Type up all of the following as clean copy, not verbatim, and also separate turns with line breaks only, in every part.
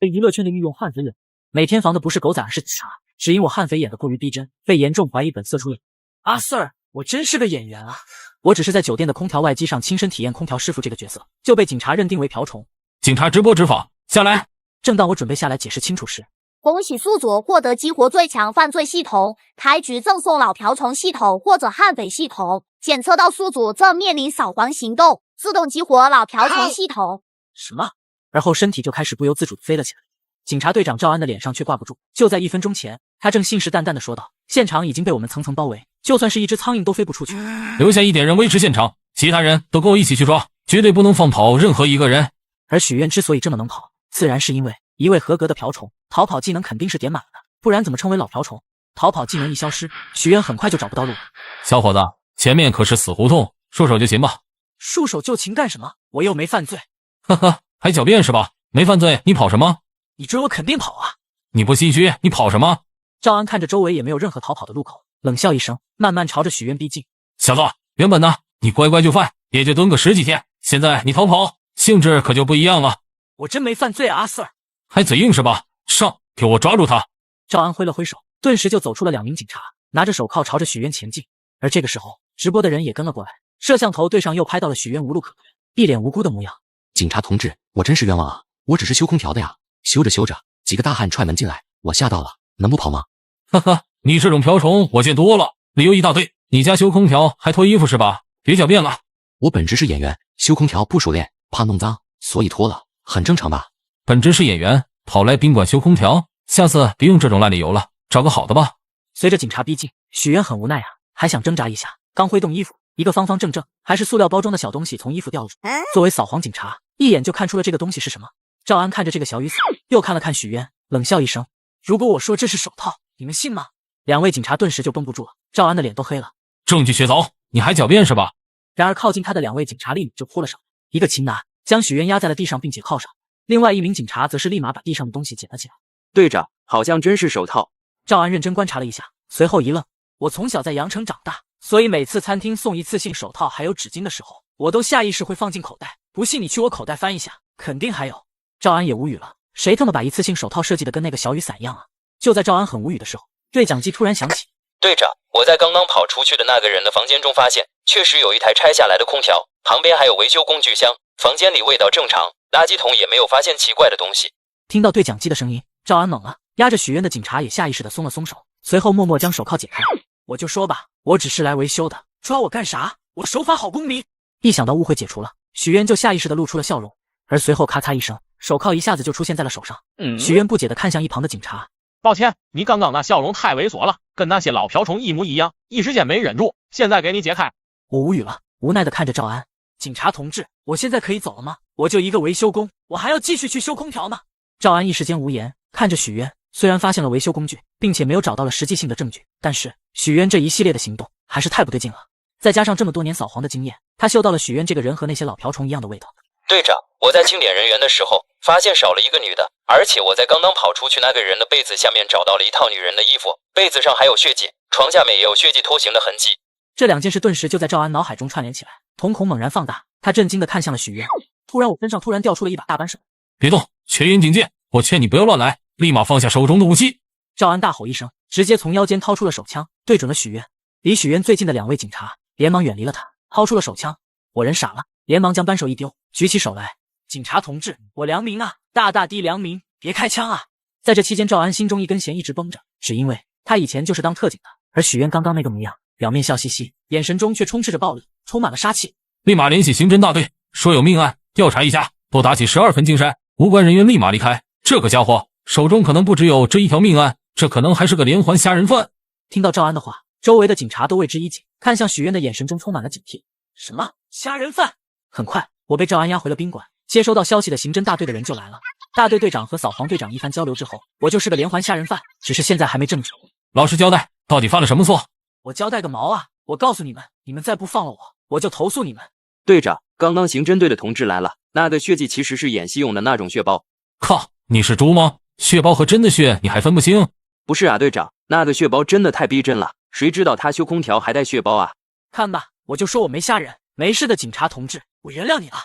被娱乐圈的御用悍匪惹。每天防的不是狗仔，而是警察，只因我悍匪演得过于逼真，被严重怀疑本色出演。阿 Sir， 我真是个演员啊！我只是在酒店的空调外机上亲身体验空调师傅这个角色，就被警察认定为瓢虫。
警察直播执法，下来！
正当我准备下来解释清楚时，
恭喜宿主获得激活最强犯罪系统，开局赠送老瓢虫系统或者悍匪系统。检测到宿主正面临扫黄行动，自动激活老瓢虫系统。
什么？而后身体就开始不由自主地飞了起来。警察队长赵安的脸上却挂不住。就在1分钟前，他正信誓旦旦地说道：“现场已经被我们层层包围，就算是一只苍蝇都飞不出去。
留下1点人维持现场，其他人都跟我一起去抓，绝对不能放跑任何一个人。”
而许愿之所以这么能跑，自然是因为一位合格的瓢虫，逃跑技能肯定是点满了的，不然怎么称为老瓢虫？逃跑技能一消失，许愿很快就找不到路了。
小伙子，前面可是死胡同，束手就擒吧。
束手就擒干什么？我又没犯罪。
呵呵，还狡辩是吧？没犯罪，你跑什么？
你追我肯定跑啊！
你不心虚，你跑什么？
赵安看着周围也没有任何逃跑的路口，冷笑一声，慢慢朝着许愿逼近。
小子，原本呢，你乖乖就范，也就蹲个10几天，现在你逃跑，性质可就不一样了。
我真没犯罪啊，阿 Sir。
还嘴硬是吧？上，给我抓住他！
赵安挥了挥手，顿时就走出了2名警察，拿着手铐朝着许愿前进。而这个时候，直播的人也跟了过来，摄像头对上又拍到了许愿无路可退，一脸无辜的模样。
警察同志，我真是冤枉啊！我只是修空调的呀，修着修着，几个大汉踹门进来，我吓到了，能不跑吗？
哈哈，你这种瓢虫我见多了，理由一大堆。你家修空调还脱衣服是吧？别狡辩了。
我本职是演员，修空调不熟练，怕弄脏，所以脱了，很正常吧？
本职是演员，跑来宾馆修空调，下次别用这种烂理由了，找个好的吧。
随着警察逼近，许愿很无奈啊，还想挣扎一下，刚挥动衣服，一个方方正正还是塑料包装的小东西从衣服掉入。作为扫黄警察，一眼就看出了这个东西是什么。赵安看着这个小雨伞，又看了看许愿，冷笑一声：“如果我说这是手套，你们信吗？”2位警察顿时就绷不住了，赵安的脸都黑了。
证据确凿，你还狡辩是吧？
然而靠近他的2位警察立马就扑了上来，一个擒拿将许愿压在了地上并且铐上，另外1名警察则是立马把地上的东西捡了起来。
队长，好像真是手套。
赵安认真观察了一下，随后一愣：“我从小在羊城长大，所以每次餐厅送一次性手套还有纸巾的时候，我都下意识会放进口袋。不信你去我口袋翻一下，肯定还有。”赵安也无语了，谁他妈把一次性手套设计的跟那个小雨伞一样啊？就在赵安很无语的时候，对讲机突然响起：“
队长，我在刚刚跑出去的那个人的房间中发现，确实有一台拆下来的空调，旁边还有维修工具箱，房间里味道正常，垃圾桶也没有发现奇怪的东西。”
听到对讲机的声音，赵安懵了，压着许愿的警察也下意识地松了松手，随后默默将手铐解开。我就说吧，我只是来维修的，抓我干啥？我手法好公平。一想到误会解除了，许愿就下意识地露出了笑容，而随后咔嚓一声，手铐一下子就出现在了手上。许愿不解地看向一旁的警察：“
抱歉，你刚刚那笑容太猥琐了，跟那些老瓢虫一模一样，一时间没忍住，现在给你解开。”
我无语了，无奈地看着赵安：“警察同志，我现在可以走了吗？我就一个维修工，我还要继续去修空调呢。”赵安一时间无言，看着许愿，虽然发现了维修工具，并且没有找到了实际性的证据，但是许愿这一系列的行动还是太不对劲了。再加上这么多年扫黄的经验，他嗅到了许愿这个人和那些老瓢虫一样的味道。
队长，我在清点人员的时候，发现少了一个女的，而且我在刚刚跑出去那个人的被子下面找到了一套女人的衣服，被子上还有血迹，床下面也有血迹拖行的痕迹。
这2件事顿时就在赵安脑海中串联起来，瞳孔猛然放大，他震惊地看向了许愿。突然我身上突然掉出了一把大扳手。
别动，全员警戒！我劝你不要乱来，立马放下手中的武器！
赵安大吼一声，直接从腰间掏出了手枪，对准了许愿。离许愿最近的2位警察连忙远离了他，掏出了手枪。我人傻了，连忙将扳手一丢，举起手来：“警察同志，我良民啊，大大的良民，别开枪啊！”在这期间，赵安心中一根弦一直绷着，只因为他以前就是当特警的，而许愿刚刚那个模样，表面笑嘻嘻，眼神中却充斥着暴力，充满了杀气。
立马联系刑侦大队，说有命案，调查一下，不打起12分精神，无关人员立马离开。这个家伙手中可能不只有这一条命案，这可能还是个连环杀人犯。
听到赵安的话，周围的警察都为之一紧，看向许愿的眼神中充满了警惕。什么杀人犯？很快，我被赵安押回了宾馆。接收到消息的刑侦大队的人就来了。大队队长和扫黄队长一番交流之后，我就是个连环杀人犯，只是现在还没证据。
老实交代，到底犯了什么错？
我交代个毛啊！我告诉你们，你们再不放了我，我就投诉你们。
队长，刚刚刑侦队的同志来了，那个血迹其实是演戏用的那种血包。
靠，你是猪吗？血包和真的血你还分不清？
不是啊，队长，那个血包真的太逼真了，谁知道他修空调还带血包啊？
看吧，我就说我没吓人，没事的，警察同志，我原谅你了。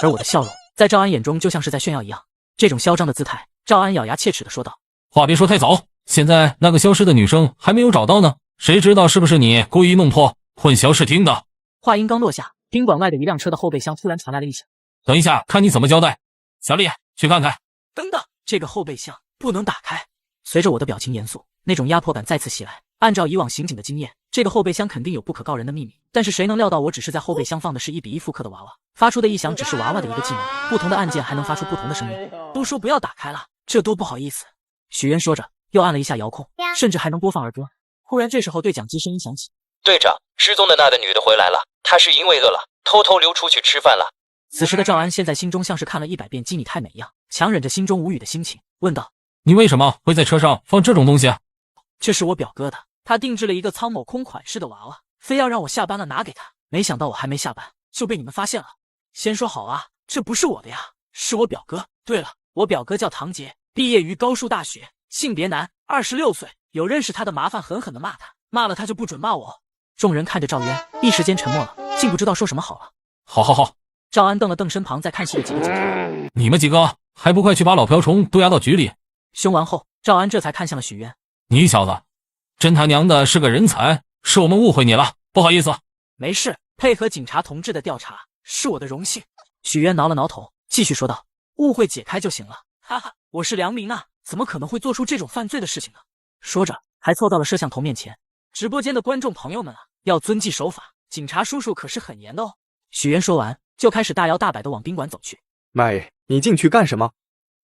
而我的笑容在赵安眼中就像是在炫耀一样，这种嚣张的姿态赵安咬牙切齿地说道：“
话别说太早，现在那个消失的女生还没有找到呢，谁知道是不是你故意弄破混淆视听的？”
话音刚落下，宾馆外的一辆车的后备箱突然传来了异响。
等一下，看你怎么交代。小李，去看看。
等等，这个后备箱不能打开。随着我的表情严肃，那种压迫感再次袭来。按照以往刑警的经验，这个后备箱肯定有不可告人的秘密。但是谁能料到，我只是在后备箱放的是1比1复刻的娃娃，发出的异响只是娃娃的一个技能，不同的按键还能发出不同的声音。都说不要打开了，这多不好意思。许渊说着，又按了一下遥控，甚至还能播放儿歌。忽然，这时候对讲机声音响起：“
队长，失踪的那个女的回来了，她是因为饿了，偷偷溜出去吃饭了。”
此时的赵安现在心中像是看了100遍《基米太美》一样，强忍着心中无语的心情，问道：“
你为什么会在车上放这种东西啊？”“
这是我表哥的，他定制了一个苍某空款式的娃娃，非要让我下班了拿给他。没想到我还没下班就被你们发现了。先说好啊，这不是我的呀，是我表哥。对了，我表哥叫唐杰，毕业于高数大学，性别男，26岁。有认识他的麻烦狠狠地骂他，骂了他就不准骂我。”众人看着赵渊，一时间沉默了，竟不知道说什么好了。
好。
赵安瞪了瞪身旁在看戏的几个警察，
你们几个还不快去把老瓢虫都押到局里！
凶完后，赵安这才看向了许渊：“
你小子，真他娘的是个人才，是我们误会你了，不好意思。”“
没事，配合警察同志的调查是我的荣幸。”许渊挠了挠头，继续说道：“误会解开就行了。哈哈，我是良民啊，怎么可能会做出这种犯罪的事情呢？”说着，还凑到了摄像头面前：“直播间的观众朋友们啊，要遵纪守法，警察叔叔可是很严的哦。”许渊说完，就开始大摇大摆地往宾馆走去。
“妈，你进去干什么？”“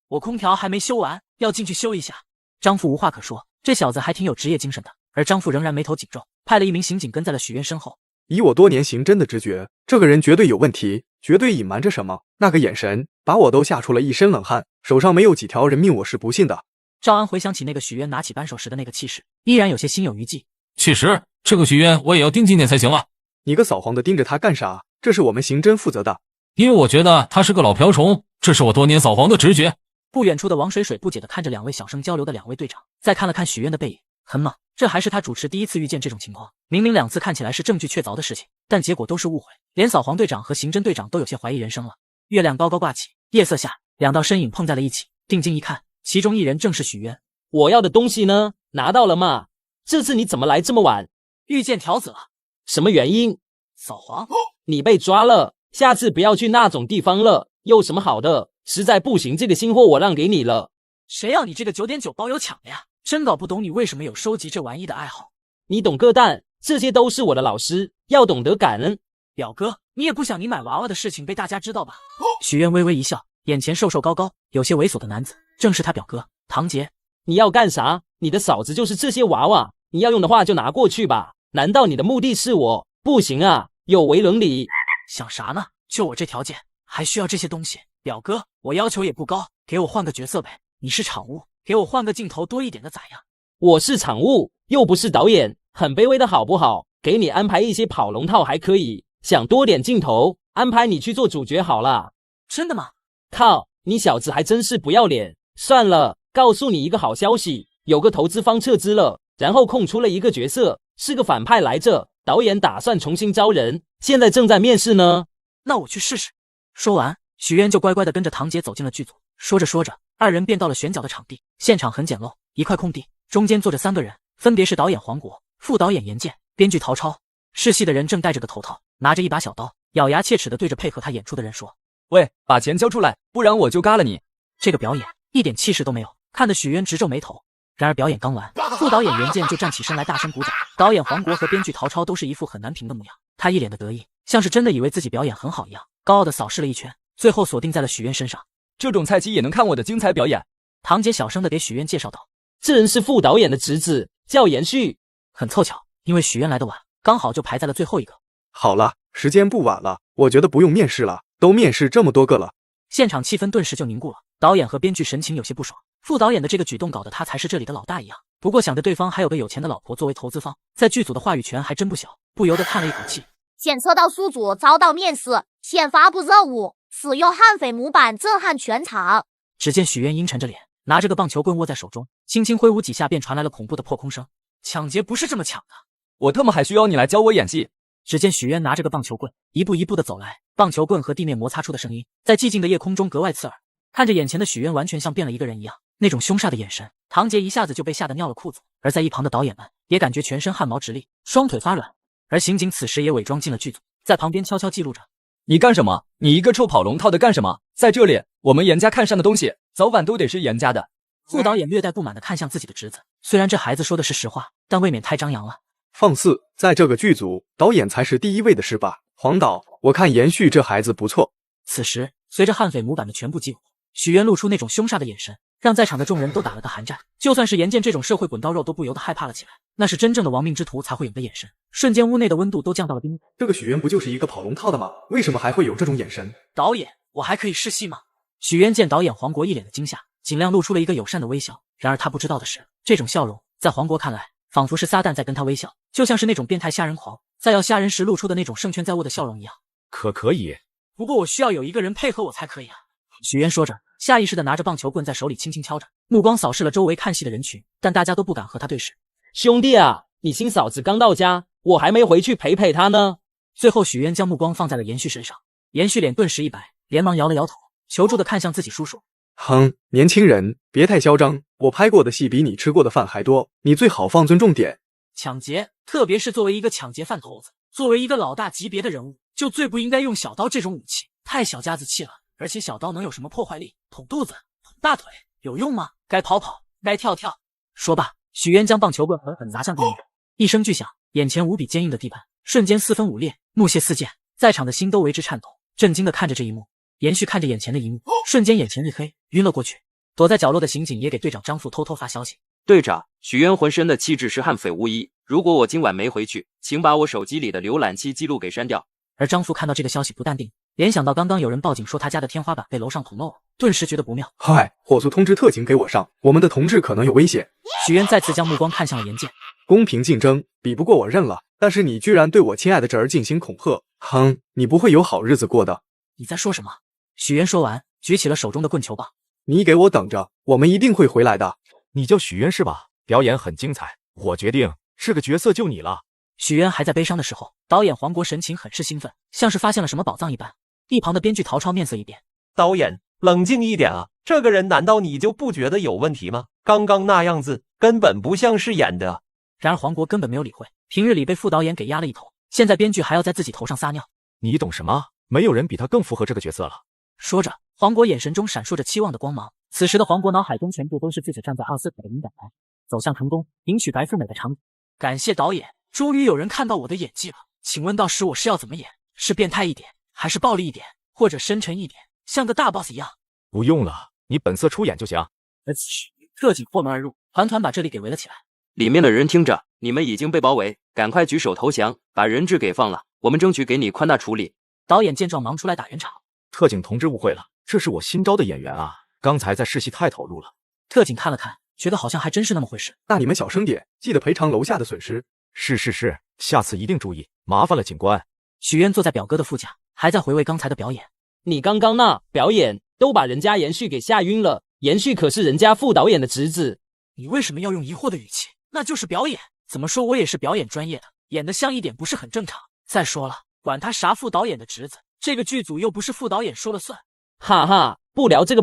我空调还没修完，要进去修一下。”张父无话可说，这小子还挺有职业精神的。而张父仍然眉头紧皱，派了一名刑警跟在了许渊身后。
以我多年刑侦的直觉，这个人绝对有问题，绝对隐瞒着什么。那个眼神把我都吓出了一身冷汗，手上没有几条人命，我是不信的。
赵安回想起那个许渊拿起扳手时的那个气势，依然有些心有余悸。
其实这个许渊我也要盯几年才行啊！
你个扫黄的盯着他干啥？这是我们刑侦负责的。
因为我觉得他是个老瓢虫，这是我多年扫黄的直觉。
不远处的王水水不解地看着两位小声交流的两位队长，再看了看许渊的背影，很猛。这还是他主持第一次遇见这种情况。明明2次看起来是证据确凿的事情，但结果都是误会，连扫黄队长和刑侦队长都有些怀疑人生了。月亮高高挂起，夜色下，两道身影碰在了一起，定睛一看，其中一人正是许渊。
我要的东西呢？拿到了吗？这次你怎么来这么晚？
遇见条子了。
什么原因？
扫黄，
你被抓了，下次不要去那种地方了。有什么好的？实在不行，这个新货我让给你了。
谁要你这个9.9包邮抢的呀？真搞不懂你为什么有收集这玩意的爱好。
你懂个蛋，这些都是我的老师，要懂得感恩。
表哥，你也不想你买娃娃的事情被大家知道吧？许渊微微一笑，眼前瘦瘦高高、有些猥琐的男子，正是他表哥唐杰。
你要干啥？你的嫂子就是这些娃娃，你要用的话就拿过去吧。难道你的目的是我？不行啊，有违伦理。
想啥呢？就我这条件，还需要这些东西？表哥，我要求也不高，给我换个角色呗。你是场务，给我换个镜头多一点的咋样？
我是场务，又不是导演，很卑微的好不好？给你安排一些跑龙套还可以，想多点镜头，安排你去做主角好啦。
真的吗？
靠，你小子还真是不要脸。算了，告诉你一个好消息，有个投资方撤资了，然后空出了一个角色，是个反派来着。导演打算重新招人，现在正在面试呢。
那我去试试。说完，许渊就乖乖地跟着唐杰走进了剧组。说着说着，二人便到了选角的场地。现场很简陋，一块空地，中间坐着3个人，分别是导演黄渤、副导演严健、编剧陶超。试戏的人正戴着个头套，拿着一把小刀，咬牙切齿地对着配合他演出的人说：“
喂，把钱交出来，不然我就嘎了你。”
这个表演一点气势都没有，看得许渊直皱眉头。然而表演刚完，副导演严健就站起身来大声鼓掌，导演黄渤和编剧陶超都是一副很难评的模样。他一脸的得意，像是真的以为自己表演很好一样，高傲的扫视了一圈，最后锁定在了许渊身上。
这种菜鸡也能看我的精彩表演？
唐杰小声的给许渊介绍道：“
这人是副导演的侄子，叫严旭。”
很凑巧，因为许渊来的晚，刚好就排在了最后一个。
好了，时间不晚了，我觉得不用面试了，都面试这么多个了。
现场气氛顿时就凝固了，导演和编剧神情有些不爽。副导演的这个举动搞得他才是这里的老大一样。不过想着对方还有个有钱的老婆作为投资方，在剧组的话语权还真不小，不由得叹了一口气。
检测到宿主遭到面试，现发布任务，使用悍匪模板震撼全场。
只见许渊阴沉着脸，拿着个棒球棍握在手中，轻轻挥舞几下，便传来了恐怖的破空声。抢劫不是这么抢的，
我他妈还需要你来教我演戏？
只见许渊拿着个棒球棍，一步一步的走来，棒球棍和地面摩擦出的声音，在寂静的夜空中格外刺耳。看着眼前的许渊，完全像变了一个人一样。那种凶煞的眼神，唐杰一下子就被吓得尿了裤子。而在一旁的导演们也感觉全身汗毛直立，双腿发软。而刑警此时也伪装进了剧组，在旁边悄悄记录着。
你干什么？你一个臭跑龙套的干什么？在这里，我们严家看上的东西，早晚都得是严家的。
副导演略带不满地看向自己的侄子，虽然这孩子说的是实话，但未免太张扬了。
放肆，在这个剧组，导演才是第一位的是吧？黄导，我看延续这孩子不错。
此时，随着悍匪模板的全部激活，许渊露出那种凶煞的眼神，让在场的众人都打了个寒战。就算是严剑这种社会滚刀肉都不由得害怕了起来，那是真正的亡命之徒才会有的眼神。瞬间屋内的温度都降到了冰点。
这个许渊不就是一个跑龙套的吗？为什么还会有这种眼神？
导演，我还可以试戏吗？许渊见导演黄国一脸的惊吓，尽量露出了一个友善的微笑。然而他不知道的是，这种笑容在黄国看来，仿佛是撒旦在跟他微笑，就像是那种变态杀人狂在要吓人时露出的那种胜券在握的笑容一样。
可以，
不过我需要有一个人配合我才可以啊。许渊说着，下意识地拿着棒球棍在手里轻轻敲着，目光扫视了周围看戏的人群，但大家都不敢和他对视。
兄弟啊，你亲嫂子刚到家，我还没回去陪陪她呢。
最后许渊将目光放在了延续身上，延续脸顿时一白，连忙摇了摇头，求助地看向自己叔叔。
哼，年轻人别太嚣张，我拍过的戏比你吃过的饭还多，你最好放尊重点。
抢劫，特别是作为一个抢劫犯头子，作为一个老大级别的人物，就最不应该用小刀这种武器，太小家子气了。而且小刀能有什么破坏力？捅肚子、捅大腿有用吗？该跑跑，该跳跳。说罢，许渊将棒球棍狠狠砸向地面，一声巨响，眼前无比坚硬的地板瞬间四分五裂，木屑四溅，在场的心都为之颤抖，震惊地看着这一幕。延续看着眼前的一幕，瞬间眼前一黑，晕了过去。躲在角落的刑警也给队长张富偷偷发消息：
队长，许渊浑身的气质是悍匪无疑，如果我今晚没回去，请把我手机里的浏览器记录给删掉。
而张富看到这个消息不淡定，联想到刚刚有人报警说他家的天花板被楼上捅漏了，顿时觉得不妙。
嗨，火速通知特警给我上，我们的同志可能有危险。
许渊再次将目光看向了严剑。
公平竞争，比不过我认了，但是你居然对我亲爱的侄儿进行恐吓，哼，你不会有好日子过的。
你在说什么？许渊说完，举起了手中的棍球棒。
你给我等着，我们一定会回来的。
你叫许渊是吧？表演很精彩，我决定是个角色就你了。
许渊还在悲伤的时候，导演黄国神情很是兴奋，像是发现了什么宝藏一般。一旁的编剧陶超面色一变，
导演冷静一点啊，这个人难道你就不觉得有问题吗？刚刚那样子根本不像是演的。
然而黄国根本没有理会，平日里被副导演给压了一头，现在编剧还要在自己头上撒尿。
你懂什么？没有人比他更符合这个角色了。
说着，黄国眼神中闪烁着期望的光芒。此时的黄国脑海中全部都是自己站在奥斯卡的灵感台，走向成功，迎娶白富美的场景。感谢导演，终于有人看到我的演技了。请问到时我是要怎么演？是变态一点，还是暴力一点，或者深沉一点，像个大 boss 一样？
不用了，你本色出演就行。
而此时，特警破门而入，团团把这里给围了起来。
里面的人听着，你们已经被包围，赶快举手投降，把人质给放了，我们争取给你宽大处理。
导演见状忙出来打圆场。
特警同志误会了，这是我新招的演员啊，刚才在试戏太投入了。
特警看了看，觉得好像还真是那么回事。
那你们小声点，记得赔偿楼下的损失。
是，下次一定注意，麻烦了警官。
许渊坐在表哥的副驾，还在回味刚才的表演。
你刚刚那表演都把人家延续给吓晕了，延续可是人家副导演的侄子。
你为什么要用疑惑的语气？那就是表演，怎么说我也是表演专业的，演得像一点不是很正常。再说了，管他啥副导演的侄子，这个剧组又不是副导演说了算。
哈哈，不聊这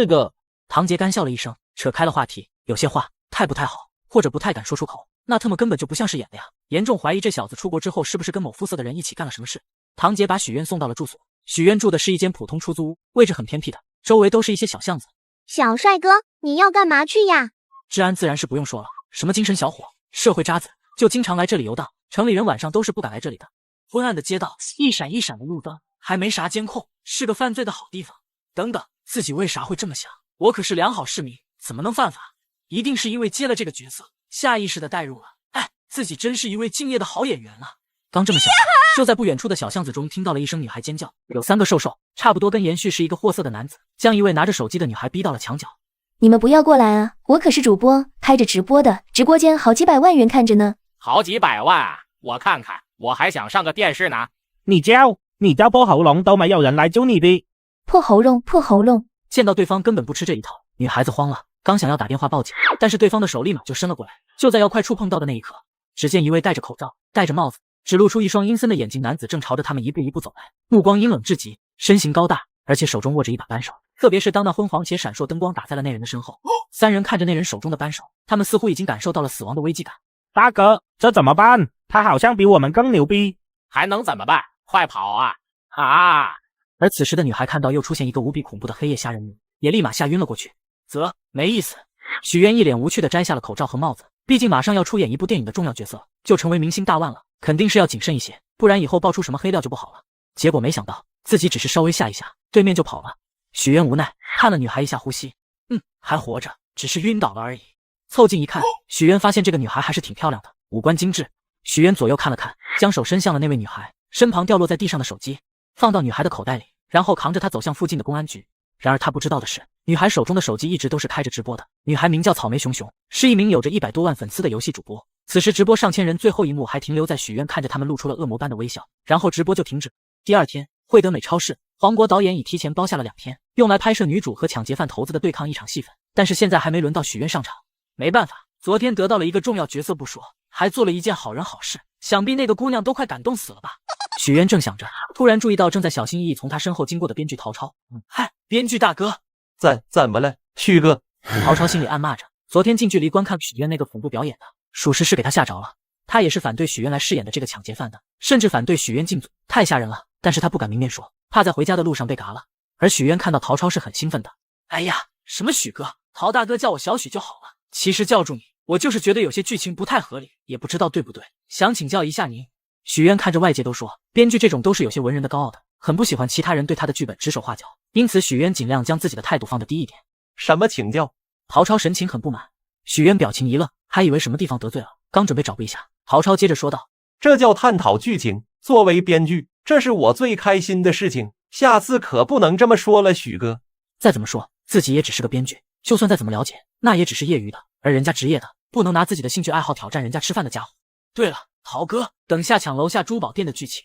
个。
唐杰干笑了一声，扯开了话题。有些话太不太好，或者不太敢说出口，那他们根本就不像是演的呀。严重怀疑这小子出国之后是不是跟某肤色的人一起干了什么事。唐杰把许渊送到了住所。许渊住的是一间普通出租屋，位置很偏僻的，周围都是一些小巷子。
小帅哥，你要干嘛去呀？
治安自然是不用说了，什么精神小伙、社会渣子，就经常来这里游荡。城里人晚上都是不敢来这里的。昏暗的街道，一闪一闪的路灯，还没啥监控，是个犯罪的好地方。等等，自己为啥会这么想？我可是良好市民，怎么能犯法？一定是因为接了这个角色，下意识的带入了。哎，自己真是一位敬业的好演员啊！刚这么想，就在不远处的小巷子中听到了一声女孩尖叫，有3个瘦瘦，差不多跟延续是一个货色的男子，将一位拿着手机的女孩逼到了墙角。
你们不要过来啊！我可是主播，开着直播的，直播间好几百万人看着呢。
好几百万啊！我看看，我还想上个电视呢。
你叫破喉咙都没有人来救你的。
破喉咙。
见到对方根本不吃这一套，女孩子慌了，刚想要打电话报警，但是对方的手立马就伸了过来。就在要快触碰到的那一刻，只见一位戴着口罩、戴着帽子、只露出一双阴森的眼睛男子正朝着他们一步一步走来，目光阴冷至极，身形高大，而且手中握着一把扳手。特别是当那昏黄且闪烁灯光打在了那人的身后，三人看着那人手中的扳手，他们似乎已经感受到了死亡的危机感。
大哥，这怎么办？他好像比我们更牛逼。
还能怎么办？快跑啊！啊！
而此时的女孩看到又出现一个无比恐怖的黑夜虾人女，也立马吓晕了过去。没意思。许渊一脸无趣地摘下了口罩和帽子，毕竟马上要出演一部电影的重要角色，就成为明星大腕了，肯定是要谨慎一些，不然以后爆出什么黑料就不好了。结果没想到自己只是稍微吓一下，对面就跑了。许渊无奈看了女孩一下呼吸，还活着，只是晕倒了而已。凑近一看，许渊发现这个女孩还是挺漂亮的，五官精致。许渊左右看了看，将手伸向了那位女孩身旁掉落在地上的手机，放到女孩的口袋里，然后扛着她走向附近的公安局。然而他不知道的是，女孩手中的手机一直都是开着直播的。女孩名叫草莓熊熊，是一名有着100多万粉丝的游戏主播。此时直播上千人，最后一幕还停留在许渊看着他们露出了恶魔般的微笑，然后直播就停止。第二天，惠德美超市，黄渤导演已提前包下了2天，用来拍摄女主和抢劫犯头子的对抗一场戏份。但是现在还没轮到许渊上场，没办法，昨天得到了一个重要角色不说，还做了一件好人好事，想必那个姑娘都快感动死了吧。许渊正想着，突然注意到正在小心翼翼从他身后经过的编剧陶超。嗨，编剧大哥，
怎么了，旭哥？
陶超心里暗骂着，昨天近距离观看许渊那个恐怖表演的，属实是给他吓着了。他也是反对许渊来饰演的这个抢劫犯的，甚至反对许渊进组，太吓人了。但是他不敢明面说，怕在回家的路上被嘎了。而许渊看到陶超是很兴奋的。哎呀，什么许哥，陶大哥叫我小许就好了。其实叫住你，我就是觉得有些剧情不太合理，也不知道对不对，想请教一下您。许渊看着外界都说编剧这种都是有些文人的高傲的，很不喜欢其他人对他的剧本指手画脚，因此许渊尽量将自己的态度放得低一点。
什么请教？
陶超神情很不满。许渊表情一愣，还以为什么地方得罪了，刚准备找补一下，陶超接着说道：
这叫探讨剧情，作为编剧，这是我最开心的事情，下次可不能这么说了，许哥。
再怎么说自己也只是个编剧，就算再怎么了解，那也只是业余的，而人家职业的，不能拿自己的兴趣爱好挑战人家吃饭的家伙。对了，陶哥，等下抢楼下珠宝店的剧情，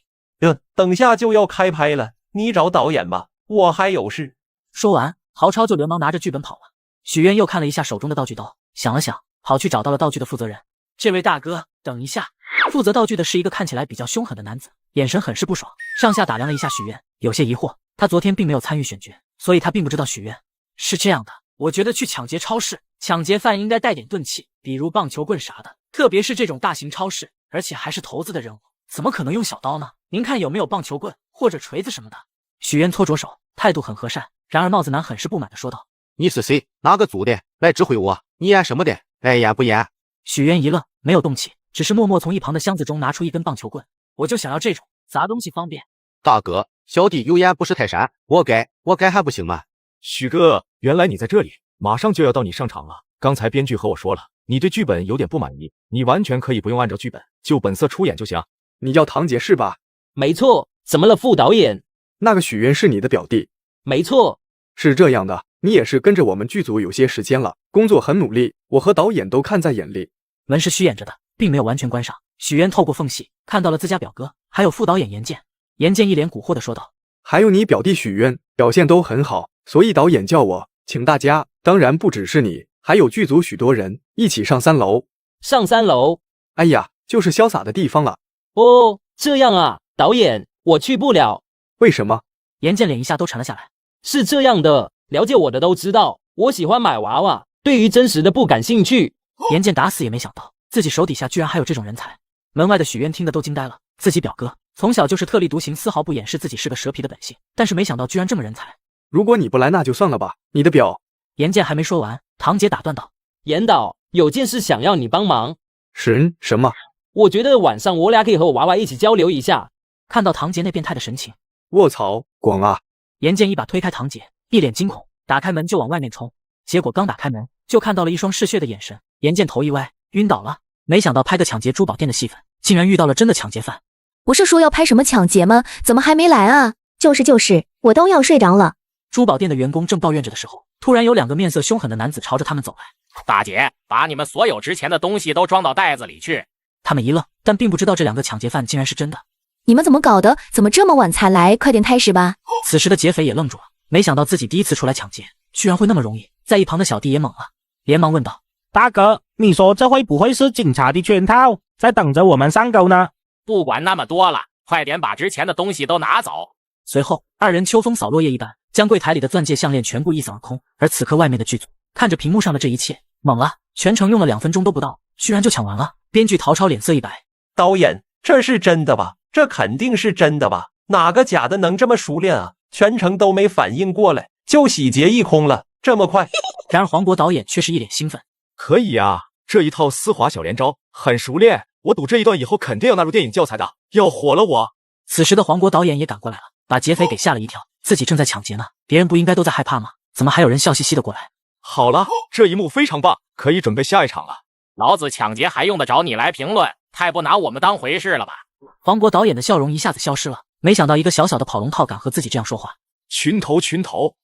等下就要开拍了，你找导演吧，我还有事。
说完，陶超就连忙拿着剧本跑了。许渊又看了一下手中的道具刀，想了想，跑去找到了道具的负责人。这位大哥，等一下。负责道具的是一个看起来比较凶狠的男子，眼神很是不爽，上下打量了一下许渊，有些疑惑。他昨天并没有参与选角，所以他并不知道许渊是这样的。我觉得去抢劫超市，抢劫犯应该带点钝器，比如棒球棍啥的，特别是这种大型超市，而且还是头子的人物，怎么可能用小刀呢？您看有没有棒球棍或者锤子什么的？许渊搓着手，态度很和善。然而帽子男很是不满地说道：
你是谁？哪个族的？来指挥我？你演什么的？爱演不演？
许渊一愣，没有动气，只是默默从一旁的箱子中拿出一根棒球棍。我就想要这种，砸东西方便。
大哥，小弟有眼不识泰山，我改还不行吗？
许哥，原来你在这里，马上就要到你上场了。刚才编剧和我说了，你对剧本有点不满意，你完全可以不用按照剧本，就本色出演就行。
你叫唐杰是吧？
没错。怎么了，副导演？
那个许渊是你的表弟？
没错。
是这样的，你也是跟着我们剧组有些时间了，工作很努力，我和导演都看在眼里。
门是虚掩着的，并没有完全关上。许渊透过缝隙看到了自家表哥，还有副导演严健。严健一脸蛊惑地说道：
还有你表弟许渊，表现都很好，所以导演叫我请大家，当然不只是你，还有剧组许多人一起上3楼。
上3楼？
哎呀，就是潇洒的地方了。
哦，这样啊，导演，我去不了。
为什么？
严健脸一下都沉了下来。
是这样的，了解我的都知道，我喜欢买娃娃，对于真实的不感兴趣。
严健打死也没想到，自己手底下居然还有这种人才。门外的许渊听得都惊呆了，自己表哥从小就是特立独行，丝毫不掩饰自己是个蛇皮的本性，但是没想到居然这么人才。
如果你不来那就算了吧，你的表……
严健还没说完，唐杰打断道：
严导，有件事想要你帮忙。
什么？
我觉得晚上我俩可以和我娃娃一起交流一下。
看到唐杰那变态的神情，
卧槽，广啊！
严健一把推开唐杰，一脸惊恐，打开门就往外面冲。结果刚打开门，就看到了一双嗜血的眼神。严健头一歪，晕倒了。没想到拍个抢劫珠宝店的戏份，竟然遇到了真的抢劫犯。
不是说要拍什么抢劫吗？怎么还没来啊？就是，我都要睡着了。
珠宝店的员工正抱怨着的时候，突然有2个面色凶狠的男子朝着他们走来。
大姐，把你们所有值钱的东西都装到袋子里去。
他们一愣，但并不知道这2个抢劫犯竟然是真的。
你们怎么搞的？怎么这么晚才来？快点开始吧。
此时的劫匪也愣住了，没想到自己第一次出来抢劫，居然会那么容易。在一旁的小弟也懵了，连忙问道：
大哥，你说这会不会是警察的圈套，在等着我们上钩呢？
不管那么多了，快点把值钱的东西都拿走。
随后2人秋风扫落叶一般将柜台里的钻戒项链全部一扫而空。而此刻外面的剧组看着屏幕上的这一切，懵了，全程用了2分钟都不到，居然就抢完了。编剧陶超脸色一白，
导演，这是真的吧？这肯定是真的吧？哪个假的能这么熟练啊？全程都没反应过来，就洗劫一空了，这么快？
然而黄渤导演却是一脸兴奋，
可以啊，这一套丝滑小连招很熟练，我赌这一段以后肯定要纳入电影教材的，要火了我。
此时的黄渤导演也赶过来了，把劫匪给吓了一跳，自己正在抢劫呢，别人不应该都在害怕吗？怎么还有人笑嘻嘻的过来？
好了，这一幕非常棒，可以准备下一场了。
老子抢劫还用得着你来评论？太不拿我们当回事了吧？
黄渤导演的笑容一下子消失了，没想到一个小小的跑龙套敢和自己这样说话。
群头，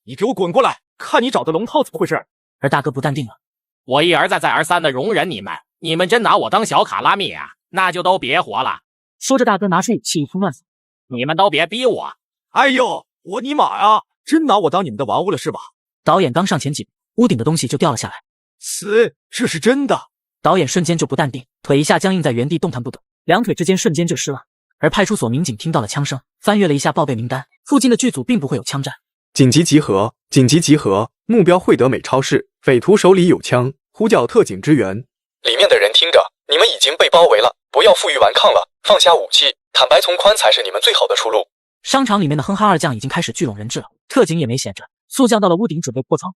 你给我滚过来，看你找的龙套怎么回事。
而大哥不淡定了，
我一而再再而三的容忍你们真拿我当小卡拉米啊？那就都别活了。
说着大哥拿出武器一通乱扫，
你们都别逼我。
哎呦，我尼玛呀，真拿我当你们的玩物了是吧？
导演刚上前几步，屋顶的东西就掉了下来。
这是真的。
导演瞬间就不淡定，腿一下僵硬在原地动弹不得，两腿之间瞬间就湿了。而派出所民警听到了枪声，翻阅了一下报备名单，附近的剧组并不会有枪战。
紧急集合！紧急集合！目标惠德美超市，匪徒手里有枪，呼叫特警支援。
里面的人听着，你们已经被包围了，不要负隅顽抗了，放下武器，坦白从宽才是你们最好的出路。
商场里面的哼哈二将已经开始聚拢人质了，特警也没闲着，速降到了屋顶准备破窗。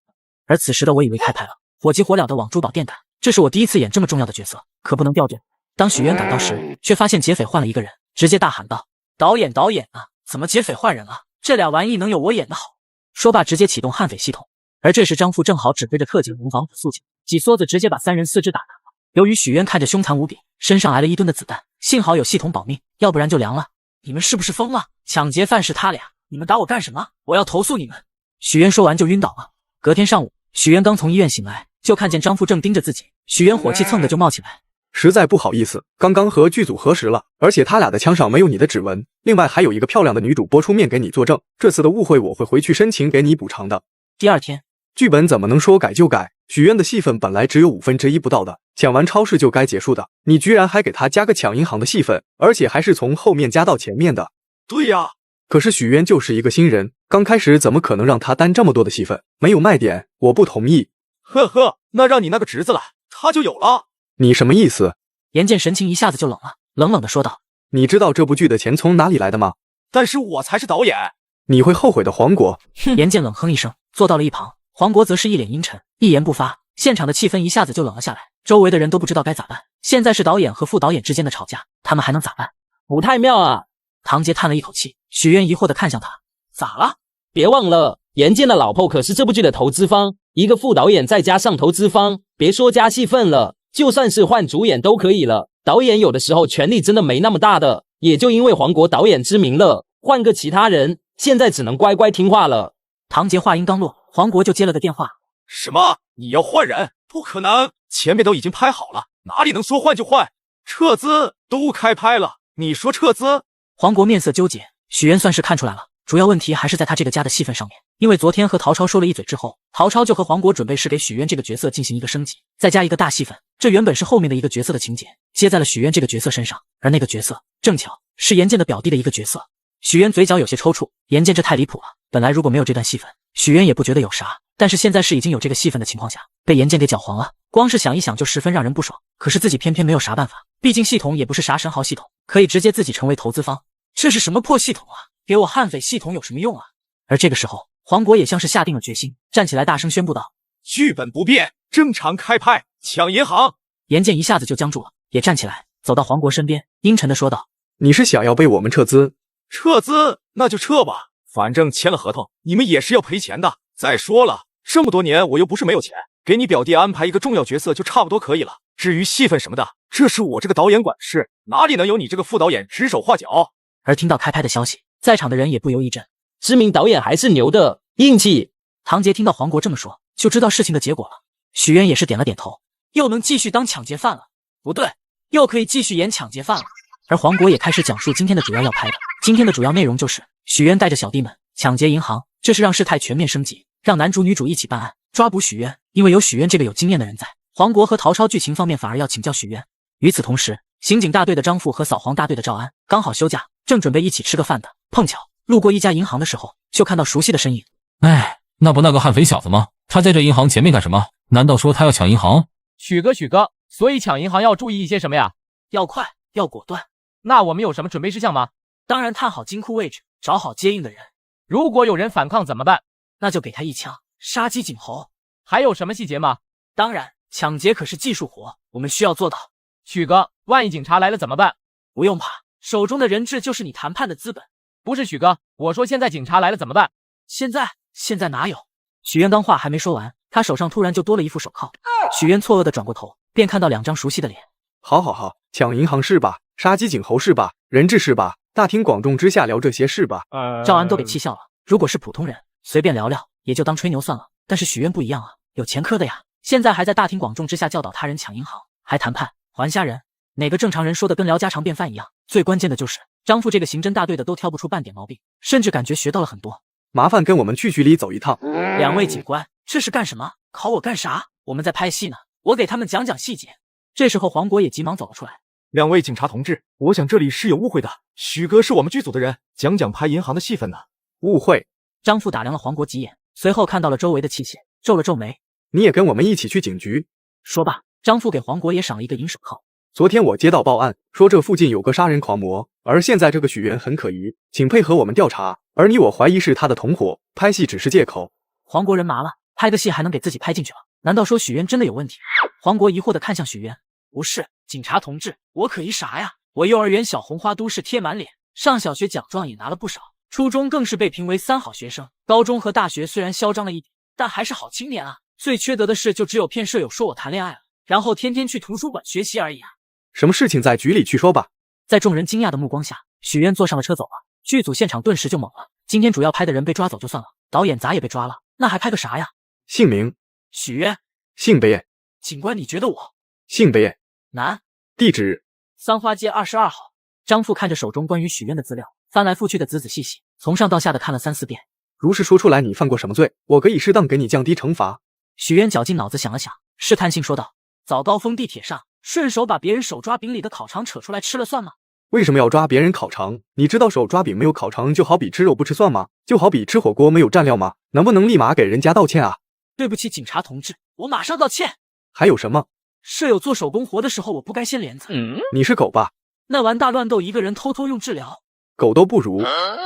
而此时的我以为开拍了，火急火燎的往珠宝店赶。这是我第一次演这么重要的角色，可不能掉队。当许愿赶到时，却发现劫匪换了一个人，直接大喊道：“导演啊，怎么劫匪换人了？这俩玩意能有我演的好？”说罢直接启动悍匪系统。而这时张富正好指挥着特警从防止肃清，几梭子直接把3人4肢打瘫了。由于许愿看着凶残无比，身上挨了1吨的子弹，幸好有系统保命，要不然就凉了。你们是不是疯了？抢劫犯是他俩，你们打我干什么？我要投诉你们！许愿说完就晕倒了。隔天上午，许愿刚从医院醒来，就看见张富正盯着自己，许愿火气蹭的就冒起来。
实在不好意思，刚刚和剧组核实了，而且他俩的枪上没有你的指纹，另外还有一个漂亮的女主播出面给你作证，这次的误会我会回去申请给你补偿的。
第二天，
剧本怎么能说改就改？许愿的戏份本来只有1/5不到的，抢完超市就该结束的，你居然还给他加个抢银行的戏份，而且还是从后面加到前面的。
对呀，
可是许愿就是一个新人，刚开始怎么可能让他担这么多的戏份？没有卖点，我不同意。
呵呵，那让你那个侄子来，他就有了。
你什么意思？
严剑神情一下子就冷了，冷冷的说道：“
你知道这部剧的钱从哪里来的吗？
但是我才是导演，
你会后悔的，黄渤。”
严剑冷哼一声，坐到了一旁。黄渤则是一脸阴沉，一言不发。现场的气氛一下子就冷了下来，周围的人都不知道该咋办。现在是导演和副导演之间的吵架，他们还能咋办？
不太妙啊！
唐杰叹了一口气，许愿疑惑的看向他：“咋了？”
别忘了，严剑的老婆可是这部剧的投资方，一个副导演再加上投资方，别说加戏份了，就算是换主演都可以了。导演有的时候权力真的没那么大的，也就因为黄渤导演知名了，换个其他人，现在只能乖乖听话了。
唐杰话音刚落，黄渤就接了个电话：“
什么？你要换人？不可能，前面都已经拍好了，哪里能说换就换？撤资都开拍了，你说撤资？”
黄渤面色纠结，许愿算是看出来了，主要问题还是在他这个家的戏份上面。因为昨天和陶超说了一嘴之后，陶超就和黄渤准备是给许愿这个角色进行一个升级，再加一个大戏份。这原本是后面的一个角色的情节，接在了许愿这个角色身上，而那个角色正巧是严剑的表弟的一个角色。许愿嘴角有些抽搐，严剑这太离谱了。本来如果没有这段戏份，许愿也不觉得有啥，但是现在是已经有这个戏份的情况下，被严剑给搅黄了，光是想一想就十分让人不爽。可是自己偏偏没有啥办法，毕竟系统也不是啥神豪系统，可以直接自己成为投资方。这是什么破系统啊？给我悍匪系统有什么用啊？而这个时候，黄渤也像是下定了决心，站起来大声宣布道：“
剧本不变，正常开拍，抢银行。”
严剑一下子就僵住了，也站起来走到黄渤身边，阴沉的说道：“
你是想要被我们撤资？
撤资那就撤吧，反正签了合同，你们也是要赔钱的。再说了，这么多年我又不是没有钱，给你表弟安排一个重要角色就差不多可以了。至于戏份什么的，这是我这个导演管事，哪里能由你这个副导演指手画脚？”
而听到开拍的消息，在场的人也不由一震，
知名导演还是牛的，硬气。
唐杰听到黄渤这么说，就知道事情的结果了。许愿也是点了点头，又能继续当抢劫犯了，不对，又可以继续演抢劫犯了。而黄渤也开始讲述今天的主要要拍的。今天的主要内容就是许愿带着小弟们抢劫银行，这是让事态全面升级，让男主女主一起办案，抓捕许愿。因为有许愿这个有经验的人在，黄渤和陶超剧情方面反而要请教许愿。与此同时，刑警大队的张富和扫黄大队的赵安刚好休假，正准备一起吃个饭的，碰巧路过一家银行的时候，就看到熟悉的身影。
哎，那不那个悍匪小子吗？他在这银行前面干什么？难道说他要抢银行？
许哥，所以抢银行要注意一些什么呀？
要快，要果断。
那我们有什么准备事项吗？
当然探好金库位置，找好接应的人。
如果有人反抗怎么办？
那就给他一枪，杀鸡儆猴。
还有什么细节吗？
当然，抢劫可是技术活，我们需要做到。
许哥，万一警察来了怎么办？
不用怕，手中的人质就是你谈判的资本。
不是许哥，我说现在警察来了怎么办？
现在哪有？许渊刚话还没说完，他手上突然就多了一副手铐。许渊错愕地转过头，便看到2张熟悉的脸。
好，抢银行是吧？杀鸡儆猴是吧？人质是吧？大庭广众之下聊这些是吧？
赵安都给气笑了。如果是普通人，随便聊聊也就当吹牛算了。但是许渊不一样啊，有前科的呀。现在还在大庭广众之下教导他人抢银行，还谈判还虾人，哪个正常人说的跟聊家常便饭一样？最关键的就是张富这个刑侦大队的都挑不出半点毛病，甚至感觉学到了很多。
麻烦跟我们去局里走一趟。
2位警官，这是干什么？考我干啥？我们在拍戏呢，我给他们讲讲细节。这时候黄国也急忙走了出来。
2位警察同志，我想这里是有误会的，许哥是我们剧组的人，讲拍银行的戏份呢。
误会？
张富打量了黄国几眼，随后看到了周围的器械，皱了皱眉。
你也跟我们一起去警局？
说罢，张富给黄国也赏了一个银手铐。
昨天我接到报案，说这附近有个杀人狂魔，而现在这个许渊很可疑，请配合我们调查。而你我怀疑是他的同伙，拍戏只是借口。
黄国人麻了，拍个戏还能给自己拍进去吗？难道说许渊真的有问题？黄国疑惑地看向许渊，不是，警察同志，我可疑啥呀？我幼儿园小红花都是贴满脸，上小学奖状也拿了不少，初中更是被评为3好学生，高中和大学虽然嚣张了一点，但还是好青年啊。最缺德的事就只有骗舍友说我谈恋爱了，然后天天去图书馆学习而已啊。
什么事情在局里去说吧。
在众人惊讶的目光下，许渊坐上了车走了。剧组现场顿时就懵了，今天主要拍的人被抓走就算了，导演咋也被抓了？那还拍个啥呀？
姓名？
许渊。
性别？
警官，你觉得我？
性别？
男。
地址？
三花街22号。张富看着手中关于许渊的资料，翻来覆去的仔仔细细，从上到下的看了3、4遍。
如实说出来，你犯过什么罪？我可以适当给你降低惩罚。
许渊绞尽脑子想了想，试探性说道：早高峰地铁上，顺手把别人手抓饼里的烤肠扯出来吃了算吗？
为什么要抓别人烤肠？你知道手抓饼没有烤肠就好比吃肉不吃蒜吗？就好比吃火锅没有蘸料吗？能不能立马给人家道歉啊？
对不起，警察同志，我马上道歉。
还有什么？
舍友做手工活的时候，我不该掀帘子。
你是狗吧？
那完大乱斗一个人偷偷用治疗，
狗都不如。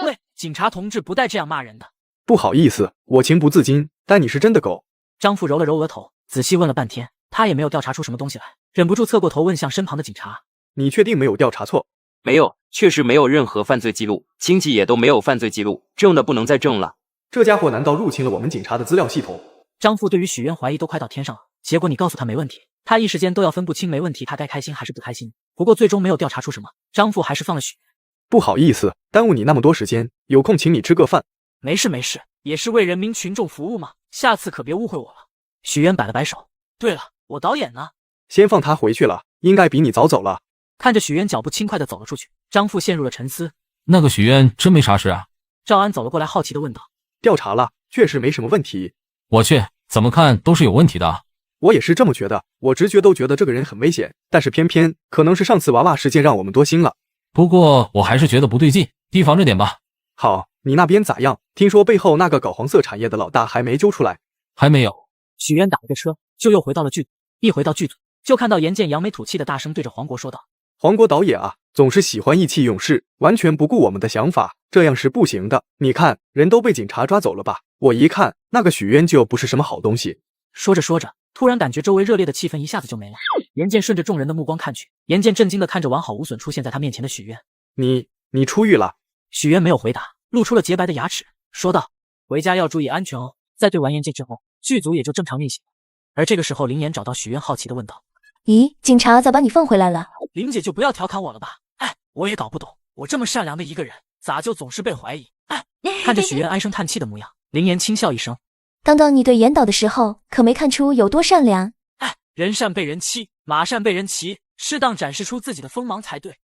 喂，警察同志不带这样骂人的。
不好意思，我情不自禁，但你是真的狗。
张富揉了揉额头，仔细问了半天，他也没有调查出什么东西来，忍不住侧过头问向身旁的警察：
你确定没有调查错？
没有，确实没有任何犯罪记录，亲戚也都没有犯罪记录，证的不能再证了。
这家伙难道入侵了我们警察的资料系统？
张富对于许渊怀疑都快到天上了，结果你告诉他没问题，他一时间都要分不清没问题，他该开心还是不开心。不过最终没有调查出什么，张富还是放了许渊。
不好意思，耽误你那么多时间，有空请你吃个饭。
没事没事，也是为人民群众服务嘛，下次可别误会我了。许渊摆了摆手，对了，我导演呢？
先放他回去了，应该比你早走了。
看着许渊脚步轻快地走了出去，张富陷入了沉思。
那个许渊真没啥事啊？
赵安走了过来，好奇地问道。
调查了，确实没什么问题。
我去，怎么看都是有问题的。
我也是这么觉得，我直觉都觉得这个人很危险，但是偏偏可能是上次娃娃事件让我们多心了。
不过我还是觉得不对劲，提防着点吧。
好，你那边咋样？听说背后那个搞黄色产业的老大还没揪出来？
还没有。
许渊打了个车，就又回到了剧组。一回到剧组，就看到严建扬眉吐气的大声对着黄国说道：
黄国导演啊，总是喜欢意气用事，完全不顾我们的想法，这样是不行的。你看，人都被警察抓走了吧？我一看，那个许渊就不是什么好东西。
说着说着，突然感觉周围热烈的气氛一下子就没了。严建顺着众人的目光看去，严建震惊地看着完好无损出现在他面前的许渊。你出狱了？许渊没有回答，露出了洁白的牙齿，说道：回家要注意安全哦。在对完严建之后，剧组也就正常运行了。而这个时候，林岩找到许渊，好奇地问道：
咦，警察咋把你放回来了？
林姐就不要调侃我了吧。哎，我也搞不懂，我这么善良的一个人，咋就总是被怀疑？哎，看着许渊唉声叹气的模样，林岩轻笑一声：
当你对严导的时候，可没看出有多善良。
哎，人善被人欺，马善被人骑，适当展示出自己的锋芒才对。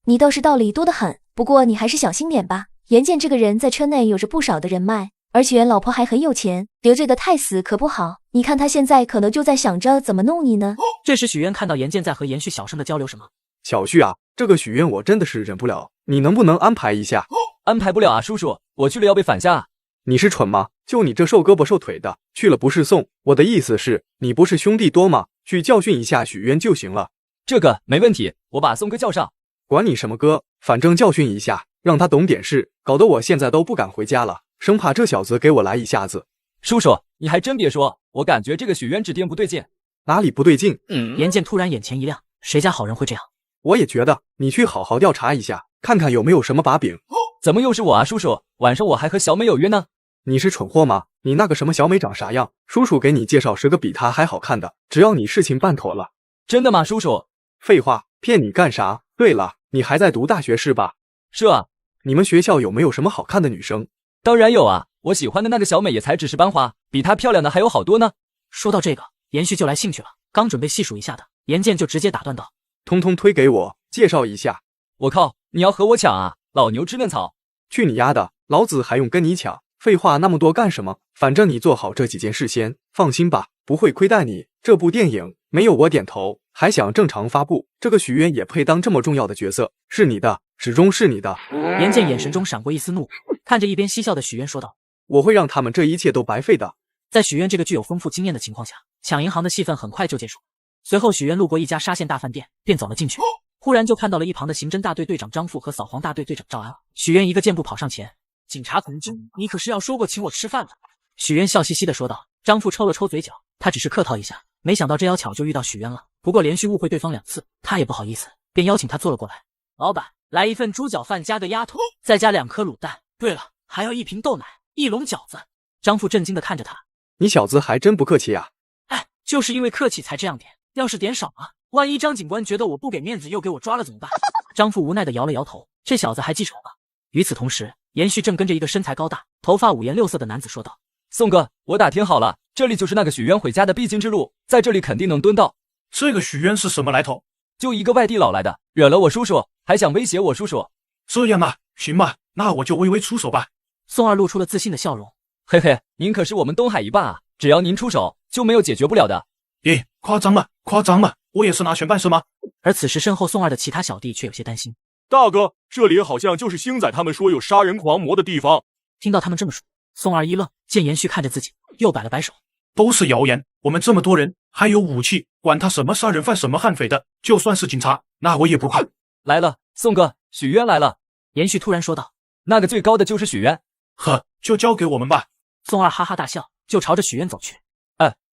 你倒是道理多得很，不过你还是小心点吧。严建这个人在圈内有着不少的人脉，而且老婆还很有钱，得罪的太死可不好。你看他现在可能就在想着怎么弄你呢。
这时许渊看到严建在和严旭小声的交流什么。
小旭啊，这个许渊我真的是忍不了，你能不能安排一下？
安排不了啊，叔叔，我去了要被反下。
你是蠢吗？就你这瘦胳膊瘦腿的，去了不是送。我的意思是，你不是兄弟多吗？去教训一下许渊就行了。
这个没问题，我把宋哥叫上。
管你什么哥，反正教训一下，让他懂点事，搞得我现在都不敢回家了，生怕这小子给我来一下子。
叔叔，你还真别说，我感觉这个许渊指定不对劲。
哪里不对劲？
严剑突然眼前一亮，谁家好人会这样？
我也觉得，你去好好调查一下，看看有没有什么把柄。
怎么又是我啊，叔叔？晚上我还和小美有约呢。
你是蠢货吗？你那个什么小美长啥样？叔叔给你介绍10个比她还好看的，只要你事情办妥了。
真的吗，叔叔？
废话，骗你干啥？对了，你还在读大学是吧？
是啊。
你们学校有没有什么好看的女生？
当然有啊，我喜欢的那个小美也才只是班花，比她漂亮的还有好多呢。
说到这个，延续就来兴趣了，刚准备细数一下的，严剑就直接打断道：“
通通推给我，介绍一下。”
我靠，你要和我抢啊？老牛吃嫩草！
去你丫的，老子还用跟你抢？废话那么多干什么？反正你做好这几件事先，放心吧，不会亏待你。这部电影没有我点头，还想正常发布，这个许渊也配当这么重要的角色？是你的，始终是你的。
严剑眼神中闪过一丝怒，看着一边嬉笑的许渊说道：“
我会让他们这一切都白费的。”
在许渊这个具有丰富经验的情况下，抢银行的戏份很快就结束。随后，许渊路过一家沙县大饭店，便走了进去。忽然就看到了一旁的刑侦大队队长张富和扫黄大队队长赵安。许渊一个箭步跑上前：“警察同志，你可是要说过请我吃饭的？”许渊笑嘻嘻的说道。张富抽了抽嘴角，他只是客套一下，没想到这妖巧就遇到许渊了。不过连续误会对方2次，他也不好意思，便邀请他坐了过来。老板，来一份猪脚饭加个鸭腿，再加2颗卤蛋。对了，还要1瓶豆奶，1笼饺子。张富震惊的看着他：“
你小子还真不客气呀！”
哎，就是因为客气才这样点，要是点少了，万一张警官觉得我不给面子又给我抓了怎么办？张富无奈的摇了摇头，这小子还记仇了。与此同时，延续正跟着一个身材高大、头发五颜六色的男子说道：“
宋哥，我打听好了，这里就是那个许渊回家的必经之路，在这里肯定能蹲到。”
这个许渊是什么来头？
就一个外地佬来的，惹了我叔叔，还想威胁我叔叔。
这样啊，行吧，那我就微微出手吧。
宋二露出了自信的笑容。
嘿嘿，您可是我们东海一霸啊，只要您出手，就没有解决不了的。
咦，夸张了，夸张了，我也是拿拳办事吗？
而此时身后宋二的其他小弟却有些担心。
大哥，这里好像就是星仔他们说有杀人狂魔的地方。
听到他们这么说，宋二一愣，见延续看着自己，又摆了摆手。
都是谣言，我们这么多人，还有武器，管他什么杀人犯什么悍匪的，就算是警察，那我也不怕。
来了，宋哥，许渊来了。
延续突然说道。
那个最高的就是许渊。
呵，就交给我们吧。
宋二哈哈大笑，就朝着许渊走去。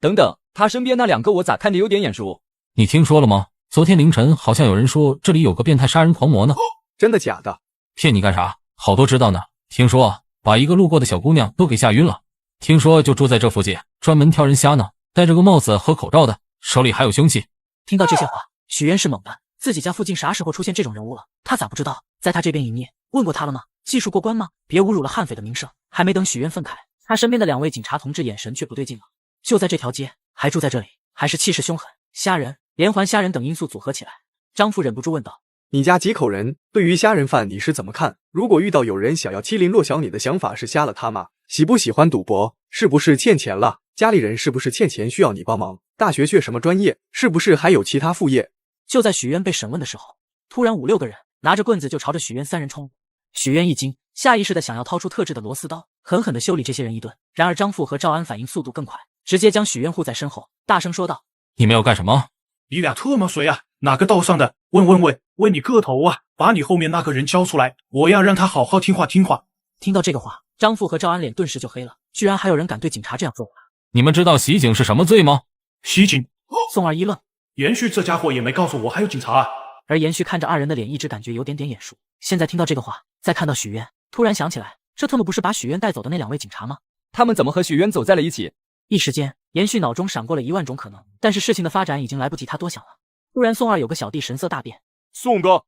等等，他身边那2个我咋看着有点眼熟？
你听说了吗？昨天凌晨好像有人说这里有个变态杀人狂魔呢。
真的假的？
骗你干啥？好多知道呢。听说把一个路过的小姑娘都给吓晕了。听说就住在这附近，专门挑人瞎呢，戴着个帽子和口罩的，手里还有凶器。
听到这些话，许渊是懵的，自己家附近啥时候出现这种人物了？他咋不知道？在他这边营业，问过他了吗？技术过关吗？别侮辱了悍匪的名声。还没等许渊愤慨，他身边的2位警察同志眼神却不对劲了。就在这条街，还住在这里，还是气势凶狠，虾人、连环虾人等因素组合起来。张富忍不住问道：“
你家几口人？对于虾人犯你是怎么看？如果遇到有人想要欺凌弱小，你的想法是瞎了他吗？喜不喜欢赌博？是不是欠钱了？家里人是不是欠钱需要你帮忙？大学学什么专业？是不是还有其他副业？”
就在许渊被审问的时候，突然5、6个人拿着棍子就朝着许渊3人冲。许渊一惊，下意识的想要掏出特制的螺丝刀，狠狠的修理这些人一顿。然而张富和赵安反应速度更快，直接将许渊护在身后，大声说道：“
你们要干什么？
你俩特么谁啊？哪个道上的？问你个头啊！把你后面那个人交出来，我要让他好好听话听话。”
听到这个话，张富和赵安脸顿时就黑了，居然还有人敢对警察这样做话。
你们知道袭警是什么罪吗？
袭警？
宋二一愣，
延续这家伙也没告诉我还有警察啊。
而延续看着2人的脸，一直感觉有点眼熟。现在听到这个话，再看到许渊，突然想起来，这特么不是把许渊带走的那2位警察吗？
他们怎么和许渊走在了一起？
一时间，延续脑中闪过了1万种可能，但是事情的发展已经来不及他多想了。突然，宋二有个小弟神色大变：“
宋哥，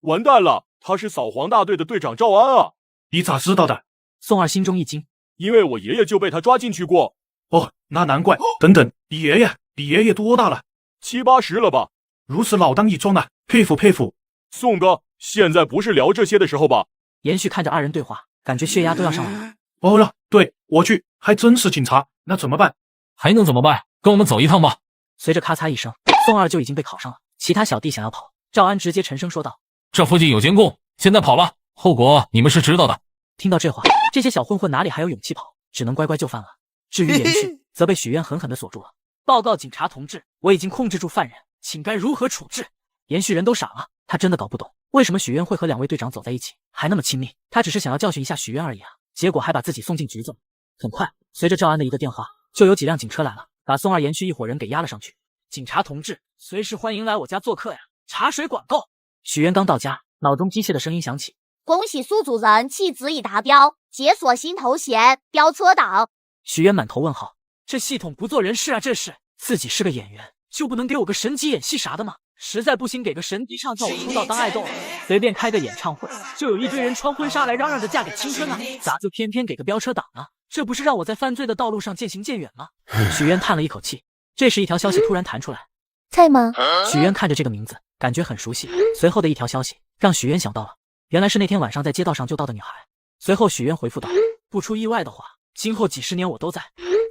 完蛋了，他是扫黄大队的队长赵安啊！”
你咋知道的？
宋二心中一惊，
因为我爷爷就被他抓进去过。
哦，那难怪。等等，你爷爷多大了
？7、80了吧？
如此老当益壮啊，佩服佩服。
宋哥，现在不是聊这些的时候吧？
延续看着2人对话，感觉血压都要上来了。
哦了，对，我去，还真是警察，那怎么办？
还能怎么办？跟我们走一趟吧。
随着咔嚓一声，宋二就已经被铐上了。其他小弟想要跑，赵安直接沉声说道：“
这附近有监控，现在跑了，后果你们是知道的。”
听到这话，这些小混混哪里还有勇气跑，只能乖乖就范了。至于延续，则被许愿狠狠地锁住了。报告警察同志，我已经控制住犯人，请该如何处置？延续人都傻了，他真的搞不懂为什么许愿会和2位队长走在一起，还那么亲密。他只是想要教训一下许愿而已啊，结果还把自己送进局子。很快，随着赵安的一个电话，就有几辆警车来了，把宋二、延续一伙人给押了上去。警察同志，随时欢迎来我家做客呀，茶水管够。许愿刚到家，脑中机械的声音响起。
恭喜宿主人气值已达标，解锁新头衔飙车党。
许愿满头问号，这系统不做人事啊，这是自己是个演员，就不能给我个神级演戏啥的吗？实在不行给个神级唱跳我出道当爱豆，随便开个演唱会就有一堆人穿婚纱来嚷嚷着嫁给青春啊，咋就偏偏给个飙车党呢？这不是让我在犯罪的道路上渐行渐远吗？许愿叹了一口气，这时一条消息突然弹出来。
在吗？
许愿看着这个名字感觉很熟悉，随后的一条消息让许愿想到了，原来是那天晚上在街道上救到的女孩。随后许愿回复道，不出意外的话，今后几十年我都在。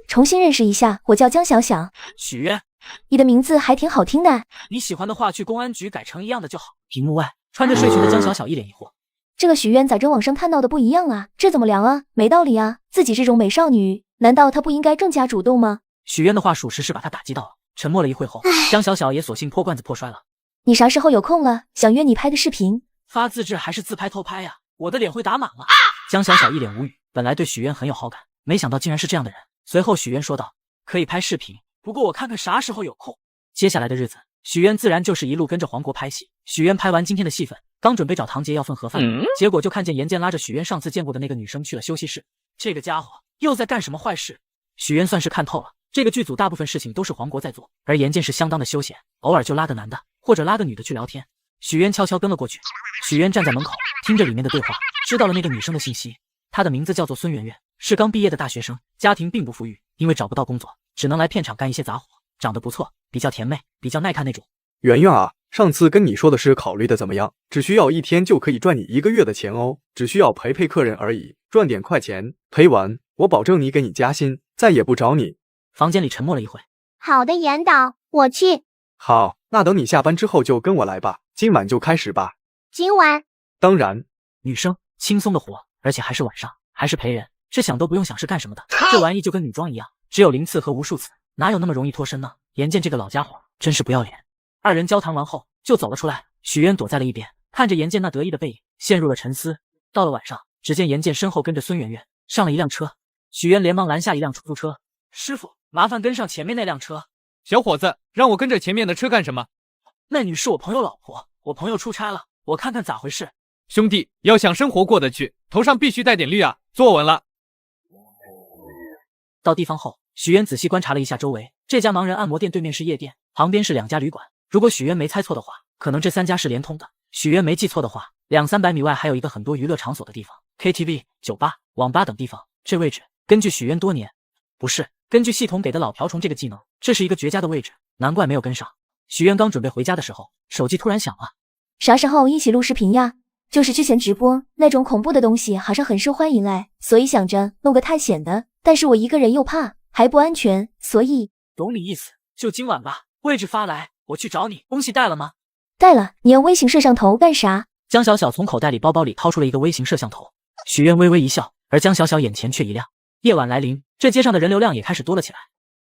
重新认识一下，我叫江小小。
许愿，
你的名字还挺好听的。
你喜欢的话去公安局改成一样的就好。屏幕外穿着睡裙的江小小一脸疑惑，
这个许愿咋跟网上看到的不一样啊？这怎么量啊？没道理啊！自己这种美少女，难道她不应该更加主动吗？
许愿的话属实是把她打击到了。沉默了一会后，江小小也索性破罐子破摔了。
你啥时候有空了？想约你拍个视频。
发自制还是自拍偷拍呀？我的脸会打满了。江小小一脸无语，本来对许愿很有好感，没想到竟然是这样的人。随后许愿说道，可以拍视频，不过我看看啥时候有空。接下来的日子，许愿自然就是一路跟着黄国拍戏。许愿拍完今天的戏份，刚准备找唐杰要份盒饭，结果就看见严健拉着许愿上次见过的那个女生去了休息室。这个家伙又在干什么坏事？许愿算是看透了，这个剧组大部分事情都是黄国在做，而严健是相当的休闲，偶尔就拉个男的或者拉个女的去聊天。许愿悄悄跟了过去。许愿站在门口听着里面的对话，知道了那个女生的信息。她的名字叫做孙媛媛，是刚毕业的大学生，家庭并不富裕，因为找不到工作，只能来片场干一些杂活。长得不错，比较甜妹，比较耐看那种。
圆圆啊，上次跟你说的是考虑的怎么样？只需要1天就可以赚你1个月的钱哦，只需要陪客人而已，赚点快钱，陪完我保证你给你加薪，再也不找你。
房间里沉默了一会。
好的，严导，我去。
好，那等你下班之后就跟我来吧，今晚就开始吧。
今晚？
当然。
女生轻松的活，而且还是晚上，还是陪人，这想都不用想是干什么的。这玩意就跟女装一样，只有0次和无数次，哪有那么容易脱身呢？严健这个老家伙真是不要脸。二人交谈完后就走了出来，许愿躲在了一边，看着严健那得意的背影，陷入了沉思。到了晚上，只见严健身后跟着孙媛媛上了一辆车，许愿连忙拦下一辆出租车，师傅，麻烦跟上前面那辆车。
小伙子，让我跟着前面的车干什么？
那女是我朋友老婆，我朋友出差了，我看看咋回事。
兄弟，要想生活过得去，头上必须带点绿啊！坐稳了。
到地方后，许愿仔细观察了一下周围，这家盲人按摩店对面是夜店，旁边是2家旅馆。如果许愿没猜错的话，可能这3家是连通的。许愿没记错的话，200-300米外还有一个很多娱乐场所的地方 ，KTV、酒吧、网吧等地方。这位置根据许愿多年，不是根据系统给的老瓢虫这个技能，这是一个绝佳的位置，难怪没有跟上。许愿刚准备回家的时候，手机突然响了。
啥时候一起录视频呀？就是之前直播那种恐怖的东西好像很受欢迎哎，所以想着弄个探险的，但是我一个人又怕还不安全，所以
懂你意思，就今晚吧。位置发来，我去找你。东西带了吗？
带了。你要微型摄像头干啥？
江小小从口袋里包包里掏出了一个微型摄像头。许愿微微一笑，而江小小眼前却一亮。夜晚来临，这街上的人流量也开始多了起来。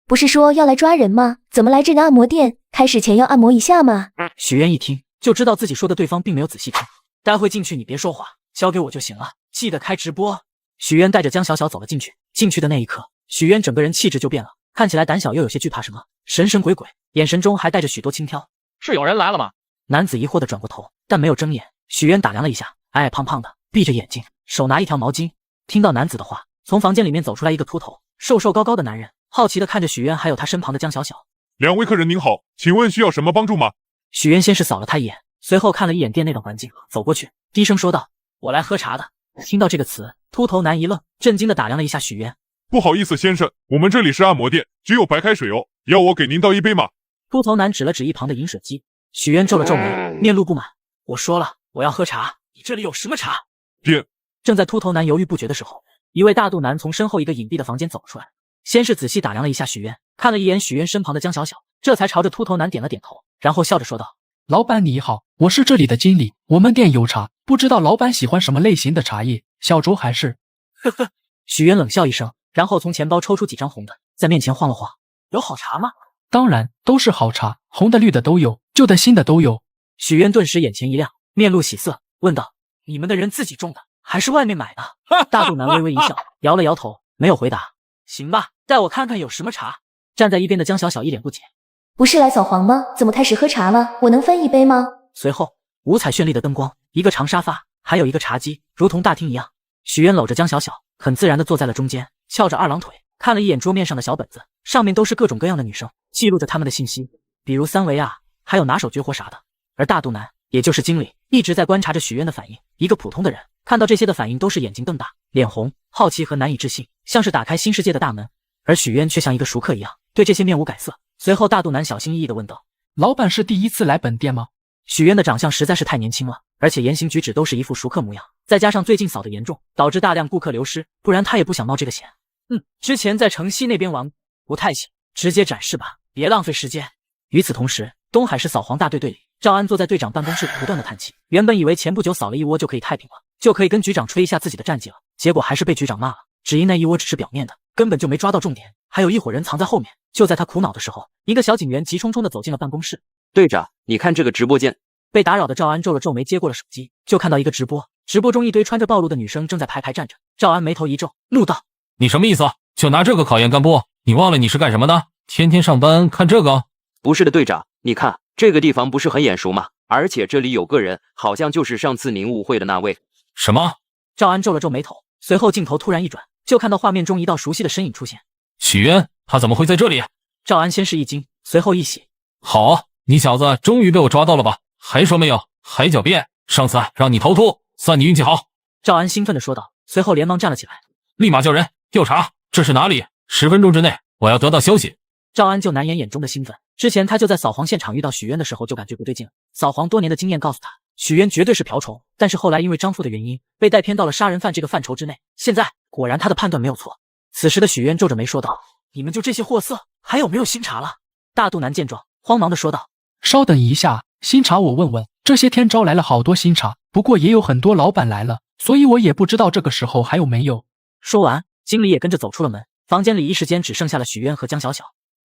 不是说要来抓人吗？怎么来这个按摩店？开始前要按摩一下吗？
许愿一听就知道自己说的对方并没有仔细听。待会进去你别说话，交给我就行了，记得开直播。许愿带着江小小走了进去。进去的那一刻，许愿整个人气质就变了，看起来胆小又有些惧怕什么，神神鬼鬼，眼神中还带着许多轻佻。
是有人来了吗？
男子疑惑地转过头，但没有睁眼。许愿打量了一下，矮矮胖胖的，闭着眼睛，手拿一条毛巾。听到男子的话，从房间里面走出来一个秃头、瘦瘦高高的男人，好奇地看着许愿还有他身旁的江小小。
2位客人您好，请问需要什么帮助吗？
许愿先是扫了他一眼，随后看了一眼店内的环境，走过去低声说道，我来喝茶的。听到这个词，秃头男一愣，震惊地打量了一下许愿。
不好意思先生，我们这里是按摩店，只有白开水哦，要我给您倒一杯吗？
秃头男指了指一旁的饮水机。许愿皱了皱眉，面露不满。我说了，我要喝茶，你这里有什么茶？
店。
正在秃头男犹豫不决的时候，一位大肚男从身后一个隐蔽的房间走了出来，先是仔细打量了一下许愿，看了一眼许愿身旁的江小小，这才朝着秃头男点了点头，然后笑着说道，
老板你好，我是这里的经理，我们店有茶，不知道老板喜欢什么类型的茶叶？小周还是……
呵呵。许渊冷笑一声，然后从钱包抽出几张红的，在面前晃了晃。有好茶吗？
当然都是好茶，红的绿的都有，旧的新的都有。
许渊顿时眼前一亮，面露喜色，问道：“你们的人自己种的，还是外面买的？”大肚腩微微一笑，摇了摇头，没有回答。行吧，带我看看有什么茶。站在一边的江小小一脸不解：“
不是来扫黄吗？怎么开始喝茶了？我能分一杯吗？”
随后，五彩绚丽的灯光，一个长沙发，还有一个茶几，如同大厅一样。许渊搂着江小小，很自然地坐在了中间，翘着二郎腿，看了一眼桌面上的小本子，上面都是各种各样的女生，记录着她们的信息，比如三维啊，还有拿手绝活啥的。而大肚腩，也就是经理，一直在观察着许渊的反应。一个普通的人看到这些的反应都是眼睛瞪大，脸红，好奇和难以置信，像是打开新世界的大门。而许渊却像一个熟客一样，对这些面无改色。随后大肚腩小心翼翼地问道：“
老板是第一次来本店吗？”
许渊的长相实在是太年轻了，而且言行举止都是一副熟客模样，再加上最近扫得严重，导致大量顾客流失，不然他也不想冒这个险。之前在城西那边玩不太行，直接展示吧，别浪费时间。与此同时，东海市扫黄大队队里，赵安坐在队长办公室不断的叹气。原本以为前不久扫了一窝就可以太平了，就可以跟局长吹一下自己的战绩了，结果还是被局长骂了，只因那一窝只是表面的，根本就没抓到重点，还有一伙人藏在后面。就在他苦恼的时候，一个小警员急冲冲的走进了办公室。
队长，你看这个直播间。
被打扰的赵安皱了皱眉，接过了手机，就看到一个直播，直播中一堆穿着暴露的女生正在排排站着。赵安眉头一皱，怒道：“
你什么意思？就拿这个考验干部？你忘了你是干什么的？天天上班看这个？”“
不是的，队长，你看这个地方不是很眼熟吗？而且这里有个人，好像就是上次您误会的那位。”“
什么？”
赵安皱了皱眉头，随后镜头突然一转，就看到画面中一道熟悉的身影出现。
许渊，他怎么会在这里？
赵安先是一惊，随后一喜：“
好，你小子终于被我抓到了吧？还说没有？还狡辩！上次让你逃脱，算你运气好。”
赵安兴奋地说道，随后连忙站了起来：“
立马叫人调查，这是哪里？10分钟之内我要得到消息。”
赵安就难掩眼中的兴奋，之前他就在扫黄现场遇到许渊的时候就感觉不对劲了，扫黄多年的经验告诉他，许渊绝对是瓢虫，但是后来因为张富的原因，被带偏到了杀人犯这个范畴之内。现在果然他的判断没有错。此时的许渊皱着眉说道：“你们就这些货色，还有没有新茶了？”大肚腩见状，慌忙地说道：“
稍等一下，新茶我问问。这些天招来了好多新茶，不过也有很多老板来了，所以我也不知道这个时候还有没有。”
说完，经理也跟着走出了门。房间里一时间只剩下了许渊和江小小。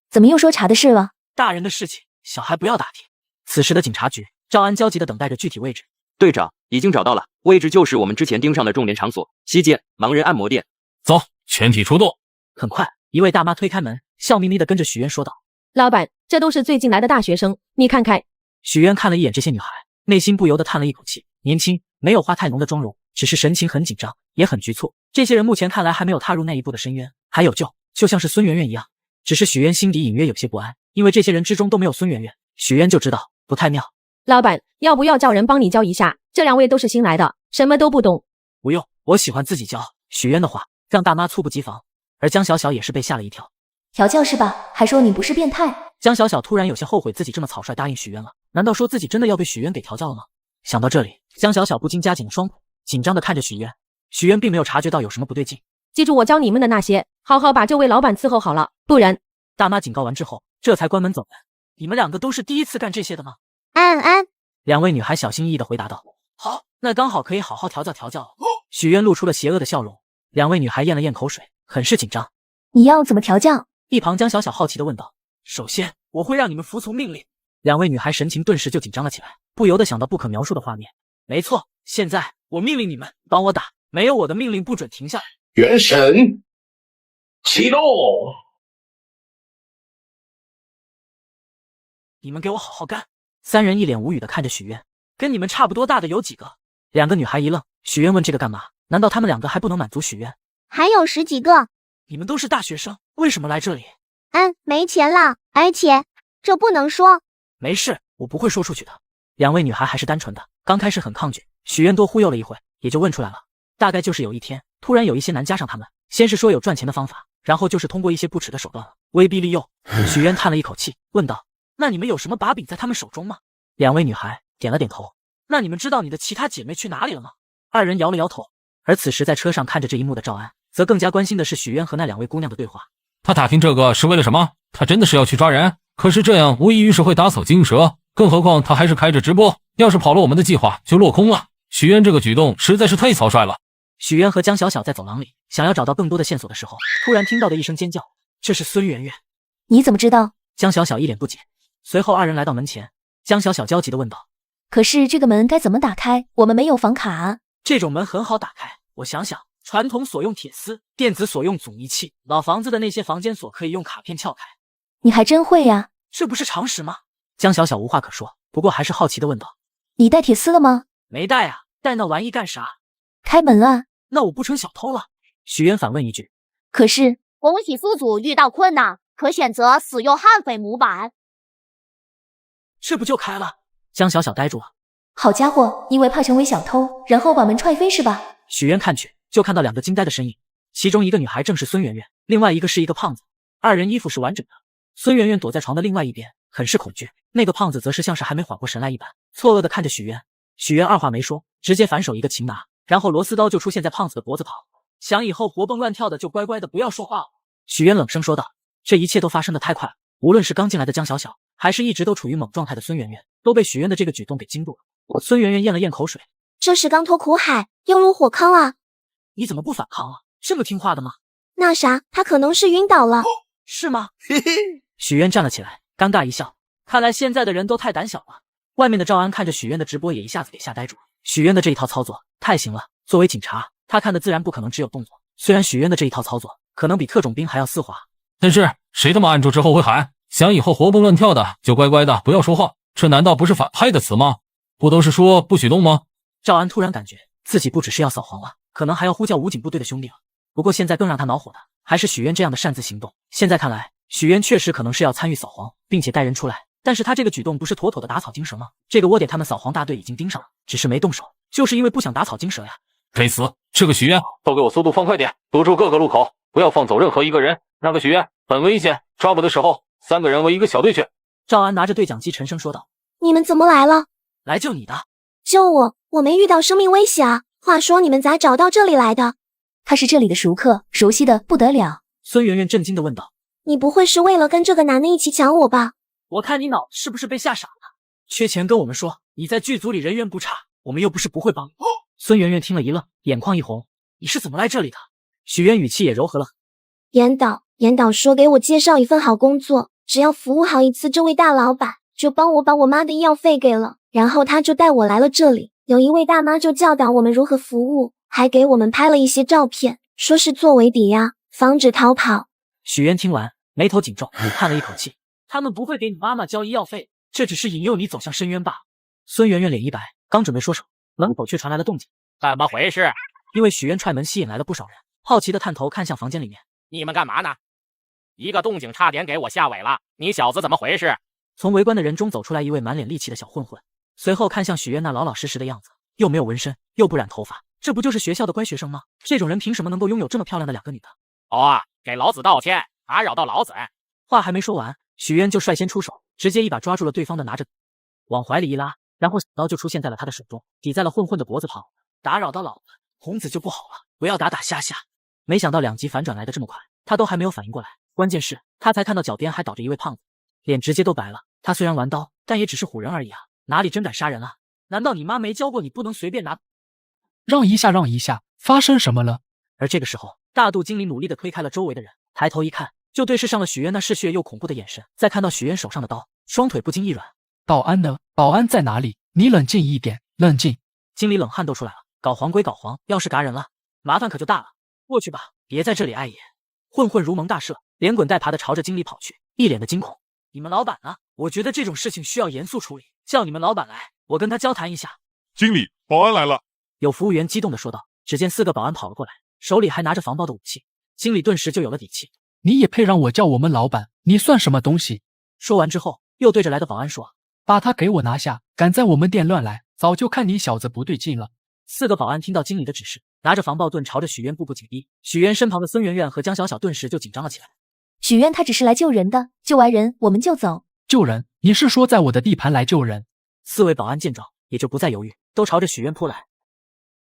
怎么又说茶的事了？
大人的事情，小孩不要打听。此时的警察局，赵安焦急地等待着具体位置。
队长，已经找到了，位置就是我们之前盯上的重点场所——西街盲人按摩店。
走，全体出动。
很快，一位大妈推开门，笑眯眯地跟着许渊说道：“
老板，这都是最近来的大学生，你看看。”
许渊看了一眼这些女孩，内心不由得叹了一口气。年轻，没有化太浓的妆容，只是神情很紧张，也很局促。这些人目前看来还没有踏入那一步的深渊。还有就像是孙媛媛一样。只是许渊心底隐约有些不安，因为这些人之中都没有孙媛媛。许渊就知道不太妙。
老板，要不要叫人帮你教一下？这2位都是新来的，什么都不懂。
不用，我喜欢自己教。许渊的话让大妈猝不及防，而江小小也是被吓了一跳。
调教是吧？还说你不是变态。
江小小突然有些后悔自己这么草率答应许渊了，难道说自己真的要被许渊给调教了吗？想到这里，江小小不禁夹紧了双腿，紧张地看着许渊。许渊并没有察觉到有什么不对劲。
记住我教你们的那些，好好把这位老板伺候好了，不然……
大妈警告完之后，这才关门走人。你们2个都是第一次干这些的吗？
安安
2位女孩小心翼翼地回答道：“好，那刚好可以好好调教调教。”许渊露出了邪恶的笑容。2位女孩咽了咽口水，很是紧张。
你要怎么调教？
一旁江小小好奇地问道：“首先，我会让你们服从命令。”2位女孩神情顿时就紧张了起来，不由得想到不可描述的画面。没错，现在我命令你们帮我打，没有我的命令不准停下来。
元神启动！
你们给我好好干！3人一脸无语的看着许渊，跟你们差不多大的有几个？2个女孩一愣，许渊问这个干嘛？难道他们2个还不能满足许渊？
还有10几个。
你们都是大学生，为什么来这里？
没钱了，而且这不能说。
没事，我不会说出去的。2位女孩还是单纯的，刚开始很抗拒，许渊多忽悠了一会，也就问出来了。大概就是有一天，突然有一些男加上他们，先是说有赚钱的方法，然后就是通过一些不耻的手段了，威逼利诱。许渊叹了一口气，问道：“那你们有什么把柄在他们手中吗？”2位女孩点了点头。那你们知道你的其他姐妹去哪里了吗？2人摇了摇头。而此时在车上看着这一幕的赵安，则更加关心的是许渊和那2位姑娘的对话。
他打听这个是为了什么？他真的是要去抓人？可是这样无异于是会打草惊蛇，更何况他还是开着直播，要是跑了我们的计划就落空了。许渊这个举动实在是太草率了。
许渊和江小小在走廊里想要找到更多的线索的时候，突然听到的一声尖叫，这是孙媛媛。
你怎么知道？
江小小一脸不解。随后二人来到门前，江小小焦急地问道：
可是这个门该怎么打开？我们没有房卡啊。
这种门很好打开，我想想，传统锁用铁丝，电子锁用阻尼器，老房子的那些房间锁可以用卡片撬开。
你还真会呀，
这不是常识吗？江小小无话可说，不过还是好奇地问道：
你带铁丝了吗？
没带啊，带那玩意干啥？
开门啊。
那我不成小偷了？许渊反问一句。
可是
恭喜宿主遇到困难，可选择使用悍匪模板。
这不就开了？江小小呆住了。
好家伙，因为怕成为小偷，然后把门踹飞是吧？
许渊看去，就看到2个惊呆的身影，其中一个女孩正是孙媛媛，另外一个是一个胖子，二人衣服是完整的。孙媛媛躲在床的另外一边，很是恐惧，那个胖子则是像是还没缓过神来一般，错愕地看着许渊。许渊二话没说，直接反手一个擒拿，然后螺丝刀就出现在胖子的脖子旁，想以后活蹦乱跳的就乖乖的不要说话了。许渊冷声说道。这一切都发生的太快了，无论是刚进来的江小小，还是一直都处于猛状态的孙媛媛，都被许渊的这个举动给惊住了。孙媛媛咽了咽口水，
这是刚脱苦海，又入火坑啊！
你怎么不反抗啊？这么听话的吗？
那啥，他可能是晕倒了。
是吗？嘿嘿。许渊站了起来，尴尬一笑，看来现在的人都太胆小了。外面的赵安看着许渊的直播，也一下子给吓呆住了。许渊的这一套操作太行了，作为警察，他看的自然不可能只有动作。虽然许渊的这一套操作可能比特种兵还要丝滑，
但是谁他妈按住之后会喊想以后活蹦乱跳的就乖乖的不要说话，这难道不是反派的词吗？不都是说不许动吗？
赵安突然感觉自己不只是要扫黄了，可能还要呼叫武警部队的兄弟了。不过现在更让他恼火的还是许渊这样的擅自行动。现在看来，许渊确实可能是要参与扫黄，并且带人出来，但是他这个举动不是妥妥的打草惊蛇吗？这个窝点他们扫黄大队已经盯上了，只是没动手，就是因为不想打草惊蛇呀。
该死，这个许渊，都给我速度放快点，堵住各个路口，不要放走任何一个人。那个许渊很危险，抓捕的时候3个人为一个小队去。
赵安拿着对讲机沉声说道：
你们怎么来了？
来救你的。
救我？我没遇到生命危险啊。话说你们咋找到这里来的？
他是这里的熟客，熟悉的不得了。
孙媛媛震惊地问道：
你不会是为了跟这个男的一起抢我吧？
我看你脑是不是被吓傻了？缺钱跟我们说，你在剧组里人缘不差，我们又不是不会帮你。孙媛媛听了一愣，眼眶一红，你是怎么来这里的？许渊语气也柔和了。
严导说给我介绍一份好工作，只要服务好一次这位大老板，就帮我把我妈的医药费给了，然后他就带我来了这里。有一位大妈就教导我们如何服务，还给我们拍了一些照片，说是作为抵押，防止逃跑。
许渊听完，眉头紧皱，叹了一口气。他们不会给你妈妈交医药费，这只是引诱你走向深渊罢了。孙媛媛脸一白，刚准备说什么，门口却传来了动静。
怎么回事？
因为许渊踹门吸引来了不少人，好奇的探头看向房间里面。
你们干嘛呢？一个动静差点给我吓萎了，你小子怎么回事？
从围观的人中走出来一位满脸戾气的小混混，随后看向许渊那老老实实的样子，又没有纹身，又不染头发，这不就是学校的乖学生吗？这种人凭什么能够拥有这么漂亮的2个女的？
给老子道歉，打扰到老子。
话还没说完，许渊就率先出手，直接一把抓住了对方的拿着，往怀里一拉，然后小刀就出现在了他的手中，抵在了混混的脖子旁。打扰到老子，红子就不好了，不要打打吓吓。没想到2级反转来的这么快，他都还没有反应过来。关键是，他才看到脚边还倒着一位胖子，脸直接都白了。他虽然玩刀，但也只是唬人而已啊，哪里真敢杀人啊？难道你妈没教过你不能随便拿？
让一下，让一下，发生什么了？
而这个时候，大肚经理努力地推开了周围的人，抬头一看，就对视上了许渊那嗜血又恐怖的眼神。再看到许渊手上的刀，双腿不禁一软。
保安呢？保安在哪里？你冷静一点，冷静。
经理冷汗都出来了，搞黄归搞黄，要是嘎人了，麻烦可就大了。过去吧，别在这里碍眼。混混如蒙大赦，连滚带爬的朝着经理跑去，一脸的惊恐。你们老板呢？我觉得这种事情需要严肃处理，叫你们老板来，我跟他交谈一下。
经理，保安来了。
有服务员激动地说道。只见4个保安跑了过来，手里还拿着防爆的武器。经理顿时就有了底气。
你也配让我叫我们老板？你算什么东西？
说完之后，又对着来的保安说：
把他给我拿下，敢在我们店乱来，早就看你小子不对劲了。
4个保安听到经理的指示，拿着防爆盾朝着许渊步步紧逼。许渊身旁的孙媛媛和江小小顿时就紧张了起来。
许渊他只是来救人的，救完人我们就走。
救人？你是说在我的地盘来救人
？4位保安见状也就不再犹豫，都朝着许渊扑来。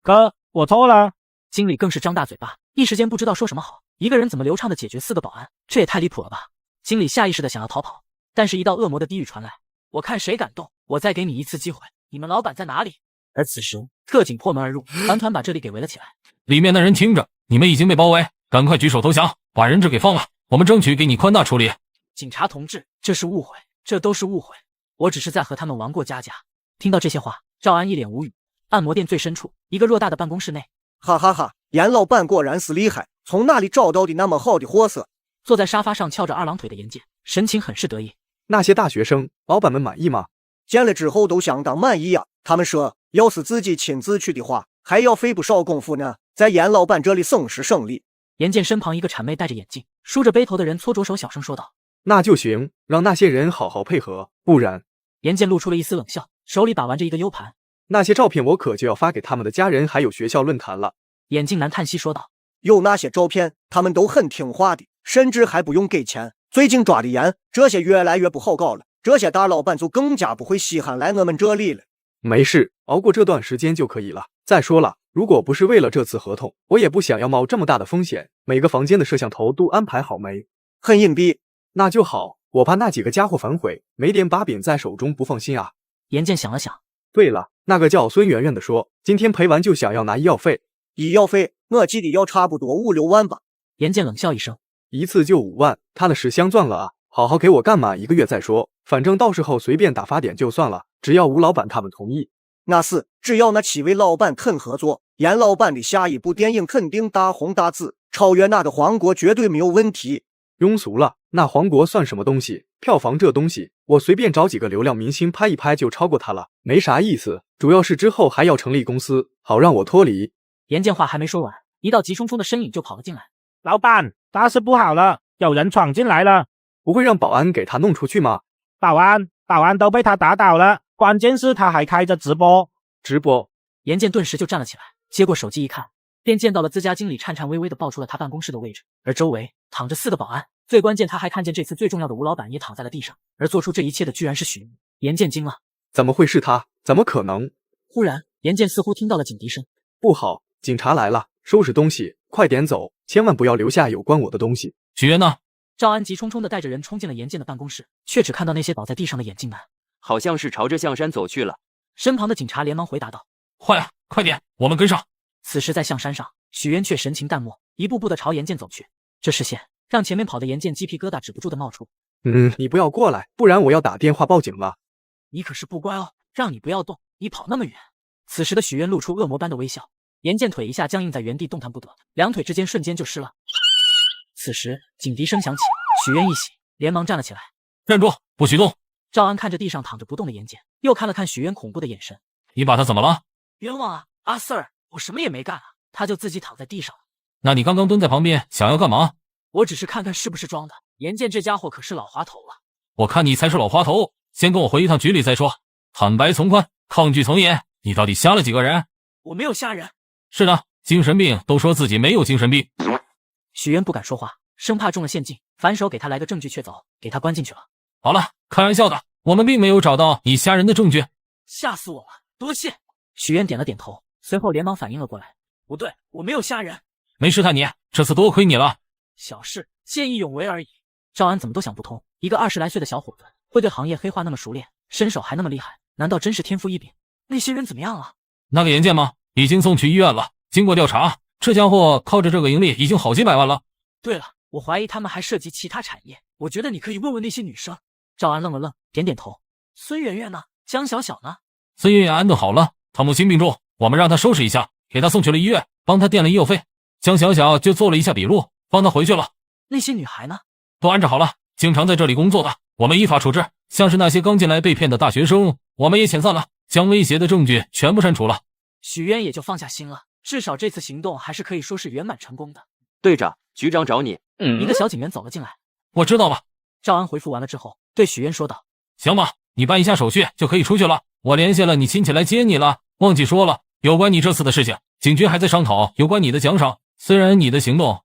哥，我错了。
经理更是张大嘴巴，一时间不知道说什么好。一个人怎么流畅的解决4个保安？这也太离谱了吧！经理下意识的想要逃跑，但是一道恶魔的低语传来：我看谁敢动，我再给你一次机会。你们老板在哪里？而此时特警破门而入，团团把这里给围了起来。
里面的人听着，你们已经被包围，赶快举手投降，把人质给放了，我们争取给你宽大处理。
警察同志，这是误会，这都是误会，我只是在和他们玩过家家。听到这些话，赵安一脸无语。按摩店最深处，一个偌大的办公室内，
哈哈哈，严老板果然是厉害，从哪里找到的那么好的货色？
坐在沙发上翘着二郎腿的严剑，神情很是得意。
那些大学生，老板们满意吗？
见了之后都相当满意呀。他们说，要是自己亲自去的话，还要费不少功夫呢，在严老板这里省时省力。
严剑身旁一个谄媚戴着眼镜、梳着背头的人搓着手，小声说道：“
那就行，让那些人好好配合，不然……”
严剑露出了一丝冷笑，手里把玩着一个 U 盘。
那些照片我可就要发给他们的家人，还有学校论坛了。
眼镜男叹息说道：“
有那些照片，他们都很听话的，甚至还不用给钱。最近抓的严，这些越来越不好搞了，这些大老板就更加不会稀罕来我们这里了。”
没事，熬过这段时间就可以了。再说了，如果不是为了这次合同，我也不想要冒这么大的风险。每个房间的摄像头都安排好没？
很隐蔽。
那就好，我怕那几个家伙反悔，没点把柄在手中不放心啊。
严剑想了想，
对了，那个叫孙媛媛的说，今天赔完就想要拿医药费。
医药费，我记得要差不多5、6万吧。
严剑冷笑一声，
一次就5万，他的10箱赚了啊！好好给我干满1个月再说，反正到时候随便打发点就算了，只要吴老板他们同意。
那是，只要那7位老板肯合作，严老板的下一部电影肯定大红大紫，超越那个黄国绝对没有问题。
庸俗了，那黄国算什么东西？票房这东西，我随便找几个流量明星拍一拍就超过他了，没啥意思。主要是之后还要成立公司，好让我脱离。
严剑话还没说完，一道急冲冲的身影就跑了进来。
老板，大事不好了，有人闯进来了。
不会让保安给他弄出去吗？
保安都被他打倒了，关键是他还开着直播。
严剑顿时就站了起来，接过手机一看，便见到了自家经理颤颤巍巍地报出了他办公室的位置，而周围躺着4个保安。最关键，他还看见这次最重要的吴老板也躺在了地上，而做出这一切的居然是许云。严剑惊了，
怎么会是他？怎么可能？
忽然，严剑似乎听到了警笛声，
不好，警察来了，收拾东西，快点走，千万不要留下有关我的东西。
许源呢？
赵安急冲冲地带着人冲进了严剑的办公室，却只看到那些倒在地上的眼镜男，
好像是朝着象山走去了。
身旁的警察连忙回答道：“
坏了，快点，我们跟上。”
此时在象山上，许渊却神情淡漠，一步步地朝严剑走去。这视线让前面跑的严剑鸡皮疙瘩止不住地冒出。
你不要过来，不然我要打电话报警了。
你可是不乖哦，让你不要动，你跑那么远。此时的许渊露出恶魔般的微笑，严剑腿一下僵硬在原地，动弹不得，两腿之间瞬间就湿了。此时警笛声响起，许渊一喜，连忙站了起来。
站住，不许动！
赵安看着地上躺着不动的严剑，又看了看许渊恐怖的眼神。
你把他怎么了？
冤枉啊，阿 Sir， 我什么也没干啊，他就自己躺在地上了。
那你刚刚蹲在旁边想要干嘛？
我只是看看是不是装的。严剑这家伙可是老滑头了。
我看你才是老滑头，先跟我回一趟局里再说。坦白从宽，抗拒从严，你到底瞎了几个人？
我没有吓人。
是的，精神病都说自己没有精神病。
许渊不敢说话，生怕中了陷阱，反手给他来个证据确凿，给他关进去了。
好了，开玩笑的，我们并没有找到你吓人的证据。
吓死我了，多谢。许渊点了点头，随后连忙反应了过来，不对，我没有吓人。
没试探你，这次多亏你了。
小事，见义勇为而已。赵安怎么都想不通，一个20来岁的小伙子会对行业黑话那么熟练，身手还那么厉害，难道真是天赋异禀？那些人怎么样了？
那个严剑吗？已经送去医院了。经过调查，这家伙靠着这个盈利已经好几百万了。
对了，我怀疑他们还涉及其他产业，我觉得你可以问问那些女生。赵安愣了愣，点点头。孙媛媛呢？江小小呢？
孙媛媛安顿好了，她母亲病重，我们让她收拾一下，给她送去了医院，帮她垫了医药费。江小小就做了一下笔录，帮她回去了。
那些女孩呢？
都安置好了，经常在这里工作的，我们依法处置。像是那些刚进来被骗的大学生，我们也遣散了，将威胁的证据全部删除了。
许渊也就放下心了，至少这次行动还是可以说是圆满成功的。
队长，局长找你。
一个小警员走了进来。
我知道了。
赵安回复完了之后，对许渊说道：“
行吧，你办一下手续就可以出去了。我联系了你亲戚来接你了。忘记说了，有关你这次的事情，警局还在商讨有关你的奖赏。虽然你的行动，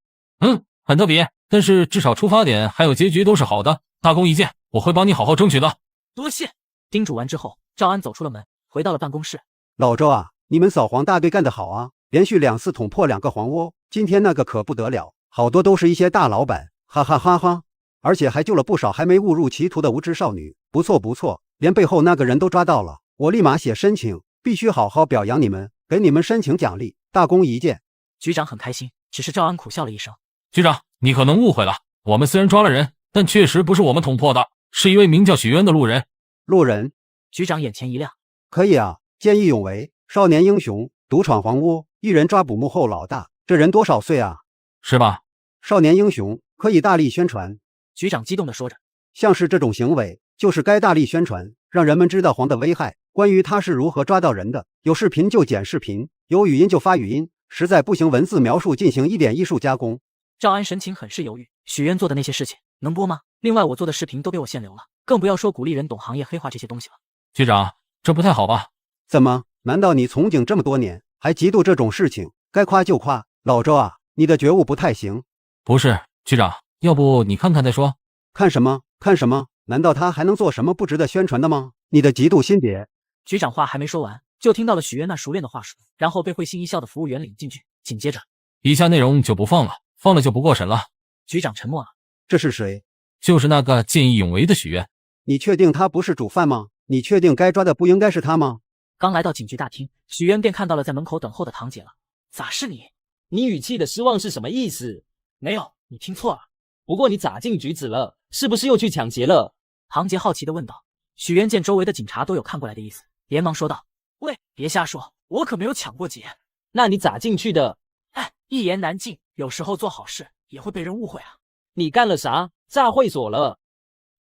很特别，但是至少出发点还有结局都是好的。大功一件，我会帮你好好争取的。
多谢。”叮嘱完之后，赵安走出了门，回到了办公室。
老周啊，你们扫黄大队干得好啊，连续2次捅破2个黄窝，今天那个可不得了，好多都是一些大老板，哈哈哈哈，而且还救了不少还没误入歧途的无知少女，不错不错，连背后那个人都抓到了，我立马写申请，必须好好表扬你们，给你们申请奖励，大功一件。
局长很开心，只是赵安苦笑了一声。
局长，你可能误会了，我们虽然抓了人，但确实不是我们捅破的，是一位名叫许渊的路人。
路人？
局长眼前一亮。
可以啊，见义勇为，少年英雄，独闯黄屋，一人抓捕幕后老大，这人多少岁啊？
是吧？
少年英雄，可以大力宣传。
局长激动地说着。
像是这种行为，就是该大力宣传，让人们知道黄的危害，关于他是如何抓到人的，有视频就剪视频，有语音就发语音，实在不行文字描述进行一点艺术加工。
赵安神情很是犹豫，许渊做的那些事情能播吗？另外我做的视频都给我限流了，更不要说鼓励人懂行业黑化这些东西了。
局长，这不太好吧？
怎么？难道你从警这么多年，还嫉妒这种事情？该夸就夸，老周啊，你的觉悟不太行。
不是，局长，要不你看看再说。
看什么？看什么？难道他还能做什么不值得宣传的吗？你的嫉妒心结。
局长话还没说完，就听到了许渊那熟练的话术，然后被会心一笑的服务员领进去。紧接着，
以下内容就不放了，放了就不过审了。
局长沉默了。
这是谁？
就是那个见义勇为的许渊。
你确定他不是主犯吗？你确定该抓的不应该是他吗？
刚来到警局大厅，许渊便看到了在门口等候的堂姐了。咋是你？
你语气的失望是什么意思？
没有，你听错了。
不过你咋进局子了？是不是又去抢劫了？
堂姐好奇地问道。许渊见周围的警察都有看过来的意思，连忙说道：“喂，别瞎说，我可没有抢过劫。
那你咋进去的？”
哎，一言难尽，有时候做好事也会被人误会啊。
你干了啥？炸会所了？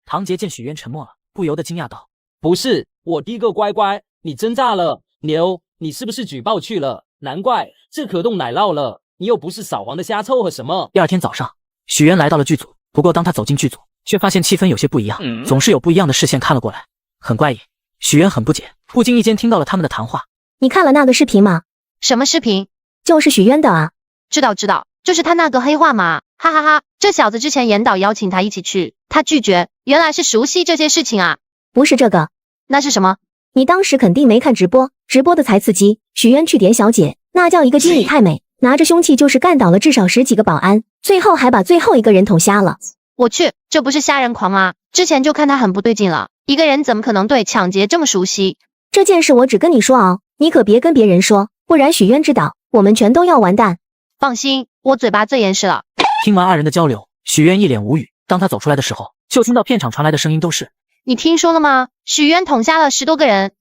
堂姐见许渊沉默了，不由得惊讶道：“
不是，我第一个乖乖，你真炸了！牛，你是不是举报去了？难怪这可动奶酪了，你又不是扫黄的瞎凑合什么。”
第二天早上，许渊来到了剧组，不过当他走进剧组，却发现气氛有些不一样，总是有不一样的视线看了过来，很怪异。许渊很不解，不经意间听到了他们的谈话。
你看了那个视频吗？
什么视频？
就是许渊的啊。
知道，就是他那个黑话嘛，哈哈哈！这小子之前严导邀请他一起去，他拒绝，原来是熟悉这些事情啊。
不是这个，
那是什么？
你当时肯定没看直播，直播的才刺激。许渊去点小姐，那叫一个经理太美，拿着凶器就是干倒了至少10几个保安，最后还把最后一个人捅瞎了。
我去，这不是杀人狂吗？之前就看他很不对劲了，一个人怎么可能对抢劫这么熟悉？
这件事我只跟你说哦，你可别跟别人说，不然许渊知道，我们全都要完蛋。
放心，我嘴巴最严实了。
听完二人的交流，许渊一脸无语。当他走出来的时候，就听到片场传来的声音都是：
你听说了吗？许渊捅瞎了10多个人。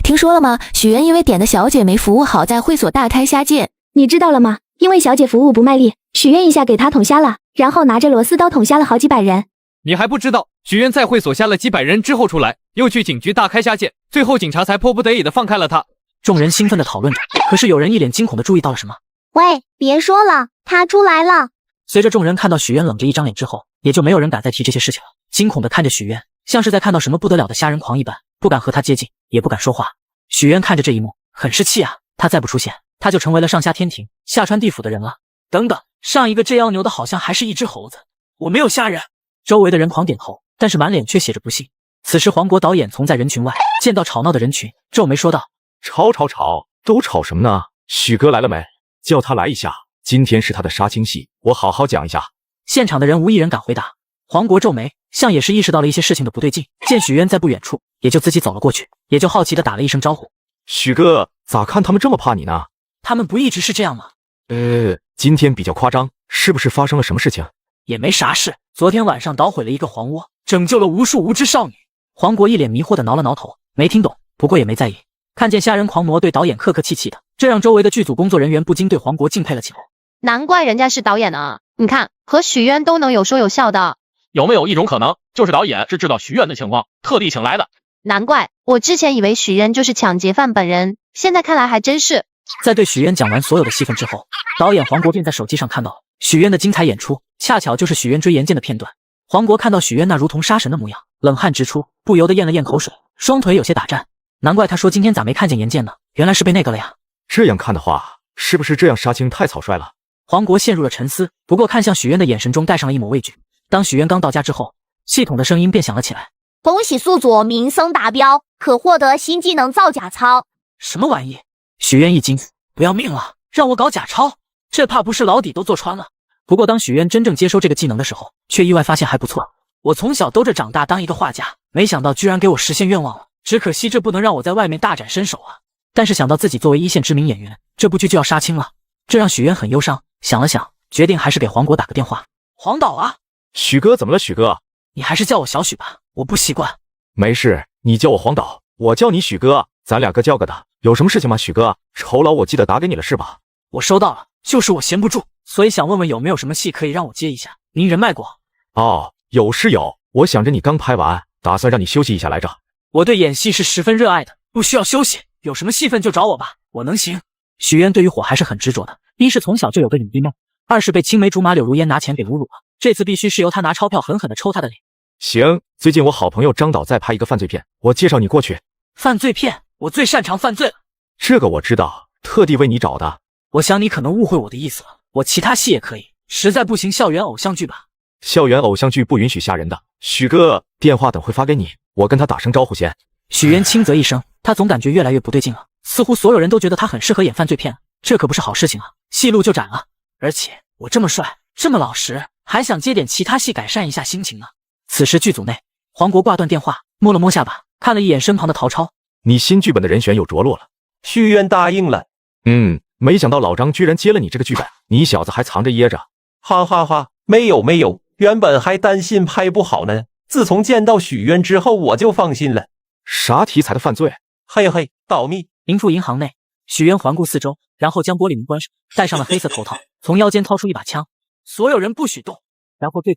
听说了吗？许渊因为点的小姐没服务好，在会所大开瞎戒。
你知道了吗？因为小姐服务不卖力，许渊一下给他捅瞎了，然后拿着螺丝刀捅瞎了好几百人。
你还不知道，许渊在会所瞎了几百人之后出来，又去警局大开瞎戒，最后警察才迫不得已的放开了他。
众人兴奋地讨论着，可是有人一脸惊恐地注意到了什么。
喂，别说了，他出来了。
随着众人看到许渊冷着一张脸之后，也就没有人敢再提这些事情了。惊恐地看着许渊，像是在看到什么不得了的杀人狂一般，不敢和他接近，也不敢说话。许渊看着这一幕，很是气啊！他再不出现，他就成为了上下天庭、下穿地府的人了。等等，上一个这样牛的好像还是一只猴子。我没有吓人。周围的人狂点头，但是满脸却写着不信。此时黄国导演从在人群外见到吵闹的人群，皱眉说道：“
吵，都吵什么呢？许哥来了没？叫他来一下，今天是他的杀青戏，我好好讲一下。”
现场的人无一人敢回答。黄国皱眉，像也是意识到了一些事情的不对劲，见许渊在不远处，也就自己走了过去，也就好奇地打了一声招呼：“
许哥，咋看他们这么怕你呢？”“
他们不一直是这样吗？”“
今天比较夸张，是不是发生了什么事情？”“
也没啥事，昨天晚上捣毁了一个黄窝，拯救了无数无知少女。”黄国一脸迷惑地挠了挠头，没听懂，不过也没在意。看见杀人狂魔对导演客客气气的，这让周围的剧组工作人员不禁对黄国敬佩了起来。
难怪人家是导演呢，你看和许渊都能有说有笑的。
有没有一种可能，就是导演是知道许渊的情况，特地请来的？
难怪，我之前以为许渊就是抢劫犯本人，现在看来还真是。
在对许渊讲完所有的戏份之后，导演黄国便在手机上看到许渊的精彩演出，恰巧就是许渊追严剑的片段。黄国看到许渊那如同杀神的模样，冷汗直出，不由得咽了咽口水，双腿有些打颤。难怪他说今天咋没看见严剑呢？原来是被那个了呀。
这样看的话，是不是这样杀青太草率了？
黄国陷入了沉思，不过看向许渊的眼神中带上了一抹畏惧。当许渊刚到家之后，系统的声音便响了起来：“
恭喜宿主名声达标，可获得新技能造假钞。”
什么玩意？许渊一惊，不要命了，让我搞假钞，这怕不是老底都坐穿了。不过当许渊真正接收这个技能的时候，却意外发现还不错。我从小兜着长大当一个画家，没想到居然给我实现愿望了，只可惜这不能让我在外面大展身手啊。但是想到自己作为一线知名演员，这部剧就要杀青了，这让许渊很忧伤。想了想，决定还是给黄国打个电话。黄导啊，
许哥怎么了？许哥，
你还是叫我小许吧，我不习惯。
没事，你叫我黄导，我叫你许哥，咱俩各叫个的。有什么事情吗？许哥，酬劳我记得打给你了是吧？
我收到了，就是我闲不住，所以想问问有没有什么戏可以让我接一下。您人脉广。
哦，有是有，我想着你刚拍完，打算让你休息一下来着。
我对演戏是十分热爱的，不需要休息，有什么戏份就找我吧，我能行。许渊对于火还是很执着的，一是从小就有个影帝梦，二是被青梅竹马柳如烟拿钱给侮辱了，这次必须是由他拿钞票狠狠地抽他的脸。
行，最近我好朋友张导在拍一个犯罪片，我介绍你过去。
犯罪片，我最擅长犯罪了。
这个我知道，特地为你找的。
我想你可能误会我的意思了，我其他戏也可以，实在不行校园偶像剧吧。
校园偶像剧不允许吓人的。许哥，电话等会发给你，我跟他打声招呼先。
许渊轻啧一声，他总感觉越来越不对劲了，似乎所有人都觉得他很适合演犯罪片，这可不是好事情啊，戏路就窄了。而且我这么帅，这么老实，还想接点其他戏改善一下心情呢。此时剧组内，黄国挂断电话，摸了摸下巴，看了一眼身旁的陶超。
你新剧本的人选有着落了。
许渊答应了。
没想到老张居然接了你这个剧本，你小子还藏着掖着。
哈哈哈，没有，原本还担心拍不好呢，自从见到许渊之后我就放心了。
啥题材的犯罪？
嘿嘿，保密。
银富银行内，许渊环顾四周，然后将玻璃门关上，戴上了黑色头套，从腰间掏出一把枪，所有人不许动，然后对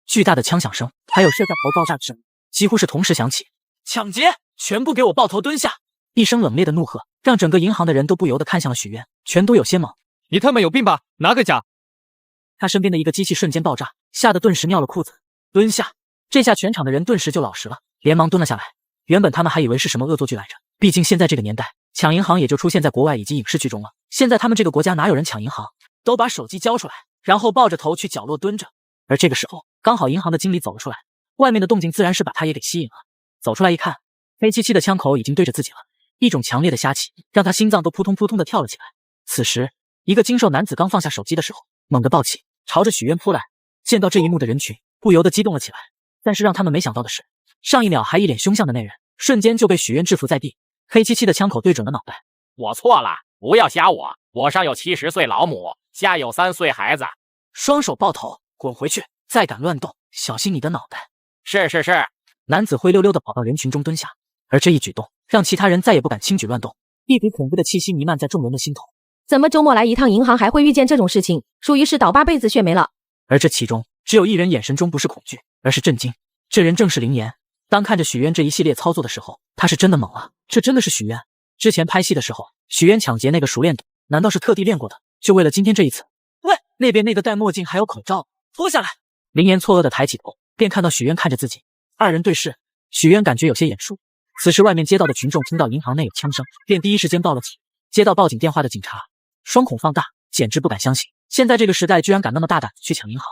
巨大的枪响声，还有摄像头爆炸声，几乎是同时响起。抢劫！全部给我抱头蹲下！一声冷冽的怒喝，让整个银行的人都不由得看向了许渊，全都有些懵。
你他妈有病吧？拿个甲！
他身边的一个机器瞬间爆炸，吓得顿时尿了裤子。蹲下！这下全场的人顿时就老实了，连忙蹲了下来。原本他们还以为是什么恶作剧来着，毕竟现在这个年代，抢银行也就出现在国外以及影视剧中了。现在他们这个国家哪有人抢银行？都把手机交出来，然后抱着头去角落蹲着。而这个时候，刚好银行的经理走了出来，外面的动静自然是把他也给吸引了。走出来一看，黑漆漆的枪口已经对着自己了，一种强烈的杀气让他心脏都扑通扑通的跳了起来。此时，一个精瘦男子刚放下手机的时候，猛地抱起，朝着许渊扑来。见到这一幕的人群不由得激动了起来，但是让他们没想到的是，上一秒还一脸凶相的那人，瞬间就被许渊制服在地，黑漆漆的枪口对准了脑袋。
我错了，不要吓我，我上有70岁老母，下有3岁孩子。
双手抱头，滚回去，再敢乱动，小心你的脑袋。
是。
男子灰溜溜地跑到人群中蹲下，而这一举动让其他人再也不敢轻举乱动，一股恐怖的气息弥漫在众人的心头。
怎么周末来一趟银行还会遇见这种事情？属于是倒八辈子血霉了。
而这其中只有一人眼神中不是恐惧，而是震惊。这人正是林岩。当看着许渊这一系列操作的时候，他是真的懵了。这真的是许渊？之前拍戏的时候，许渊抢劫那个熟练度，难道是特地练过的？就为了今天这一次？喂，那边那个戴墨镜还有口罩，脱下来！林岩错愕地抬起头，便看到许渊看着自己。二人对视，许渊感觉有些眼熟。此时外面街道的群众听到银行内有枪声，便第一时间报了警。接到报警电话的警察双孔放大，简直不敢相信，现在这个时代居然敢那么大胆去抢银行。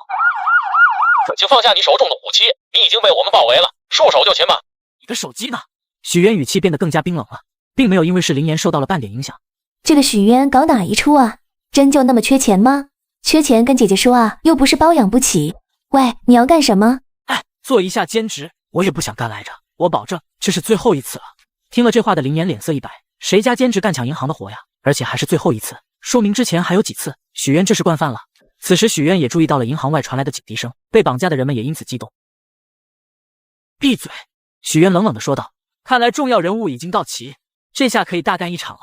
请放下你手中的武器，你已经被我们包围了，束手就擒吧。
你的手机呢？许渊语气变得更加冰冷了，并没有因为是林岩受到了半点影响。
这个许渊搞哪一出啊？真就那么缺钱吗？缺钱跟姐姐说啊，又不是包养不起。喂，你要干什么？
做一下兼职，我也不想干来着，我保证这是最后一次了。听了这话的林岩脸色一白，谁家兼职干抢银行的活呀？而且还是最后一次，说明之前还有几次。许渊这是惯犯了。此时许渊也注意到了银行外传来的警笛声，被绑架的人们也因此激动。闭嘴！许渊冷冷地说道。看来重要人物已经到齐，这下可以大干一场了。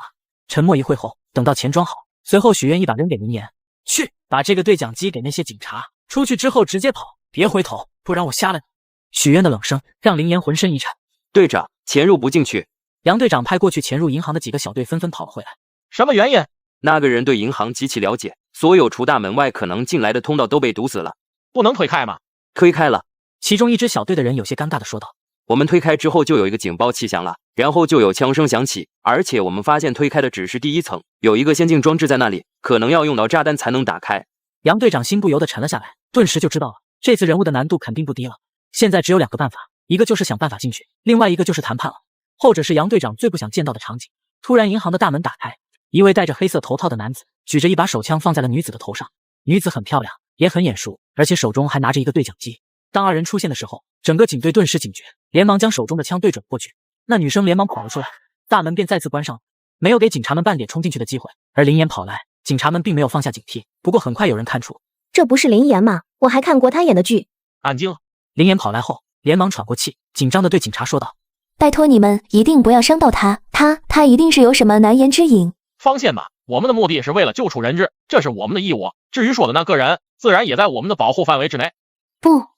沉默一会后，等到钱装好，随后许渊一把扔给林岩，去把这个对讲机给那些警察，出去之后直接跑，别回头，不然我瞎了你。许渊的冷声让林岩浑身一颤。
队长，潜入不进去。
杨队长派过去潜入银行的几个小队纷纷跑了回来。
什么原因？
那个人对银行极其了解，所有除大门外可能进来的通道都被堵死了。
不能推开吗？
推开了。
其中一支小队的人有些尴尬地说道。
我们推开之后就有一个警报器响了，然后就有枪声响起，而且我们发现推开的只是第1层，有一个先进装置在那里，可能要用到炸弹才能打开。
杨队长心不由得沉了下来，顿时就知道了，这次人物的难度肯定不低了。现在只有2个办法，一个就是想办法进去，另外一个就是谈判了。后者是杨队长最不想见到的场景。突然银行的大门打开，一位戴着黑色头套的男子举着一把手枪放在了女子的头上。女子很漂亮，也很眼熟，而且手中还拿着一个对讲机。当2人出现的时候，整个警队顿时警觉，连忙将手中的枪对准过去。那女生连忙跑了出来，大门便再次关上了。没有给警察们半点冲进去的机会。而林岩跑来，警察们并没有放下警惕。不过很快有人看出，
这不是林岩吗？我还看过他演的剧。
安静。
林岩跑来后，连忙喘过气，紧张地对警察说道：“
拜托你们一定不要伤到他，他一定是有什么难言之隐。
放心吧，我们的目的是为了救出人质，这是我们的义务。至于说的那个人，自然也在我们的保护范围之内。”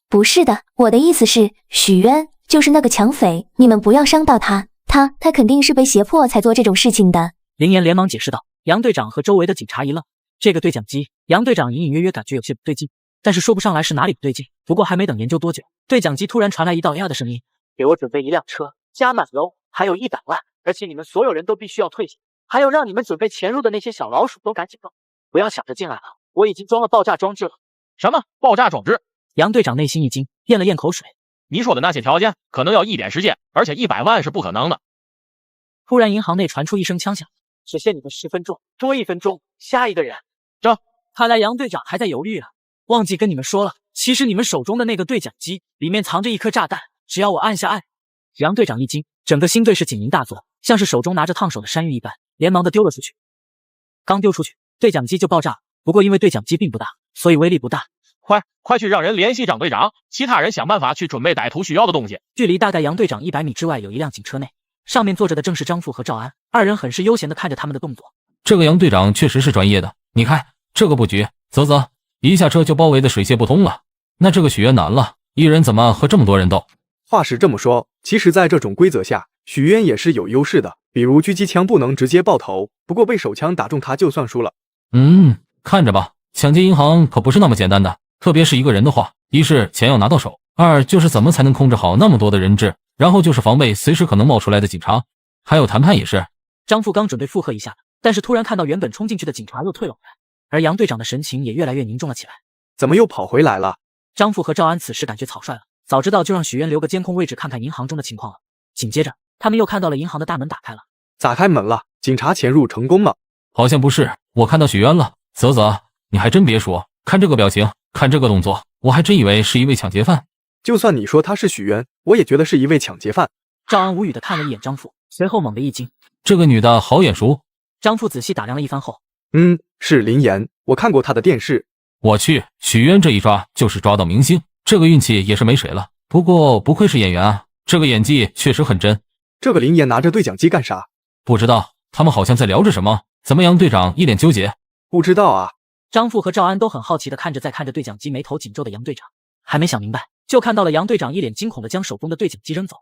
不是的，我的意思是，许渊就是那个抢匪，你们不要伤到他，他肯定是被胁迫才做这种事情的。
林岩连忙解释道。杨队长和周围的警察一愣，这个对讲机，杨队长隐隐约约感觉有些不对劲，但是说不上来是哪里不对劲。不过还没等研究多久，对讲机突然传来一道呀的声音：“
给我准备1辆车，加满油，还有100万，而且你们所有人都必须要退下，还有让你们准备潜入的那些小老鼠都赶紧走，不要想着进来了，我已经装了爆炸装置了。”
什么爆炸装置？
杨队长内心一惊，咽了咽口水。
你说的那些条件可能要一点时间，而且100万是不可能的。
突然，银行内传出一声枪响。
只限你们10分钟，多1分钟，下一个人。
看来杨队长还在犹豫啊！忘记跟你们说了，其实你们手中的那个对讲机里面藏着一颗炸弹，只要我按下按。杨队长一惊，整个心队是警铃大作，像是手中拿着烫手的山芋一般，连忙的丢了出去。刚丢出去，对讲机就爆炸了。不过因为对讲机并不大，所以威力不大。
快去让人联系张队长，其他人想办法去准备歹徒需要的东西。
距离大概杨队长100米之外有一辆警车内。上面坐着的正是张富和赵安，二人很是悠闲地看着他们的动作。
这个杨队长确实是专业的，你看这个布局，啧，一下车就包围的水泄不通了。那这个许渊难了，一人怎么和这么多人斗？
话是这么说，其实在这种规则下，许渊也是有优势的，比如狙击枪不能直接爆头，不过被手枪打中他就算输了。
看着吧，抢劫银行可不是那么简单的，特别是一个人的话，一是钱要拿到手，二就是怎么才能控制好那么多的人质。然后就是防备随时可能冒出来的警察，还有谈判也是。
张富刚准备附和一下，但是突然看到原本冲进去的警察又退了回来，而杨队长的神情也越来越凝重了起来。
怎么又跑回来了？
张富和赵安此时感觉草率了，早知道就让许渊留个监控位置看看银行中的情况了。紧接着，他们又看到了银行的大门打开了。
咋开门了？警察潜入成功了？
好像不是，我看到许渊了。啧，你还真别说，看这个表情，看这个动作，我还真以为是一位抢劫犯。
就算你说他是许渊，我也觉得是一位抢劫犯。
赵安无语地看了一眼张富，随后猛地一惊，
这个女的好眼熟。
张富仔细打量了一番后，
是林岩，我看过她的电视。
我去，许渊这一抓就是抓到明星，这个运气也是没谁了。不过不愧是演员啊，这个演技确实很真。
这个林岩拿着对讲机干啥？
不知道，他们好像在聊着什么。怎么杨队长一脸纠结？
不知道啊。
张富和赵安都很好奇地看着在看着对讲机眉头紧皱的杨队长，还没想明白，就看到了杨队长一脸惊恐地将手中的对讲机扔走。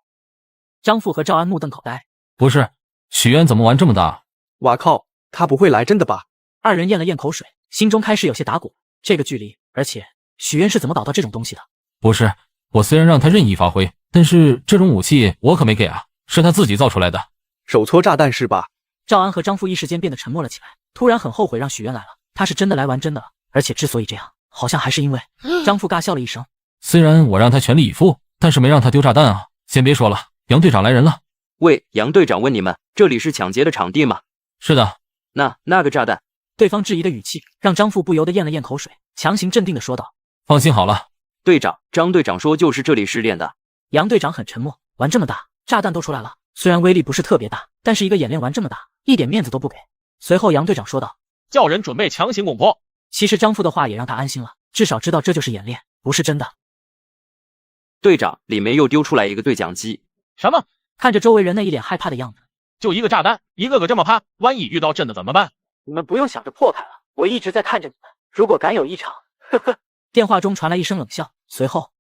张富和赵安目瞪口呆，
不是，许渊怎么玩这么大？
哇靠，他不会来真的吧？
二人咽了咽口水，心中开始有些打鼓。这个距离，而且许渊是怎么搞到这种东西的？
不是，我虽然让他任意发挥，但是这种武器我可没给啊，是他自己造出来的。
手搓炸弹是吧？
赵安和张富一时间变得沉默了起来，突然很后悔让许渊来了，他是真的来玩真的了。而且之所以这样，好像还是因为……张富尬笑了一声。
虽然我让他全力以赴，但是没让他丢炸弹啊。先别说了，杨队长来人了。
喂，杨队长问你们，这里是抢劫的场地吗？
是的。
那个炸弹？
对方质疑的语气让张富不由得咽了咽口水，强行镇定地说道：“
放心好了，
队长，张队长说就是这里试炼的。”
杨队长很沉默，玩这么大，炸弹都出来了，虽然威力不是特别大，但是一个演练玩这么大，一点面子都不给。随后杨队长说道：“
叫人准备强行攻破。”
其实张富的话也让他安心了，至少知道这就是演练，不是真的。
队长，里面又丢出来一个对讲机。
什么？
看着周围人那一脸害怕的样子，
就一个炸弹，一个个这么怕，万一遇到真的怎么办？
你们不用想着破开了，我一直在看着你们，如果敢有异常，呵呵。
电话中传来一声冷笑，随后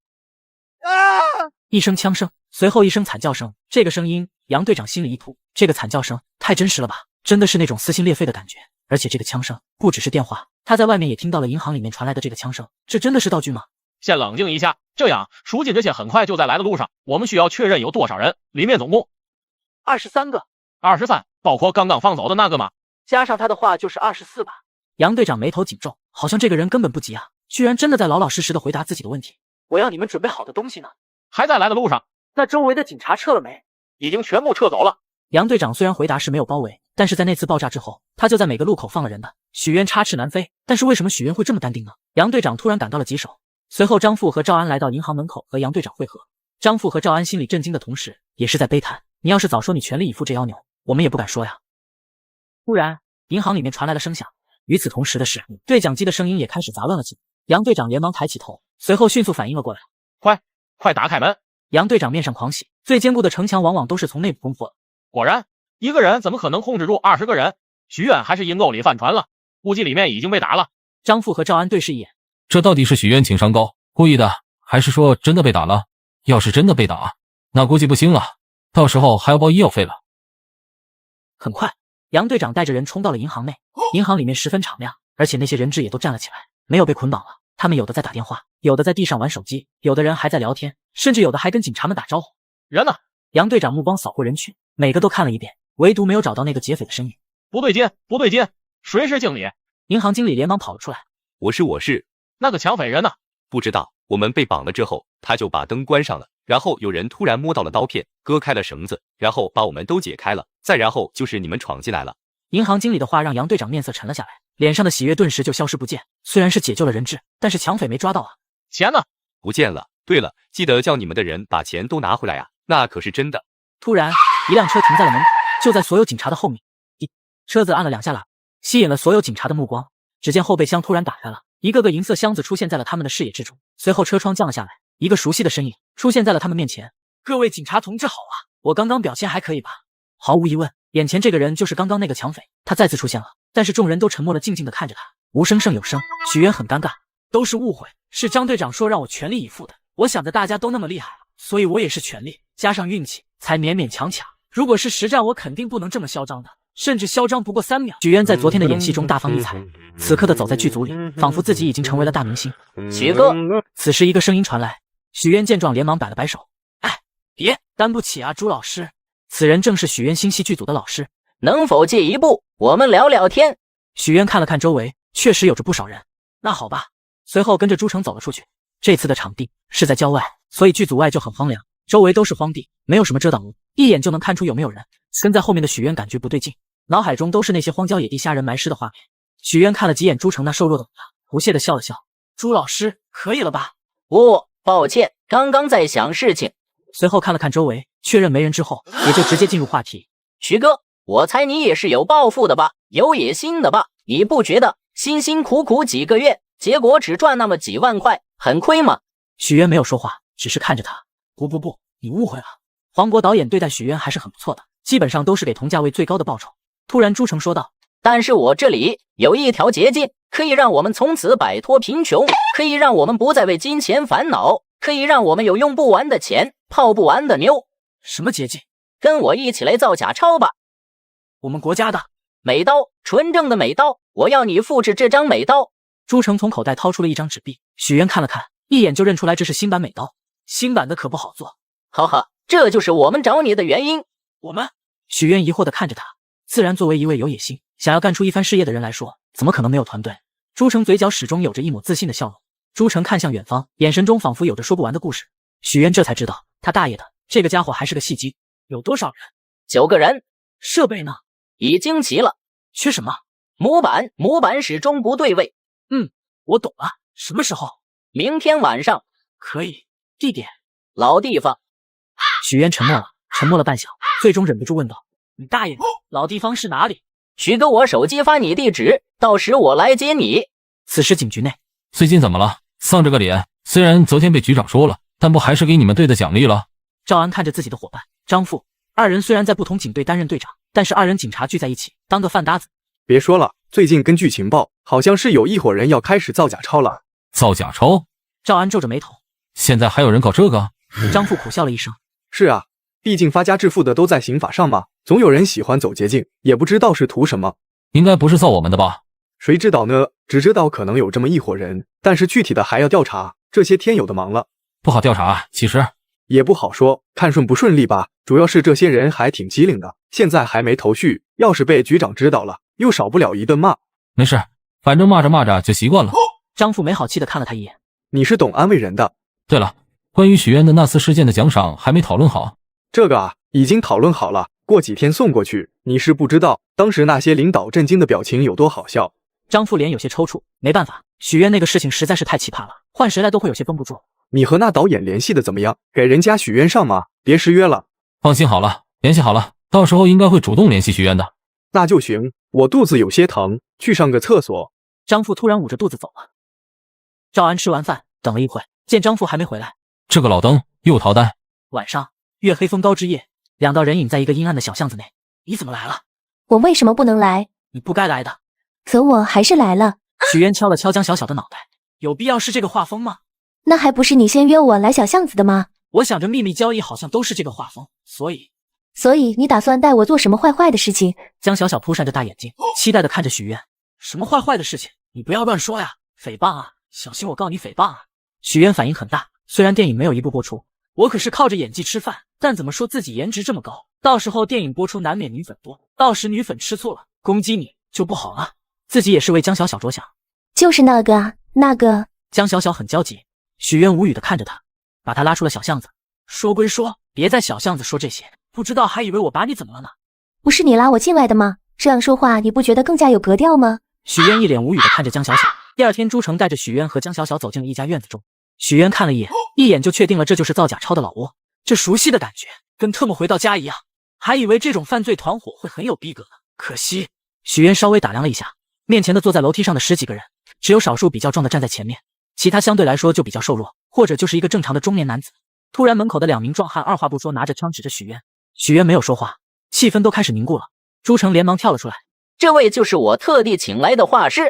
一声枪声，随后一声惨叫声。这个声音，杨队长心里一突，这个惨叫声太真实了吧，真的是那种撕心裂肺的感觉。而且这个枪声不只是电话，他在外面也听到了银行里面传来的这个枪声，这真的是道具吗？
先冷静一下，这样赎金这些很快就在来的路上，我们需要确认有多少人，里面总共
23个。
23，包括刚刚放走的那个吗？
加上他的话就是24吧。
杨队长眉头紧皱，好像这个人根本不急啊，居然真的在老老实实的回答自己的问题。
我要你们准备好的东西呢？
还在来的路上。
那周围的警察撤了没？
已经全部撤走了。
杨队长虽然回答是没有包围，但是在那次爆炸之后，他就在每个路口放了人的。许渊插翅难飞，但是为什么许渊会这么淡定呢？杨队长突然感到了棘手。随后张富和赵安来到银行门口和杨队长会合。张富和赵安心里震惊的同时，也是在悲叹，你要是早说你全力以赴这妖牛，我们也不敢说呀。突然，银行里面传来了声响。与此同时的是，对讲机的声音也开始杂乱了起来。杨队长连忙抬起头，随后迅速反应了过来。
快打开门！
杨队长面上狂喜，最坚固的城墙往往都是从内部攻破的。
果然，一个人怎么可能控制住20个人？许愿还是阴沟里翻船了，估计里面已经被打了。
张富和赵安对视一眼，
这到底是许愿情商高，故意的，还是说真的被打了？要是真的被打，那估计不轻了，到时候还要报医药费了。
很快，杨队长带着人冲到了银行内，银行里面十分敞亮，而且那些人质也都站了起来，没有被捆绑了。他们有的在打电话，有的在地上玩手机，有的人还在聊天，甚至有的还跟警察们打招呼。
人呢？
杨队长目光扫过人群，每个都看了一遍，唯独没有找到那个劫匪的身影。
不对劲，不对劲，谁是经理？
银行经理连忙跑了出来。
我是。
那个抢匪人呢？
不知道，我们被绑了之后，他就把灯关上了，然后有人突然摸到了刀片，割开了绳子，然后把我们都解开了，再然后就是你们闯进来了。
银行经理的话让杨队长面色沉了下来，脸上的喜悦顿时就消失不见。虽然是解救了人质，但是抢匪没抓到啊。
钱呢？
不见了。对了，记得叫你们的人把钱都拿回来啊，那可是真的。
突然，一辆车停在了门口，就在所有警察的后面。车子按了2下喇叭，吸引了所有警察的目光。只见后备箱突然打开了，一个个银色箱子出现在了他们的视野之中。随后车窗降了下来，一个熟悉的身影出现在了他们面前。各位警察同志好啊，我刚刚表现还可以吧？毫无疑问，眼前这个人就是刚刚那个抢匪，他再次出现了。但是众人都沉默了，静静地看着他，无声胜有声。许渊很尴尬，都是误会，是张队长说让我全力以赴的。我想着大家都那么厉害，所以我也是全力，加上运气，才勉勉强强。如果是实战，我肯定不能这么嚣张的，甚至嚣张不过3秒。许渊在昨天的演戏中大放异彩，此刻的走在剧组里，仿佛自己已经成为了大明星。
许哥，
此时一个声音传来，许渊见状连忙摆了摆手，哎，别担不起啊，朱老师。此人正是许渊新戏剧组的老师。
能否借一步，我们聊聊天？
许渊看了看周围，确实有着不少人。那好吧，随后跟着朱成走了出去。这次的场地是在郊外，所以剧组外就很荒凉，周围都是荒地，没有什么遮挡物，一眼就能看出有没有人。跟在后面的许渊感觉不对劲，脑海中都是那些荒郊野地虾人埋尸的画面。许渊看了几眼朱成那瘦弱的模样，不屑地笑了笑。朱老师，可以了吧？
抱歉，刚刚在想事情。
随后看了看周围，确认没人之后，也就直接进入话题。
徐哥，我猜你也是有抱负的吧，有野心的吧？你不觉得辛辛苦苦几个月，结果只赚那么几万块，很亏吗？
许渊没有说话，只是看着他。不，你误会了。黄渤导演对待许渊还是很不错的，基本上都是给同价位最高的报酬。突然朱成说道，
但是我这里有一条捷径，可以让我们从此摆脱贫穷，可以让我们不再为金钱烦恼，可以让我们有用不完的钱，泡不完的妞。
什么捷径？
跟我一起来造假钞吧。
我们国家的
美刀，纯正的美刀，我要你复制这张美刀。
朱成从口袋掏出了一张纸币，许渊看了看，一眼就认出来这是新版美刀，新版的可不好做。
哈哈，这就是我们找你的原因。
我们？许渊疑惑地看着他，自然作为一位有野心，想要干出一番事业的人来说，怎么可能没有团队？朱成嘴角始终有着一抹自信的笑容。朱成看向远方，眼神中仿佛有着说不完的故事。许渊这才知道，他大爷的，这个家伙还是个戏精。有多少人
？9个人。
设备呢？
已经齐了。
缺什么？
模板始终不对位。
我懂了。什么时候？
明天晚上。
可以。地点？
老地方。
许渊沉默了半晌，最终忍不住问道：“你大爷，老地方是哪里？”
徐哥，我手机发你地址，到时我来接你。
此时警局内，
最近怎么了？丧着个脸。虽然昨天被局长说了，但不还是给你们队的奖励了？
赵安看着自己的伙伴张富，二人虽然在不同警队担任队长，但是二人警察聚在一起，当个饭搭子。
别说了，最近根据情报，好像是有一伙人要开始造假钞了。
造假钞？
赵安皱着眉头。
现在还有人搞这个？
张富苦笑了一声。
是啊，毕竟发家致富的都在刑法上嘛，总有人喜欢走捷径，也不知道是图什么。
应该不是造我们的吧？
谁知道呢？只知道可能有这么一伙人，但是具体的还要调查，这些天有的忙了。
不好调查，其实
也不好说，看顺不顺利吧。主要是这些人还挺机灵的，现在还没头绪，要是被局长知道了，又少不了一顿骂。
没事，反正骂着就习惯了。
张富没好气的看了他一眼。
你是懂安慰人的。
对了，关于许愿的那次事件的奖赏还没讨论好。
这个啊，已经讨论好了，过几天送过去。你是不知道，当时那些领导震惊的表情有多好笑。
张富脸有些抽搐，没办法，许愿那个事情实在是太奇葩了，换谁来都会有些绷不住。
你和那导演联系的怎么样？给人家许愿上吗？别失约了。
放心好了，联系好了，到时候应该会主动联系许愿的。
那就行，我肚子有些疼，去上个厕所。
张父突然捂着肚子走了。赵安吃完饭，等了一会，见张父还没回来。
这个老登又逃单。
晚上，月黑风高之夜，两道人影在一个阴暗的小巷子内。你怎么来了？
我为什么不能来？
你不该来的。
可我还是来了。
许渊敲了敲江小小的脑袋，有必要是这个画风吗？
那还不是你先约我来小巷子的吗？
我想着秘密交易好像都是这个画风，所以
你打算带我做什么坏坏的事情？
江小小扑闪着大眼睛，期待地看着许渊。什么坏坏的事情？你不要乱说呀！诽谤啊！小心我告你诽谤啊！许渊反应很大，虽然电影没有一部播出，我可是靠着演技吃饭，但怎么说自己颜值这么高，到时候电影播出难免女粉多，到时女粉吃醋了，攻击你就不好了。自己也是为江小小着想。
就是那个。
江小小很焦急，许渊无语地看着他，把他拉出了小巷子。说归说，别在小巷子说这些，不知道还以为我把你怎么了呢。
不是你拉我进来的吗？这样说话你不觉得更加有格调吗？
许渊一脸无语地看着江小小。第二天，朱成带着许渊和江小小走进了一家院子中。许渊看了一眼就确定了这就是造假钞的老窝。这熟悉的感觉，跟特么回到家一样。还以为这种犯罪团伙会很有逼格呢，可惜。许渊稍微打量了一下面前的坐在楼梯上的10几个人，只有少数比较壮的站在前面，其他相对来说就比较瘦弱，或者就是一个正常的中年男子。突然，门口的2名壮汉二话不说拿着枪指着许渊。许渊没有说话，气氛都开始凝固了。朱成连忙跳了出来：“
这位就是我特地请来的画师。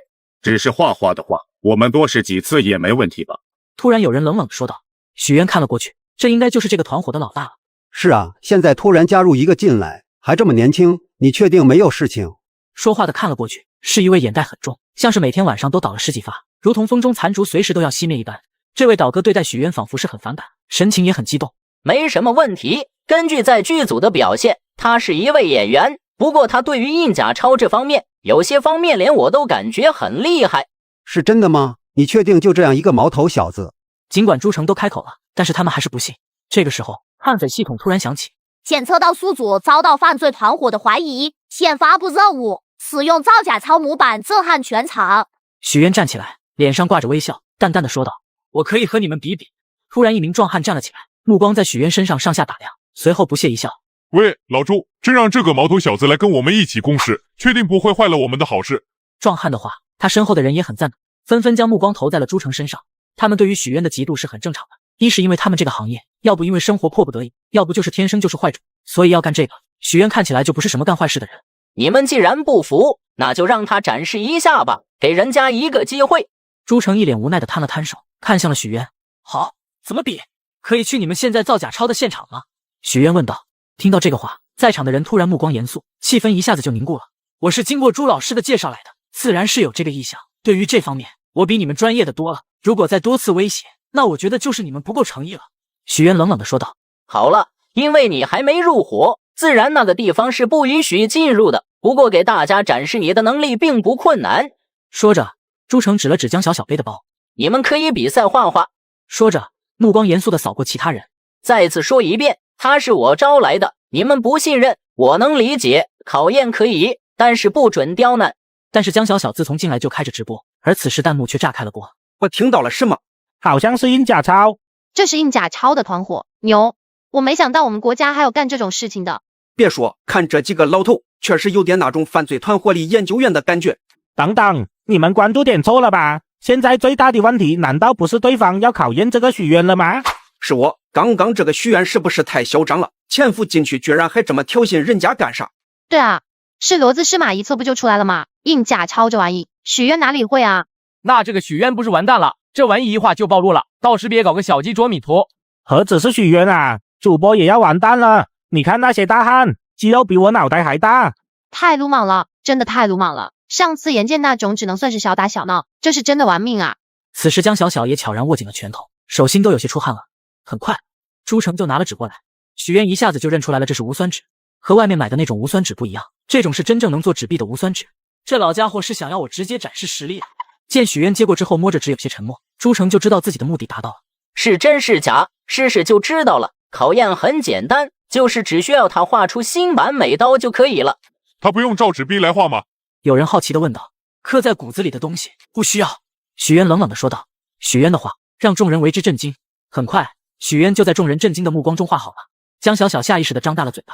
只是画画的话，我们多试几次也没问题吧？”
突然有人冷冷地说道。许渊看了过去，这应该就是这个团伙的老大了。
是啊，现在突然加入一个进来，还这么年轻，你确定没有事情？
说话的看了过去，是一位眼袋很重，像是每天晚上都倒了10几发，如同风中残烛随时都要熄灭一般。这位倒哥对待许渊仿佛是很反感，神情也很激动。
没什么问题，根据在剧组的表现，他是一位演员，不过他对于印假钞这方面，有些方面连我都感觉很厉害。
是真的吗？你确定就这样一个毛头小子？
尽管朱成都开口了，但是他们还是不信。这个时候，悍匪系统突然响起，
检测到宿主遭到犯罪团伙的怀疑，现发布任务，使用造假钞模板震撼全场。
许渊站起来，脸上挂着微笑，淡淡的说道：“我可以和你们比比。”突然，一名壮汉站了起来，目光在许渊身上上下打量，随后不屑一笑：“
喂，老朱，真让这个毛头小子来跟我们一起共事，确定不会坏了我们的好事？”
壮汉的话，他身后的人也很赞同，纷纷将目光投在了朱成身上。他们对于许渊的嫉妒是很正常的，一是因为他们这个行业，要不因为生活迫不得已，要不就是天生就是坏种，所以要干这个。许渊看起来就不是什么干坏事的人。
你们既然不服，那就让他展示一下吧，给人家一个机会。
朱成一脸无奈的摊了摊手，看向了许渊。好，怎么比？可以去你们现在造假钞的现场吗？许渊问道。听到这个话，在场的人突然目光严肃，气氛一下子就凝固了。我是经过朱老师的介绍来的，自然是有这个意向。对于这方面，我比你们专业的多了。如果再多次威胁，那我觉得就是你们不够诚意了。许渊冷冷地说道。
好了，因为你还没入伙，自然那个地方是不允许进入的。不过给大家展示你的能力并不困难。
说着，朱成指了指江小小背的包。
你们可以比赛画画。
说着，目光严肃地扫过其他人。
再次说一遍，他是我招来的，你们不信任，我能理解。考验可以，但是不准刁难。
但是江小小自从进来就开着直播，而此时弹幕却炸开了锅。
我听到了什么？好像是印假钞。
这是印假钞的团伙，牛！我没想到我们国家还有干这种事情的。
别说，看这几个老头，确实有点那种犯罪团伙里研究员的感觉。等等，你们关注点错了吧？现在最大的问题，难道不是对方要考验这个许愿了吗？是我，刚刚这个许愿是不是太嚣张了？潜伏进去居然还这么挑衅人家干啥？
对啊，是骡子是马一测不就出来了吗？印假钞这玩意，许愿哪里会啊？
那这个许愿不是完蛋了？这玩意一画就暴露了，到时别搞个小鸡啄米图。
何止是许愿啊，主播也要完蛋了。你看那些大汉，肌肉比我脑袋还大。
太鲁莽了，真的太鲁莽了。上次严剑那种只能算是小打小闹，这是真的玩命啊。
此时江小小也悄然握紧了拳头，手心都有些出汗了。很快，朱成就拿了纸过来，许愿一下子就认出来了，这是无酸纸，和外面买的那种无酸纸不一样，这种是真正能做纸币的无酸纸。这老家伙是想要我直接展示实力啊！见许愿接过之后摸着纸有些沉默，朱成就知道自己的目的达到了。
是真是假，试试就知道了。考验很简单，就是只需要他画出新版美刀就可以了。
他不用照纸币来画吗？
有人好奇地问道。刻在骨子里的东西不需要。许渊冷冷地说道。许渊的话让众人为之震惊。很快，许渊就在众人震惊的目光中画好了。江小小下意识地张大了嘴巴。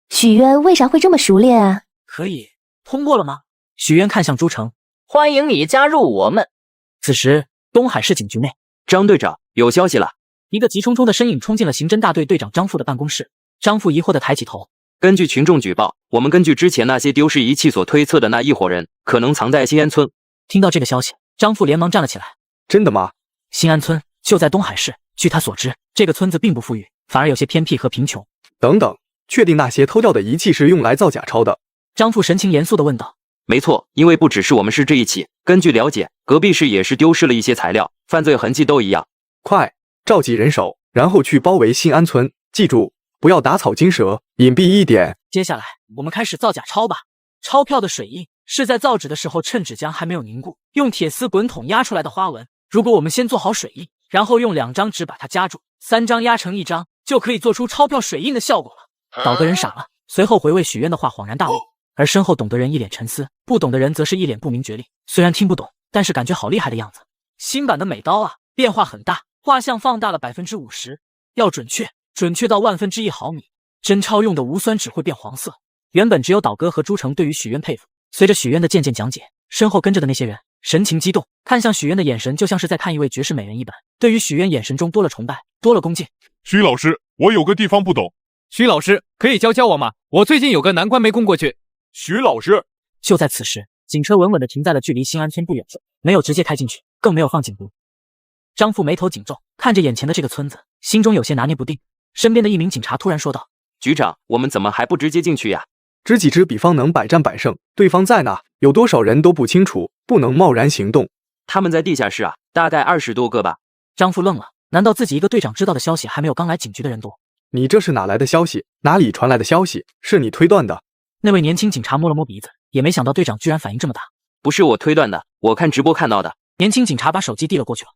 许渊为啥会这么熟练啊？
可以通过了吗？许渊看向朱成，
欢迎你加入我们。
此时，东海市警局内，
张队长，有消息了。
一个急冲冲的身影冲进了刑侦大队队长张富的办公室。张富疑惑地抬起头，
根据群众举报，我们根据之前那些丢失仪器所推测的那一伙人，可能藏在新安村。
听到这个消息，张富连忙站了起来。
真的吗？
新安村就在东海市，据他所知，这个村子并不富裕，反而有些偏僻和贫穷。
等等，确定那些偷掉的仪器是用来造假钞的？
张富神情严肃地问道。
没错，因为不只是我们市这一起，根据了解，隔壁市也是丢失了一些材料，犯罪痕迹都一样。
快，召集人手，然后去包围新安村，记住，不要打草惊蛇，隐蔽一点。
接下来，我们开始造假钞吧。钞票的水印是在造纸的时候趁纸浆还没有凝固，用铁丝滚筒压出来的花纹。如果我们先做好水印，然后用2张纸把它夹住，3张压成1张，就可以做出钞票水印的效果了。倒个人傻了，随后回味许渊的话，恍然大悟。而身后懂得人一脸沉思，不懂的人则是一脸不明觉厉。虽然听不懂，但是感觉好厉害的样子。新版的美刀啊，变化很大，画像放大了50%，要准确到1/1000毫米。真钞用的无酸纸会变黄色。原本只有岛哥和朱成对于许渊佩服，随着许渊的渐渐讲解，身后跟着的那些人神情激动，看向许渊的眼神就像是在看一位绝世美人一般。对于许渊眼神中多了崇拜，多了恭敬。
徐老师，我有个地方不懂。
徐老师，可以教我吗？我最近有个难关没攻过去。
徐老师。
就在此时，警车稳稳地停在了距离新安村不远处，没有直接开进去，更没有放警笛。张富眉头紧皱，看着眼前的这个村子，心中有些拿捏不定。身边的一名警察突然说道：
局长，我们怎么还不直接进去呀？
知己知彼方能百战百胜，对方在哪，有多少人都不清楚，不能贸然行动。
他们在地下室啊，大概20多个吧。
张富愣了，难道自己一个队长知道的消息还没有刚来警局的人多？
你这是哪来的消息？哪里传来的消息？是你推断的？
那位年轻警察摸了摸鼻子，也没想到队长居然反应这么大。
不是我推断的，我看直播看到的。
年轻警察把手机递了过去了。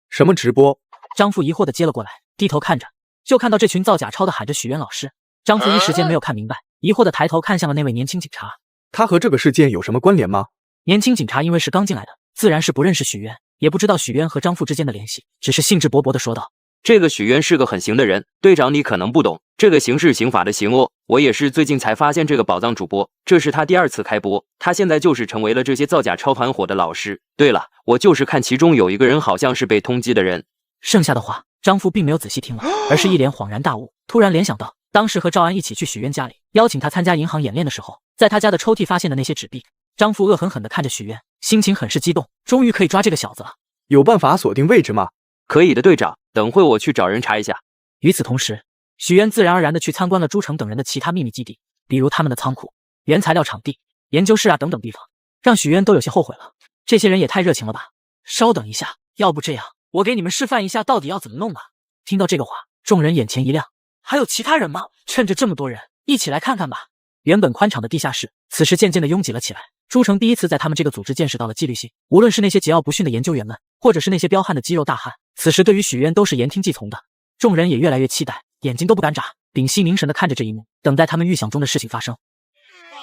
什么直播？
张富疑惑地接了过来，低头看着，就看到这群造假钞的喊着许渊老师。张富一时间没有看明白，疑惑地抬头看向了那位年轻警察。
他和这个事件有什么关联吗？
年轻警察因为是刚进来的，自然是不认识许渊，也不知道许渊和张富之间的联系，只是兴致勃勃地说道：
这个许渊是个很行的人，队长你可能不懂，这个刑是刑法的刑哦。我也是最近才发现这个宝藏主播，这是他第2次开播，他现在就是成为了这些造假钞团伙的老师。对了，我就是看其中有一个人好像是被通缉的人。
剩下的话，张富并没有仔细听完，而是一脸恍然大悟，突然联想到当时和赵安一起去许渊家里，邀请他参加银行演练的时候，在他家的抽屉发现的那些纸币。张富恶狠狠地看着许渊，心情很是激动，终于可以抓这个小子了。
有办法锁定位置吗？
可以的，队长，等会我去找人查一下。
与此同时，许渊自然而然地去参观了朱成等人的其他秘密基地，比如他们的仓库、原材料场地、研究室啊等等地方，让许渊都有些后悔了。这些人也太热情了吧！稍等一下，要不这样，我给你们示范一下到底要怎么弄吧。听到这个话，众人眼前一亮，还有其他人吗？趁着这么多人，一起来看看吧。原本宽敞的地下室，此时渐渐地拥挤了起来。朱成第一次在他们这个组织见识到了纪律性，无论是那些桀骜不驯的研究员们，或者是那些彪悍的肌肉大汉，此时对于许渊都是言听计从的。众人也越来越期待，眼睛都不敢眨，屏息凝神地看着这一幕，等待他们预想中的事情发生。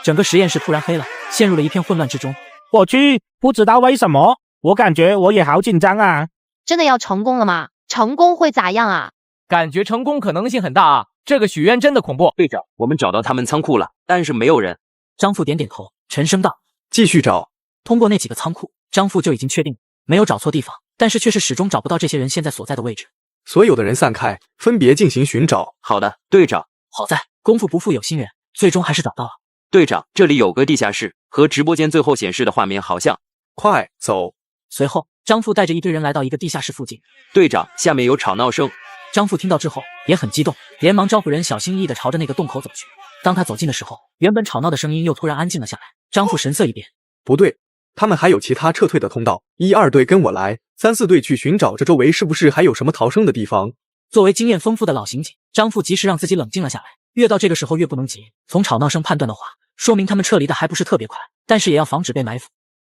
整个实验室突然黑了，陷入了一片混乱之中。
我去，不知道为什么，我感觉我也好紧张啊。
真的要成功了吗？成功会咋样啊？
感觉成功可能性很大啊，这个许渊真的恐怖。
队长，我们找到他们仓库了，但是没有人。
张富点点头，沉声道：
继续找。
通过那几个仓库，张富就已经确定没有找错地方，但是却是始终找不到这些人现在所在的位置。
所有的人散开，分别进行寻找。
好的，队长。
好在功夫不负有心人，最终还是找到了。
队长，这里有个地下室，和直播间最后显示的画面好像。
快走！
随后，张富带着一堆人来到一个地下室附近。
队长，下面有吵闹声。
张富听到之后也很激动，连忙招呼人小心翼翼地朝着那个洞口走去。当他走近的时候，原本吵闹的声音又突然安静了下来。张富神色一变，
不对，他们还有其他撤退的通道。1、2队跟我来，3、4队去寻找这周围是不是还有什么逃生的地方。
作为经验丰富的老刑警，张富及时让自己冷静了下来。越到这个时候越不能急，从吵闹声判断的话，说明他们撤离的还不是特别快，但是也要防止被埋伏。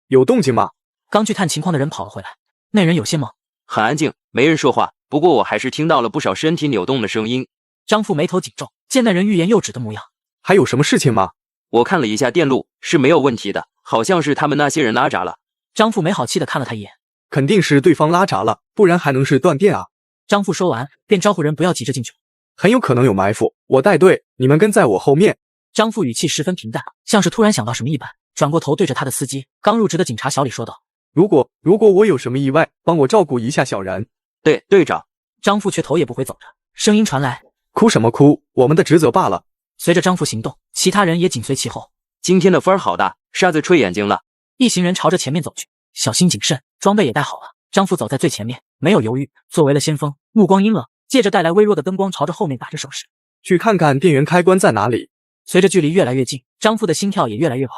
有动静吗？
刚去探情况的人跑了回来，那人有些懵，
很安静，没人说话，不过我还是听到了不少身体扭动的声音。
张富眉头紧皱，见那人欲言又止的模样。
还有什么事情吗？
我看了一下电路，是没有问题的，好像是他们那些人拉闸了。
张富没好气地看了他一眼，
肯定是对方拉闸了，不然还能是断电啊。
张富说完，便招呼人不要急着进去，
很有可能有埋伏，我带队，你们跟在我后面。
张富语气十分平淡，像是突然想到什么一般，转过头对着他的司机刚入职的警察小李说道：“
如果我有什么意外，帮我照顾一下小然。”
对，队长。
张富却头也不回走着，声音传来：“
哭什么哭？我们的职责罢了。”
随着张富行动，其他人也紧随其后。
今天的风儿好大，沙子吹眼睛了。
一行人朝着前面走去，小心谨慎，装备也带好了。张富走在最前面，没有犹豫，作为了先锋，目光阴冷，借着带来微弱的灯光，朝着后面打着手势。
去看看电源开关在哪里。
随着距离越来越近，张富的心跳也越来越快。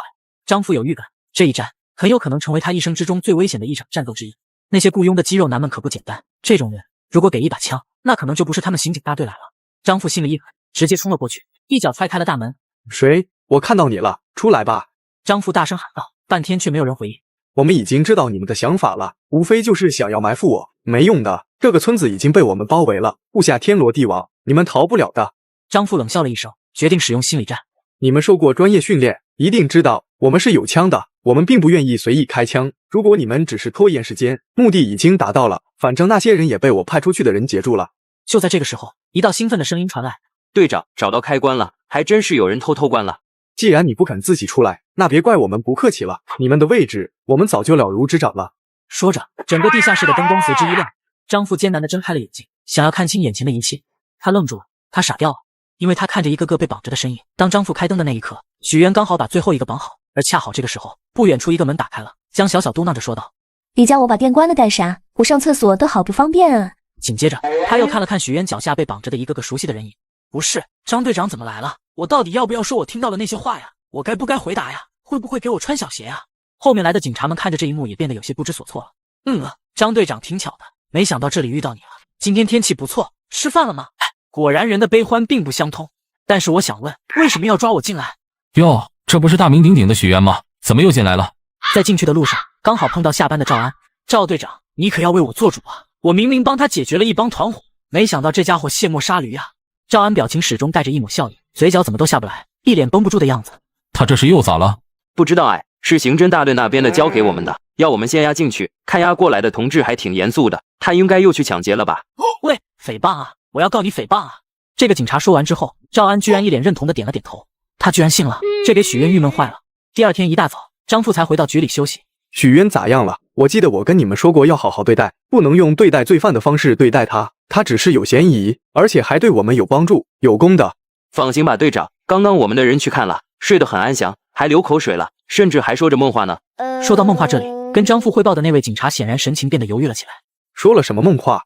张富有预感，这一战很有可能成为他一生之中最危险的一场战斗之一。那些雇佣的肌肉男们可不简单，这种人如果给一把枪，那可能就不是他们刑警大队来了。张富心里一狠，直接冲了过去，一脚踹开了大门。
谁？我看到你了，出来吧！
张富大声喊道，半天却没有人回应。
我们已经知道你们的想法了，无非就是想要埋伏我，没用的。这个村子已经被我们包围了，布下天罗地网，你们逃不了的。
张富冷笑了一声，决定使用心理战。
你们受过专业训练，一定知道我们是有枪的，我们并不愿意随意开枪。如果你们只是拖延时间，目的已经达到了，反正那些人也被我派出去的人截住了。
就在这个时候，一道兴奋的声音传来：“
队长，找到开关了，还真是有人偷关了。
既然你不肯自己出来，那别怪我们不客气了。你们的位置，我们早就了如指掌了。”
说着，整个地下室的灯光随之一亮。张富艰难地睁开了眼睛，想要看清眼前的一切。他愣住了，他傻掉了，因为他看着一个个被绑着的身影。当张富开灯的那一刻，许渊刚好把最后一个绑好，而恰好这个时候，不远处一个门打开了。江小小嘟囔着说道：“
你叫我把电关了干啥？我上厕所都好不方便啊。”
紧接着，他又看了看许渊脚下被绑着的一个个熟悉的人影。不是，张队长怎么来了？我到底要不要说我听到的那些话呀？我该不该回答呀？会不会给我穿小鞋啊？后面来的警察们看着这一幕也变得有些不知所措了。张队长挺巧的，没想到这里遇到你了。今天天气不错，吃饭了吗？果然人的悲欢并不相通。但是我想问，为什么要抓我进来？
哟，这不是大名鼎鼎的许渊吗？怎么又进来了？
在进去的路上，刚好碰到下班的赵安。赵队长，你可要为我做主啊！我明明帮他解决了一帮团伙，没想到这家伙卸磨杀驴啊！赵安表情始终带着一抹笑意，嘴角怎么都下不来，一脸绷不住的样子。
他这是又咋了？
不知道是刑侦大队那边的交给我们的，要我们先押进去。看押过来的同志还挺严肃的，他应该又去抢劫了吧？
喂，诽谤啊！我要告你诽谤啊！这个警察说完之后，赵安居然一脸认同的点了点头，他居然信了，这给许渊郁闷坏了。第二天一大早，张富才回到局里休息。
许渊咋样了？我记得我跟你们说过要好好对待，不能用对待罪犯的方式对待他。他只是有嫌疑，而且还对我们有帮助，有功的。
放心吧，队长，刚刚我们的人去看了，睡得很安详，还流口水了，甚至还说着梦话呢。
说到梦话这里，跟张富汇报的那位警察显然神情变得犹豫了起来。
说了什么梦话？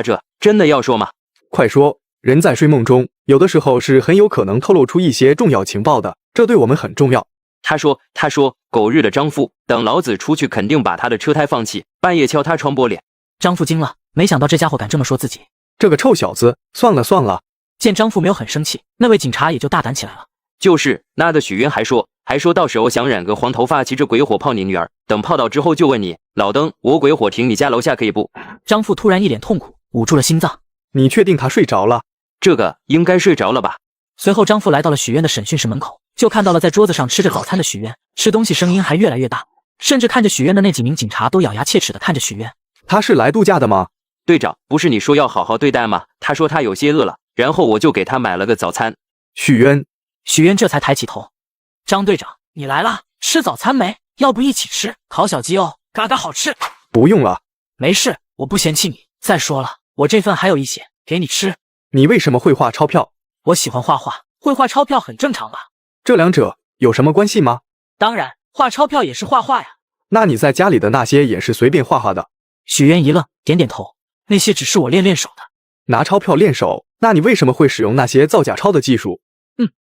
这真的要说吗？
快说！人在睡梦中，有的时候是很有可能透露出一些重要情报的，这对我们很重要。
他说，狗日的张富，等老子出去肯定把他的车胎放弃，半夜敲他窗玻璃。
张富惊了，没想到这家伙敢这么说自己。
这个臭小子，算了。
见张富没有很生气，那位警察也就大胆起来了。
就是那的许渊还说到时候想染个黄头发，骑着鬼火泡你女儿，等泡到之后就问你，老登，我鬼火停你家楼下可以不？
张富突然一脸痛苦，捂住了心脏。
你确定他睡着了？
这个应该睡着了吧。
随后张富来到了许渊的审讯室门口，就看到了在桌子上吃着早餐的许渊，吃东西声音还越来越大，甚至看着许渊的那几名警察都咬牙切齿地看着许渊。
他是来度假的吗？
队长，不是你说要好好对待吗？他说他有些饿了，然后我就给他买了个早餐。
许
渊这才抬起头。张队长，你来了，吃早餐没？要不一起吃？烤小鸡哦，嘎嘎好吃。
不用了。
没事，我不嫌弃你。再说了，我这份还有一些，给你吃。
你为什么会画钞票？
我喜欢画画，会画钞票很正常吧？
这两者有什么关系吗？
当然，画钞票也是画画呀。
那你在家里的那些也是随便画画的？
许渊一愣，点点头。那些只是我练手的。
拿钞票练手？那你为什么会使用那些造假钞的技术？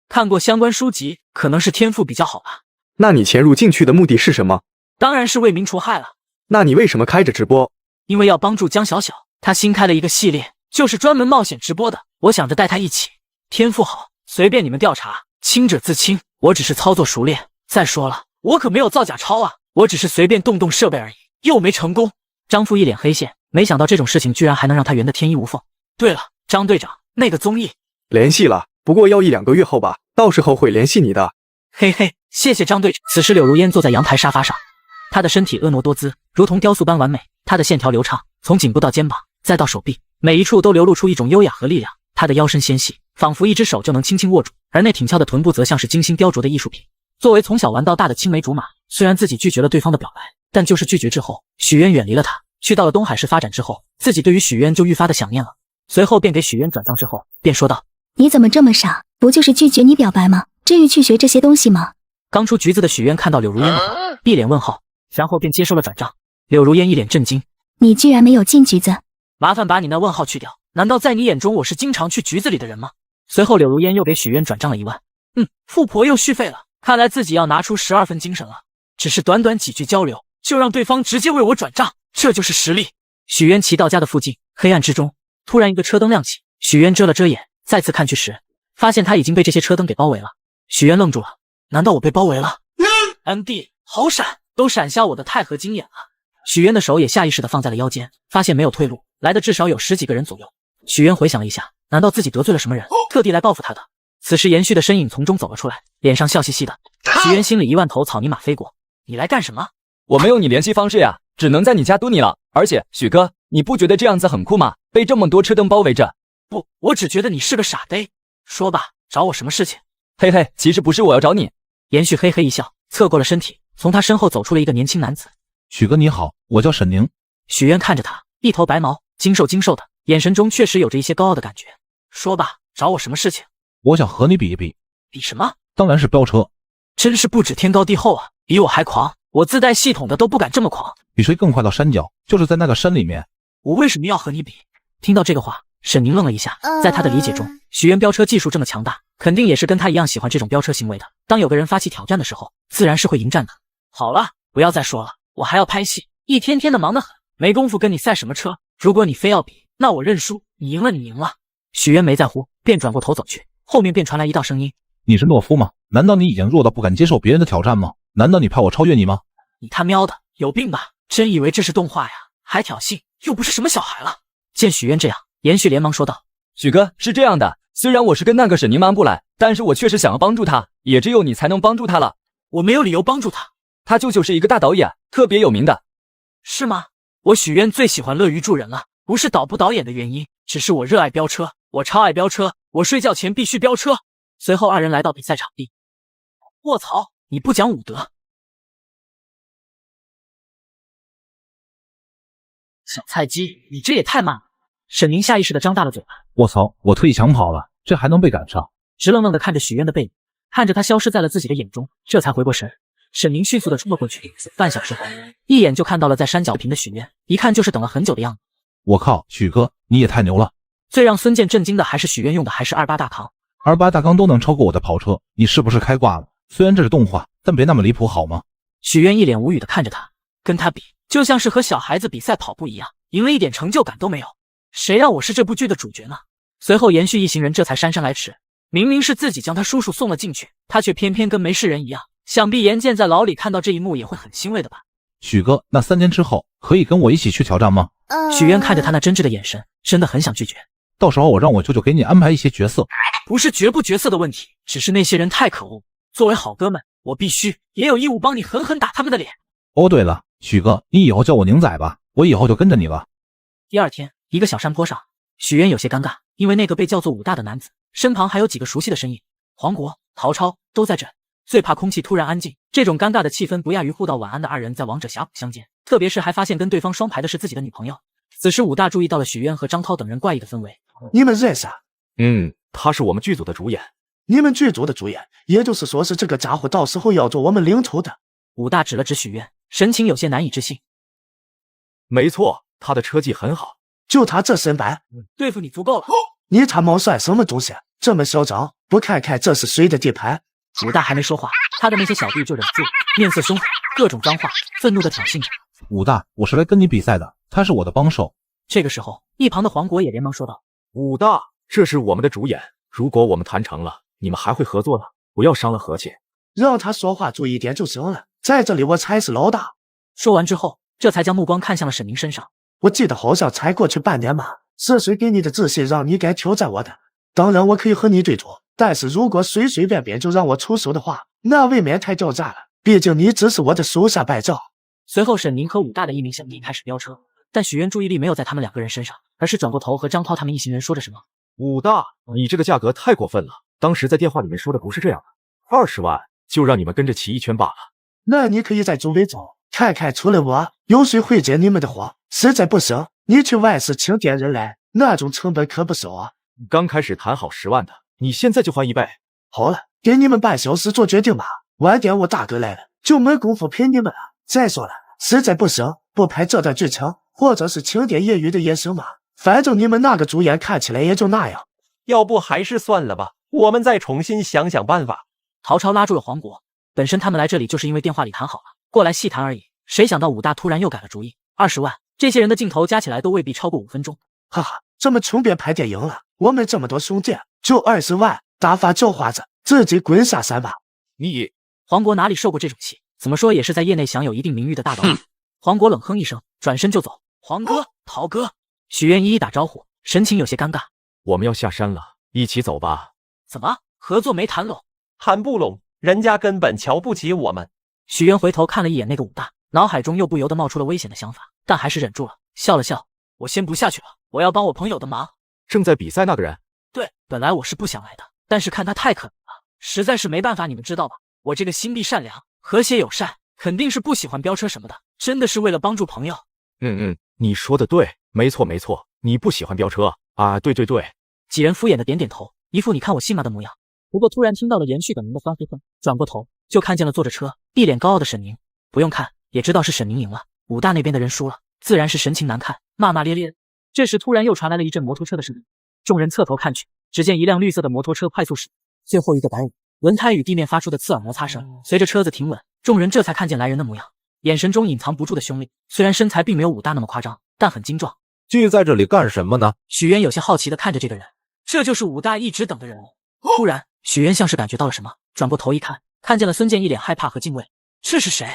看过相关书籍，可能是天赋比较好吧。
那你潜入进去的目的是什么？
当然是为民除害了。
那你为什么开着直播？
因为要帮助江小小，她新开了一个系列，就是专门冒险直播的。我想着带她一起，天赋好，随便你们调查，清者自清。我只是操作熟练。再说了，我可没有造假钞啊，我只是随便动设备而已，又没成功。张富一脸黑线，没想到这种事情居然还能让他圆得天衣无缝。对了，张队长，那个综艺
联系了，不过要1-2个月后吧，到时候会联系你的。
嘿嘿，谢谢张队长。此时柳如烟坐在阳台沙发上，她的身体婀娜多姿，如同雕塑般完美。她的线条流畅，从颈部到肩膀，再到手臂，每一处都流露出一种优雅和力量。她的腰身纤细，仿佛一只手就能轻轻握住，而那挺翘的臀部则像是精心雕琢的艺术品。作为从小玩到大的青梅竹马，虽然自己拒绝了对方的表白，但就是拒绝之后，许渊远离了他，去到了东海市发展之后，自己对于许渊就愈发的想念了。随后便给许渊转账之后，便说道：“
你怎么这么傻？不就是拒绝你表白吗？至于去学这些东西吗？”
刚出局子的许渊看到柳如烟的话，闭脸问号，然后便接受了转账。柳如烟一脸震惊：“
你居然没有进局子？
麻烦把你那问号去掉，难道在你眼中我是经常去局子里的人吗？”随后柳如烟又给许渊转账了1万。富婆又续费了，看来自己要拿出12分精神了。只是短短几句交流，就让对方直接为我转账，这就是实力。许渊骑到家的附近，黑暗之中，突然一个车灯亮起，许渊遮了遮眼，再次看去时，发现他已经被这些车灯给包围了。许渊愣住了，难道我被包围了？MD， 好闪，都闪瞎我的钛合金眼了。许渊的手也下意识地放在了腰间，发现没有退路，来的至少有10几个人左右。许渊回想了一下，难道自己得罪了什么人，特地来报复他的？此时延续的身影从中走了出来，脸上笑嘻嘻的。许渊心里1万头草泥马飞过，你来干什么？
我没有你联系方式呀，只能在你家堵你了。而且许哥，你不觉得这样子很酷吗？被这么多车灯包围着。
不，我只觉得你是个傻呆。说吧，找我什么事情？
嘿嘿，其实不是我要找你。
延续嘿嘿一笑，侧过了身体，从他身后走出了一个年轻男子。
许哥你好，我叫沈宁。
许渊看着他，一头白毛，精瘦的，眼神中确实有着一些高傲的感觉。说吧，找我什么事情？
我想和你比一比。
比什么？
当然是飙车。
真是不知天高地厚啊，比我还狂，我自带系统的都不敢这么狂。
比谁更快到山脚，就是在那个山里面。
我为什么要和你比？听到这个话，沈宁愣了一下，在他的理解中，许渊飙车技术这么强大，肯定也是跟他一样喜欢这种飙车行为的。当有个人发起挑战的时候，自然是会迎战的。好了，不要再说了，我还要拍戏，一天天的忙得很，没工夫跟你赛什么车。如果你非要比，那我认输，你赢了，你赢了。许渊没在乎，便转过头走去，后面便传来一道声音：
你是懦夫吗？难道你已经弱到不敢接受别人的挑战吗？难道你怕我超越你吗？
你他喵的有病吧？真以为这是动画呀？还挑衅，又不是什么小孩了。见许渊这样，延续连忙说道：
许哥，是这样的，虽然我是跟那个沈宁瞒不来，但是我确实想要帮助他，也只有你才能帮助他了。
我没有理由帮助他，
他就是一个大导演，特别有名的。
是吗？我许渊最喜欢乐于助人了，不是导不导演的原因，只是我热爱飙车，我超爱飙车，我睡觉前必须飙车。随后二人来到比赛场地。卧槽，你不讲武德！小菜鸡，你这也太慢了！沈宁下意识地张大了嘴巴。
我操，我特意抢跑了，这还能被赶上？
直愣愣地看着许渊的背影，看着他消失在了自己的眼中，这才回过神。沈宁迅速地冲了过去，半小时后，一眼就看到了在山脚平的许渊，一看就是等了很久的样子。
我靠，许哥，你也太牛了！
最让孙健震惊的还是许渊用的还是28大康
，28大康都能超过我的跑车，你是不是开挂了？虽然这是动画，但别那么离谱好吗？
许渊一脸无语地看着他，跟他比，就像是和小孩子比赛跑步一样，赢了一点成就感都没有。谁让我是这部剧的主角呢？随后延续一行人这才姗姗来迟，明明是自己将他叔叔送了进去，他却偏偏跟没事人一样。想必严健在牢里看到这一幕也会很欣慰的吧？
许哥，那3天之后可以跟我一起去挑战吗？
许渊看着他那真挚的眼神，真的很想拒绝。
到时候我让我舅舅给你安排一些角色。
不是角不角色的问题，只是那些人太可恶。作为好哥们，我必须也有义务帮你狠狠打他们的脸。
哦，对了，许哥，你以后叫我宁仔吧，我以后就跟着你了。
第二天，一个小山坡上，许渊有些尴尬，因为那个被叫做武大的男子身旁还有几个熟悉的身影，黄国、陶超都在这。最怕空气突然安静，这种尴尬的气氛不亚于互道晚安的二人在王者峡谷相见，特别是还发现跟对方双排的是自己的女朋友。此时武大注意到了许渊和张涛等人怪异的氛围。
你们认识啊？他是我们剧组的主演。你们剧组的主演，也就是说是这个家伙到时候要做我们领头的。
武大指了指许渊，神情有些难以置信。
没错，他的车技很好，就他这身板，
对付你足够了。
你他毛帅什么东西？这么嚣张，不看看这是谁的地盘？
武大还没说话，他的那些小弟就忍不住，面色凶狠，各种脏话，愤怒的挑衅着。
武大，我是来跟你比赛的，他是我的帮手。
这个时候，一旁的黄国也连忙说道：
武大，这是我们的主演，如果我们谈成了，你们还会合作的，不要伤了和气。让他说话注意点就行了，在这里我才是老大。
说完之后，这才将目光看向了沈宁身上。
我记得好像才过去半年吧，是谁给你的自信让你敢挑战我的？当然我可以和你对赌，但是如果随随便便就让我出手的话，那未免太狡诈了，毕竟你只是我的手下败将。
随后沈宁和武大的一名小弟开始飙车，但许渊注意力没有在他们2个人身上，而是转过头和张涛他们一行人说着什么。
武大，你这个价格太过分了，当时在电话里面说的不是这样的，20万就让你们跟着骑一圈罢了。
那你可以在周围走，看看除了我，有谁会接你们的活。实在不行，你去外市请点人来，那种成本可不少啊。
刚开始谈好10万的，你现在就翻1倍。
好了，给你们半小时做决定吧。晚点我大哥来了，就没工夫陪你们了。再说了，实在不行，不拍这段剧情，或者是请点业余的也行嘛。反正你们那个主演看起来也就那样。
要不还是算了吧，我们再重新想想办法。
陶超拉住了黄渤，本身他们来这里就是因为电话里谈好了，过来细谈而已。谁想到武大突然又改了主意，20万，这些人的镜头加起来都未必超过5分钟。
哈哈，这么穷别拍电影了，我们这么多兄弟，就20万，打发叫花子，自己滚下山吧。
你
黄渤哪里受过这种气？怎么说也是在业内享有一定名誉的大导演。黄渤冷哼一声，转身就走。黄哥，陶哥，许愿一一打招呼，神情有些尴尬。
我们要下山了，一起走吧。
怎么合作没谈拢？
谈不拢，人家根本瞧不起我们。
许愿回头看了一眼那个武大，脑海中又不由得冒出了危险的想法，但还是忍住了，笑了笑。我先不下去了，我要帮我朋友的忙。
正在比赛那个人？
对，本来我是不想来的，但是看他太可怜了，实在是没办法。你们知道吧，我这个心地善良、和谐友善，肯定是不喜欢飙车什么的，真的是为了帮助朋友。
你说的对，没错，你不喜欢飙车啊？对。
几人敷衍的点点头，一副你看我信吗的模样。不过突然听到了延续本名的发黑风，转过头就看见了坐着车一脸高傲的沈宁。不用看也知道是沈宁赢了，武大那边的人输了，自然是神情难看，骂骂咧咧。这时突然又传来了一阵摩托车的声音，众人侧头看去，只见一辆绿色的摩托车快速驶，最后一个白影，轮胎与地面发出的刺耳摩擦声。随着车子停稳，众人这才看见来人的模样，眼神中隐藏不住的凶厉。虽然身材并没有武大那么夸张，但很精壮。
聚在这里干什么呢？
许渊有些好奇地看着这个人，这就是武大一直等的人。突然许渊像是感觉到了什么，转过头一看，看见了孙健一脸害怕和敬畏。这是谁？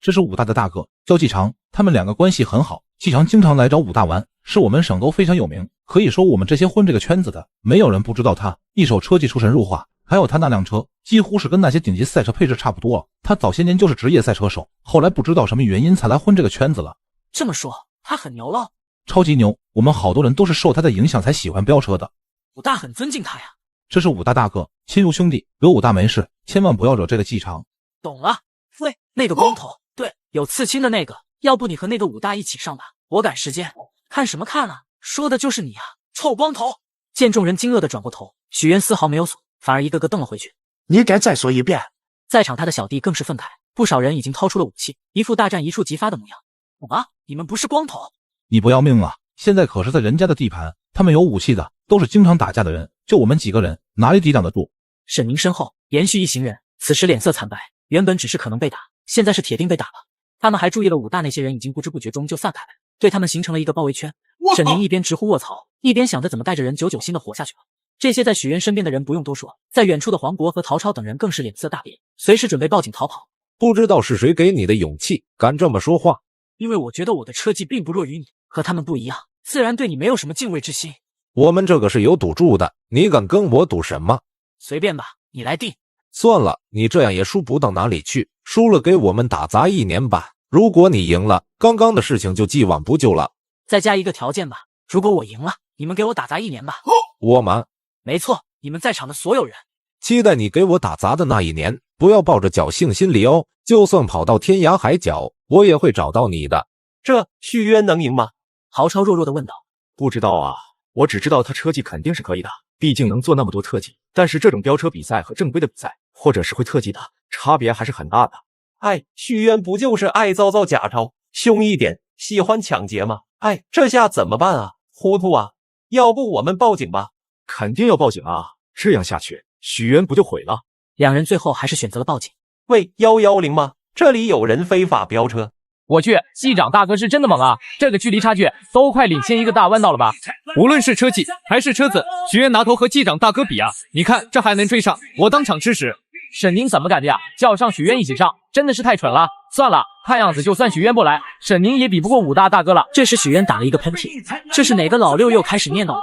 这是武大的大哥，叫季长，他们两个关系很好。季长经常来找武大玩，是我们省都非常有名，可以说我们这些混这个圈子的，没有人不知道他。一手车技出神入化，还有他那辆车，几乎是跟那些顶级赛车配置差不多。他早些年就是职业赛车手，后来不知道什么原因才来混这个圈子了。
这么说，他很牛了？
超级牛，我们好多人都是受他的影响才喜欢飙车的。
武大很尊敬他呀。
这是武大大哥，亲如兄弟，惹武大没事，千万不要惹这个季长。
懂了。对，那个光头，对，有刺青的那个，要不你和那个武大一起上吧，我赶时间。看什么看啊，说的就是你啊，臭光头。见众人惊愕的转过头，许渊丝毫没有怂，反而一个个瞪了回去。
你敢再说一遍？
在场他的小弟更是愤慨，不少人已经掏出了武器，一副大战一触即发的模样。懂啊，你们不是光头？
你不要命啊，现在可是在人家的地盘，他们有武器的都是经常打架的人，就我们几个人哪里抵挡得住？
沈宁身后延续一行人此时脸色惨白，原本只是可能被打，现在是铁定被打了。他们还注意了武大那些人已经不知不觉中就散开了，对他们形成了一个包围圈。沈宁一边直呼卧槽，一边想着怎么带着人久久心的活下去了。这些在许渊身边的人不用多说，在远处的黄渤和曹超等人更是脸色大变，随时准备报警逃跑。
不知道是谁给你的勇气，敢这么说话？
因为我觉得我的车技并不弱于你，和他们不一样，自然对你没有什么敬畏之心。
我们这个是有赌注的，你敢跟我赌什么？
随便吧，你来定。
算了，你这样也输不到哪里去，输了给我们打杂1年吧。如果你赢了，刚刚的事情就既往不咎了。
再加一个条件吧，如果我赢了，你们给我打杂1年吧。
我瞒。
没错，你们在场的所有人。
期待你给我打杂的那1年，不要抱着侥幸心理哦。就算跑到天涯海角，我也会找到你的。
这许渊能赢吗？
豪超弱弱的问道。
不知道啊，我只知道他车技肯定是可以的，毕竟能做那么多特技。但是这种飙车比赛和正规的比赛，或者是会特技的，差别还是很大的。
哎，许渊不就是爱造假钞，凶一点，喜欢抢劫吗？哎，这下怎么办啊？糊涂啊！要不我们报警吧？
肯定要报警啊！这样下去，许渊不就毁了？
两人最后还是选择了报警。
喂，110吗？这里有人非法飙车。
我去，机长大哥是真的猛啊！这个距离差距都快领先一个大弯道了吧？无论是车技还是车子，许渊拿头和机长大哥比啊！你看这还能追上，我当场吃屎！沈宁怎么敢的呀？叫上许渊一起上，真的是太蠢了。算了，看样子就算许渊不来，沈宁也比不过武大大哥了。这时许渊打了一个喷嚏，这是哪个老六又开始念叨了？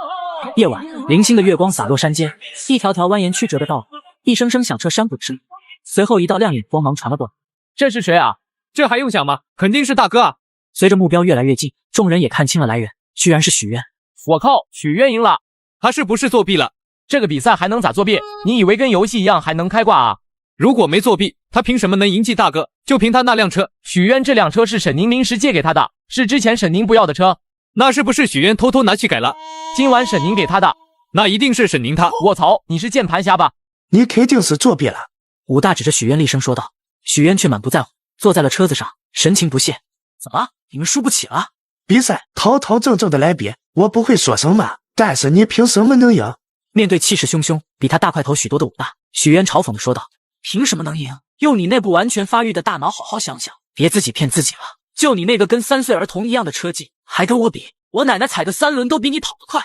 夜晚，零星的月光洒落山间，一条条蜿蜒曲折的道路，一声声响彻山谷之。随后一道亮眼光芒传了过来。这是谁啊？这还用想吗？肯定是大哥啊！随着目标越来越近，众人也看清了来源，居然是许渊。我靠，许渊赢了！他是不是作弊了？这个比赛还能咋作弊？你以为跟游戏一样还能开挂啊？如果没作弊，他凭什么能赢季大哥？就凭他那辆车。
许渊这辆车是沈宁临时借给他的，是之前沈宁不要的车。
那是不是许渊偷偷拿去改了？
今晚沈宁给他的，
那一定是沈宁他。
卧槽，你是键盘侠吧？
你肯定是作弊了。
武大指着许渊厉声说道。许渊却满不在乎，坐在了车子上，神情不屑。怎么，你们输不起了？
比赛堂堂正正的来比，我不会说什么，但是你凭什么能赢？
面对气势汹汹、比他大块头许多的武大，许渊嘲讽地说道：“凭什么能赢？用你那不完全发育的大脑好好想想，别自己骗自己了。就你那个跟3岁儿童一样的车技，还跟我比？我奶奶踩个3轮都比你跑得快。”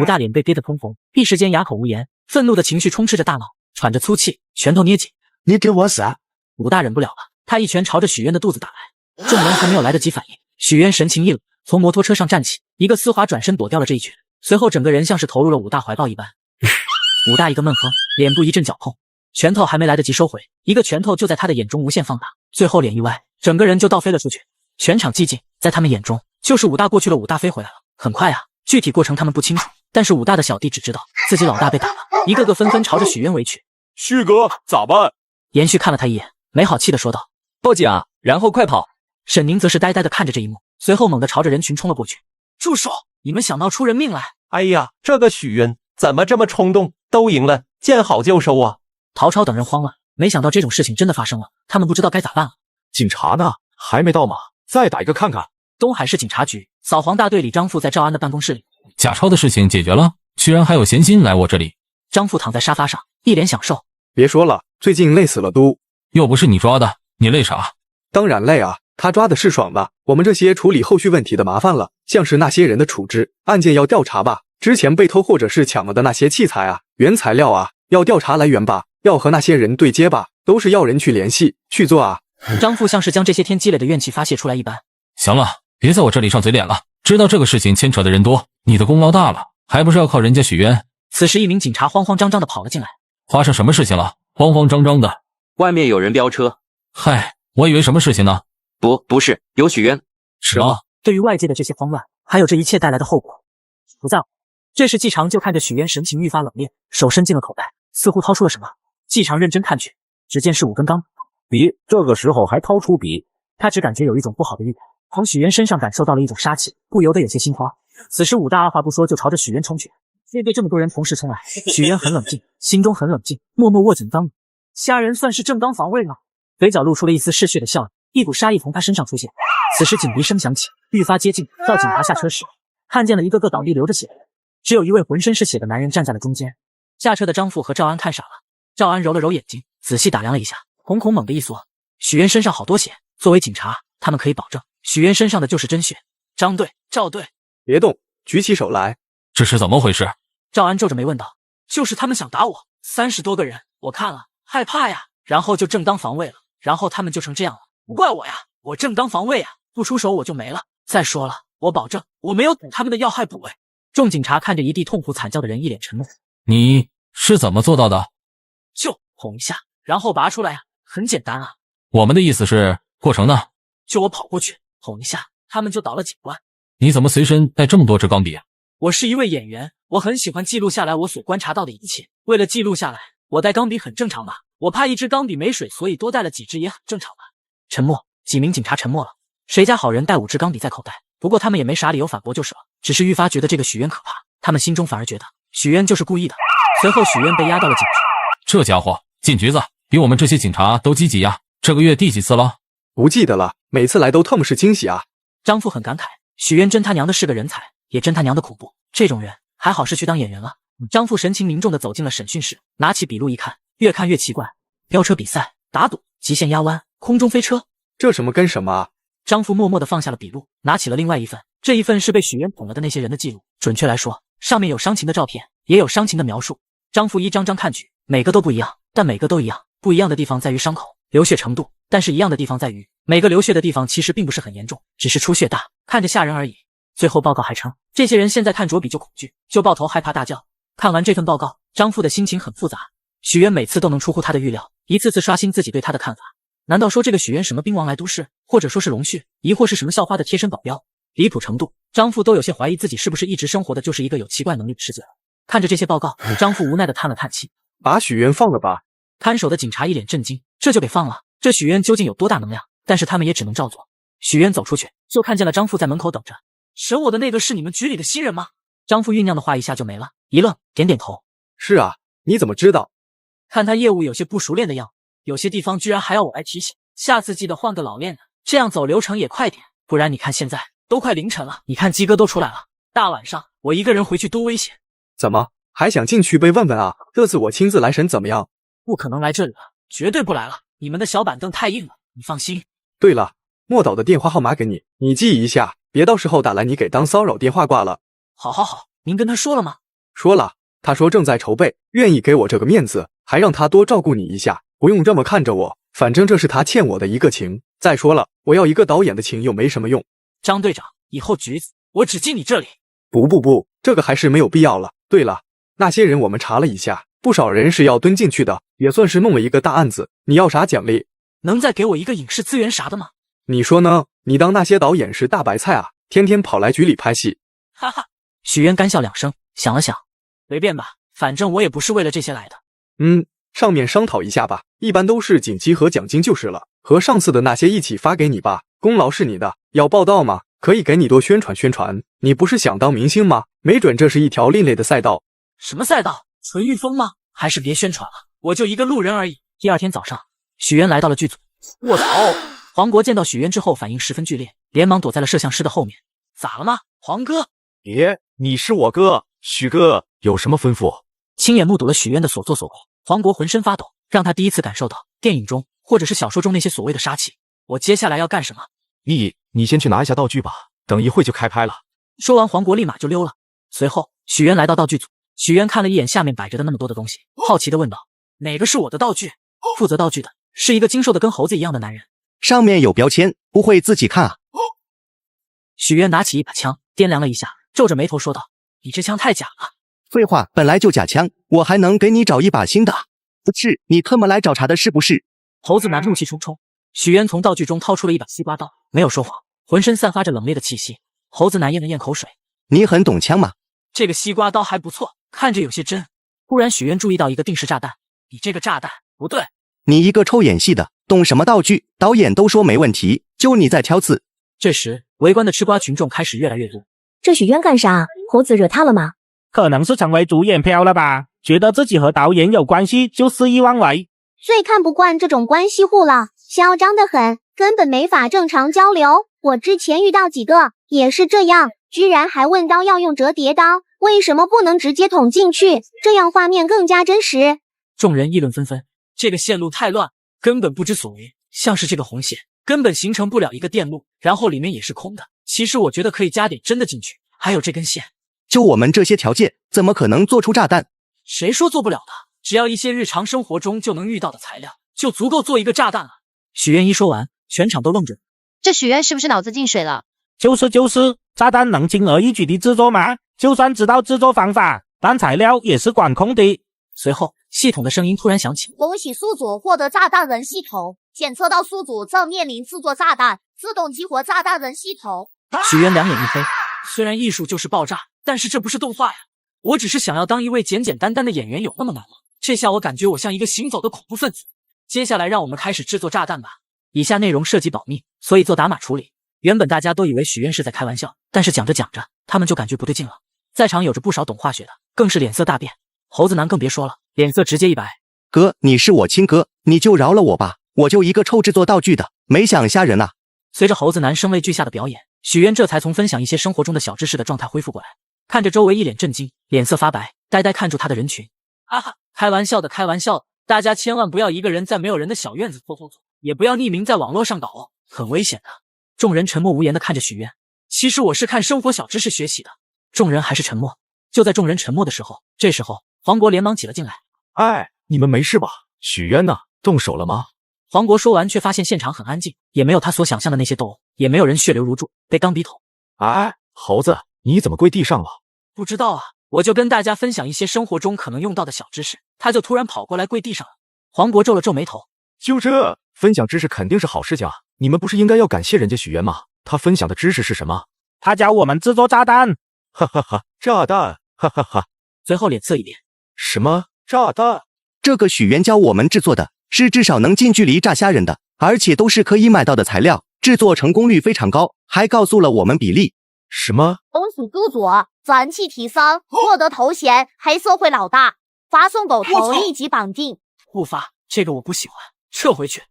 武大脸被憋得通红，一时间哑口无言，愤怒的情绪充斥着大脑，喘着粗气，拳头捏紧。
你给我死！
武大忍不了了，他一拳朝着许渊的肚子打来。众人还没有来得及反应，许渊神情一冷，从摩托车上站起，一个丝滑转身躲掉了这一拳，随后整个人像是投入了武大怀抱一般。武大一个闷哼，脸部一阵绞痛，拳头还没来得及收回，一个拳头就在他的眼中无限放大，最后脸一歪，整个人就倒飞了出去。全场寂静，在他们眼中就是武大过去了，武大飞回来了。很快啊，具体过程他们不清楚，但是武大的小弟只知道自己老大被打了，一个个纷纷朝着许渊围去。
旭哥咋办？
延续看了他一眼，没好气的说道：“
报警啊，然后快跑！”
沈宁则是呆呆的看着这一幕，随后猛地朝着人群冲了过去。住手！你们想闹出人命来！
哎呀，这个许渊怎么这么冲动？都赢了，见好就收啊！
陶超等人慌了，没想到这种事情真的发生了，他们不知道该咋办了。
警察呢？还没到吗？再打一个看看。
东海市警察局扫黄大队里，张富在赵安的办公室里。
假钞的事情解决了，居然还有闲心来我这里。
张富躺在沙发上，一脸享受。
别说了，最近累死了都。
又不是你抓的，你累啥？
当然累啊，他抓的是爽的，我们这些处理后续问题的麻烦了，像是那些人的处置，案件要调查吧，之前被偷或者是抢了的那些器材啊、原材料啊，要调查来源吧，要和那些人对接吧，都是要人去联系去做啊。
张富像是将这些天积累的怨气发泄出来一般。
行了，别在我这里上嘴脸了，知道这个事情牵扯的人多，你的功劳大了，还不是要靠人家许渊？
此时一名警察慌慌张张的跑了进来。
发生什么事情了？慌慌张张的。
外面有人飙车。
嗨，我以为什么事情呢？
不是，有许渊。
什么？
对于外界的这些慌乱，还有这一切带来的后果，不在乎。这时季常就看着许渊神情愈发冷冽，手伸进了口袋，似乎掏出了什么。季常认真看去，只见是5根钢
笔，这个时候还掏出笔，
他只感觉有一种不好的预感，从许渊身上感受到了一种杀气，不由得有些心慌。此时武大二话不说就朝着许渊冲去。面对这么多人同时冲来，许渊很冷静，心中很冷静，默默握紧钢笔。虾人算是正当防卫了，嘴角露出了一丝嗜血的笑意，一股杀意从他身上出现。此时警笛声响起，愈发接近。到警察下车时，看见了一个个倒地流着血的人，只有一位浑身是血的男人站在了中间。下车的张富和赵安看傻了。赵安揉了揉眼睛，仔细打量了一下，瞳孔猛地一缩。许渊身上好多血，作为警察，他们可以保证许渊身上的就是真血。张队、赵队，
别动，举起手来。
这是怎么回事？
赵安皱着眉问道。就是他们想打我，30多个人，我看了害怕呀，然后就正当防卫了，然后他们就成这样了。不怪我呀，我正当防卫呀，不出手我就没了。再说了，我保证我没有捅他们的要害部位。众警察看着一地痛苦惨叫的人，一脸沉默。
你是怎么做到的？
就捅一下，然后拔出来呀，很简单啊。
我们的意思是，过程呢？
就我跑过去捅一下，他们就倒了警官。
你怎么随身带这么多支钢笔？
我是一位演员，我很喜欢记录下来我所观察到的一切。为了记录下来，我带钢笔很正常吧？我怕一支钢笔没水，所以多带了几支也很正常吧？沉默，几名警察沉默了。谁家好人带5支钢笔在口袋？不过他们也没啥理由反驳就是了，只是愈发觉得这个许渊可怕，他们心中反而觉得许渊就是故意的。随后许渊被押到了警局。
这家伙进局子比我们这些警察都积极呀！这个月第几次了？
不记得了，每次来都特么是惊喜啊！
张富很感慨，许渊真他娘的是个人才，也真他娘的恐怖。这种人还好是去当演员了。张富神情凝重地走进了审讯室，拿起笔录一看，越看越奇怪。飙车比赛、打赌、极限压弯、空中飞车，
这什么跟什么啊？
张富默默地放下了笔录，拿起了另外一份。这一份是被许渊捅了的那些人的记录，准确来说，上面有伤情的照片，也有伤情的描述。张富一张张看去，每个都不一样，但每个都一样。不一样的地方在于伤口流血程度，但是一样的地方在于每个流血的地方其实并不是很严重，只是出血大，看着吓人而已。最后报告还称，这些人现在看着笔就恐惧，就抱头害怕大叫。看完这份报告，张富的心情很复杂。许渊每次都能出乎他的预料，一次次刷新自己对他的看法。难道说这个许渊什么兵王来都市，或者说是龙血，亦或是什么校花的贴身保镖？离谱程度，张富都有些怀疑自己是不是一直生活的就是一个有奇怪能力的世界了。看着这些报告，张富无奈地叹了叹气，
把许渊放了吧。
看守的警察一脸震惊，这就给放了？这许渊究竟有多大能量？但是他们也只能照做。许渊走出去，就看见了张父在门口等着。审我的那个是你们局里的新人吗？张父酝酿的话一下就没了，一愣，点点头。
是啊，你怎么知道？
看他业务有些不熟练的样子，有些地方居然还要我来提醒，下次记得换个老练的，这样走流程也快点。不然你看现在都快凌晨了，你看鸡哥都出来了，大晚上我一个人回去多危险。
怎么还想进去被问问啊？这次我亲自来审怎么样？
不可能来这里了，绝对不来了，你们的小板凳太硬了，你放心。
对了，莫导的电话号码给你，你记一下，别到时候打来你给当骚扰电话挂了。
好，您跟他说了吗？
说了，他说正在筹备，愿意给我这个面子，还让他多照顾你一下，不用这么看着我，反正这是他欠我的一个情。再说了，我要一个导演的情又没什么用。
张队长，以后局子我只进你这里。
不，这个还是没有必要了。对了，那些人我们查了一下，不少人是要蹲进去的，也算是弄了一个大案子。你要啥奖励？
能再给我一个影视资源啥的吗？
你说呢？你当那些导演是大白菜啊？天天跑来局里拍戏？
哈哈。许渊干笑两声，想了想，随便吧，反正我也不是为了这些来的。
上面商讨一下吧，一般都是锦旗和奖金就是了，和上次的那些一起发给你吧，功劳是你的。要报道吗？可以给你多宣传宣传。你不是想当明星吗？没准这是一条另类的赛道。
什么赛道？纯御风吗？还是别宣传了，我就一个路人而已。第二天早上，许渊来到了剧组。卧槽！黄国见到许渊之后反应十分剧烈，连忙躲在了摄像师的后面。咋了吗，黄哥？
爷，你是我哥，许哥有什么吩咐？
亲眼目睹了许渊的所作所为，黄国浑身发抖，让他第一次感受到电影中或者是小说中那些所谓的杀气。我接下来要干什么？
你先去拿一下道具吧，等一会就开拍了。
说完，黄国立马就溜了。随后，许渊来到道具组。许渊看了一眼下面摆着的那么多的东西，好奇地问道：“哪个是我的道具？”负责道具的是一个精瘦的跟猴子一样的男人。
上面有标签，不会自己看啊？
许渊拿起一把枪，掂量了一下，皱着眉头说道：“你这枪太假了。”
废话，本来就假枪，我还能给你找一把新的。不是，你特么来找茬的是不是？
猴子男怒气冲冲。许渊从道具中掏出了一把西瓜刀，没有说谎，浑身散发着冷冽的气息。猴子男咽了咽口水：“
你很懂枪吗？
这个西瓜刀还不错，看着有些真。”忽然，许渊注意到一个定时炸弹。你这个炸弹不对。
你一个臭演戏的，懂什么道具？导演都说没问题，就你在挑刺。
这时，围观的吃瓜群众开始越来越多。
这许渊干啥？猴子惹他了吗？
可能是成为主演飘了吧，觉得自己和导演有关系就肆意妄为。
最看不惯这种关系户了，嚣张得很，根本没法正常交流。我之前遇到几个也是这样，居然还问刀要用折叠刀，为什么不能直接捅进去？这样画面更加真实。
众人议论纷纷，这个线路太乱，根本不知所谓。像是这个红线，根本形成不了一个电路，然后里面也是空的。其实我觉得可以加点真的进去。还有这根线，
就我们这些条件，怎么可能做出炸弹？
谁说做不了的？只要一些日常生活中就能遇到的材料，就足够做一个炸弹了。许渊一说完，全场都愣着。
这许渊是不是脑子进水了？
就是，炸弹能轻而易举地制作吗？就算知道制作方法，但材料也是管控的。
随后，系统的声音突然响起：
恭喜宿主获得炸弹人系统，检测到宿主正面临制作炸弹，自动激活炸弹人系统。
许渊两眼一黑，虽然艺术就是爆炸，但是这不是动画呀。我只是想要当一位简简单单的演员，有那么难吗？这下我感觉我像一个行走的恐怖分子。接下来让我们开始制作炸弹吧。以下内容涉及保密，所以做打码处理。原本大家都以为许渊是在开玩笑，但是讲着讲着，他们就感觉不对劲了。在场有着不少懂化学的，更是脸色大变。猴子男更别说了，脸色直接一白。
哥，你是我亲哥，你就饶了我吧，我就一个臭制作道具的，没想吓人啊。
随着猴子男声泪俱下的表演，许渊这才从分享一些生活中的小知识的状态恢复过来，看着周围一脸震惊，脸色发白，呆呆看住他的人群。哈哈，开玩笑的，开玩笑的，大家千万不要一个人在没有人的小院子做，也不要匿名在网络上搞哦，很危险的。众人沉默无言的看着许渊。其实我是看生活小知识学习的。众人还是沉默。就在众人沉默的时候，这时候黄国连忙挤了进来。
哎，你们没事吧？许渊呢？动手了吗？
黄国说完，却发现现场很安静，也没有他所想象的那些斗殴，也没有人血流如注，被钢笔捅。
哎，猴子，你怎么跪地上了？
不知道啊，我就跟大家分享一些生活中可能用到的小知识，他就突然跑过来跪地上了。黄国皱了皱眉头。
就这，分享知识肯定是好事情啊，你们不是应该要感谢人家许渊吗？他分享的知识是什么？
他教我们制作炸弹。
哈哈哈，炸弹，哈哈哈。
随后脸色一变。
什么炸弹？
这个许愿教我们制作的是至少能近距离炸虾仁的，而且都是可以买到的材料，制作成功率非常高，还告诉了我们比例。
什么？
恭喜督主钻气提升，获得头衔黑社会老大，发送狗头立即绑定。
不发，这个我不喜欢，撤回去。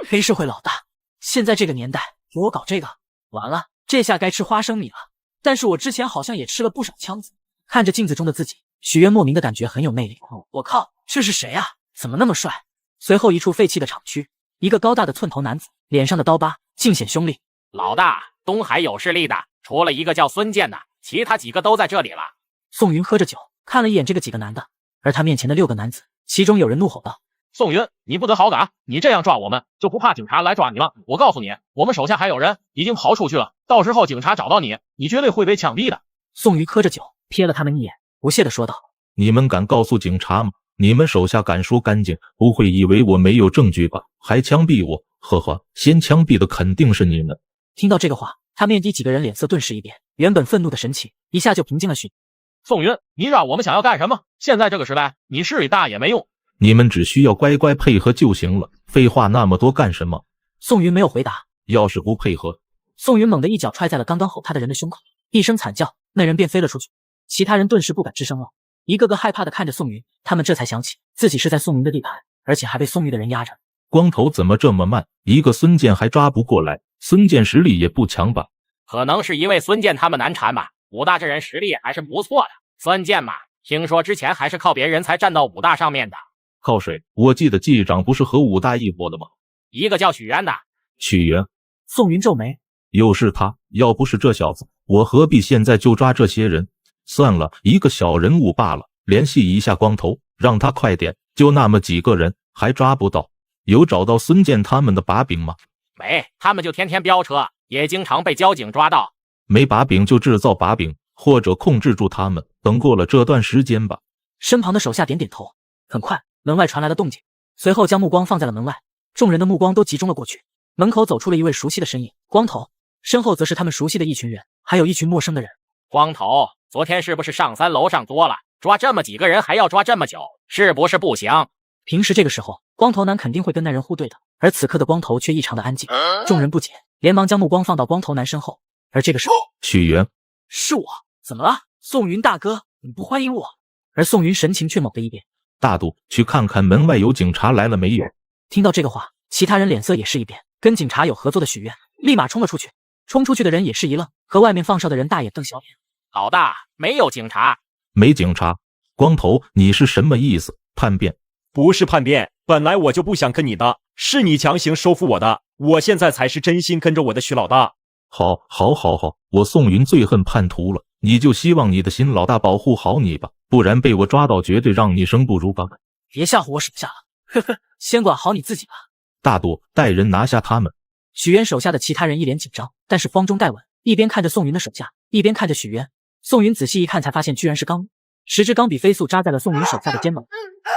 黑社会老大，现在这个年代给我搞这个，完了，这下该吃花生米了。但是我之前好像也吃了不少枪子。看着镜子中的自己，许愿莫名的感觉很有魅力。我靠，这是谁啊？怎么那么帅？随后一处废弃的厂区，一个高大的寸头男子，脸上的刀疤尽显凶厉。
老大，东海有势力的，除了一个叫孙健的，其他几个都在这里了。
宋云喝着酒，看了一眼这个几个男的，而他面前的6个男子，其中有人怒吼道：
宋云，你不得好感，你这样抓我们，就不怕警察来抓你吗？我告诉你，我们手下还有人已经逃出去了，到时候警察找到你，你绝对会被枪毙的。
宋云喝着酒，瞥了他们一眼，不屑地说道：
你们敢告诉警察吗？你们手下敢说干净，不会以为我没有证据吧？还枪毙我？呵呵，先枪毙的肯定是你们。
听到这个话，他面的几个人脸色顿时一变，原本愤怒的神情一下就平静了许。
宋云，你让我们想要干什么？现在这个时代，你势力大也没用，
你们只需要乖乖配合就行了，废话那么多干什么？
宋云没有回答。
要是不配合，
宋云猛地一脚踹在了刚刚吼他的人的胸口，一声惨叫，那人便飞了出去。其他人顿时不敢吱声了，一个个害怕的看着宋云，他们这才想起自己是在宋云的地盘，而且还被宋云的人压着。
光头怎么这么慢？一个孙健还抓不过来，孙健实力也不强吧？
可能是因为孙健他们难缠吧，武大这人实力还是不错的。孙健嘛，听说之前还是靠别人才站到武大上面的。
靠谁？我记得季长不是和武大一伙的吗？
一个叫许渊的。
许渊？
宋云皱眉，
又是他，要不是这小子，我何必现在就抓这些人？算了，一个小人物罢了，联系一下光头，让他快点，就那么几个人，还抓不到。有找到孙健他们的把柄吗？
没，他们就天天飙车，也经常被交警抓到。
没把柄就制造把柄，或者控制住他们，等过了这段时间吧。
身旁的手下点点头。很快，门外传来了动静，随后将目光放在了门外，众人的目光都集中了过去。门口走出了一位熟悉的身影，光头，身后则是他们熟悉的一群人，还有一群陌生的人。
光头，昨天是不是上3楼上多了？抓这么几个人还要抓这么久，是不是不行？
平时这个时候，光头男肯定会跟那人互对的，而此刻的光头却异常的安静。众人不解，连忙将目光放到光头男身后。而这个时候，
许渊，
是我，怎么了？宋云大哥，你不欢迎我？而宋云神情却猛地一变，
大度，去看看门外有警察来了没有。
听到这个话，其他人脸色也是一变，跟警察有合作的许愿立马冲了出去。冲出去的人也是一愣，和外面放哨的人大眼瞪小眼。
老大，没有警察。
没警察？光头，你是什么意思？叛变？
不是叛变，本来我就不想跟你的，是你强行收服我的，我现在才是真心跟着我的许老大。
好，我宋云最恨叛徒了，你就希望你的新老大保护好你吧，不然被我抓到绝对让你生不如死。
别吓唬我手下了，呵呵，先管好你自己吧。
大度，带人拿下他们。
许渊手下的其他人一脸紧张，但是慌中带稳，一边看着宋云的手下，一边看着许渊。宋云仔细一看，才发现居然是钢，10支钢笔飞速扎在了宋云手下的肩膀。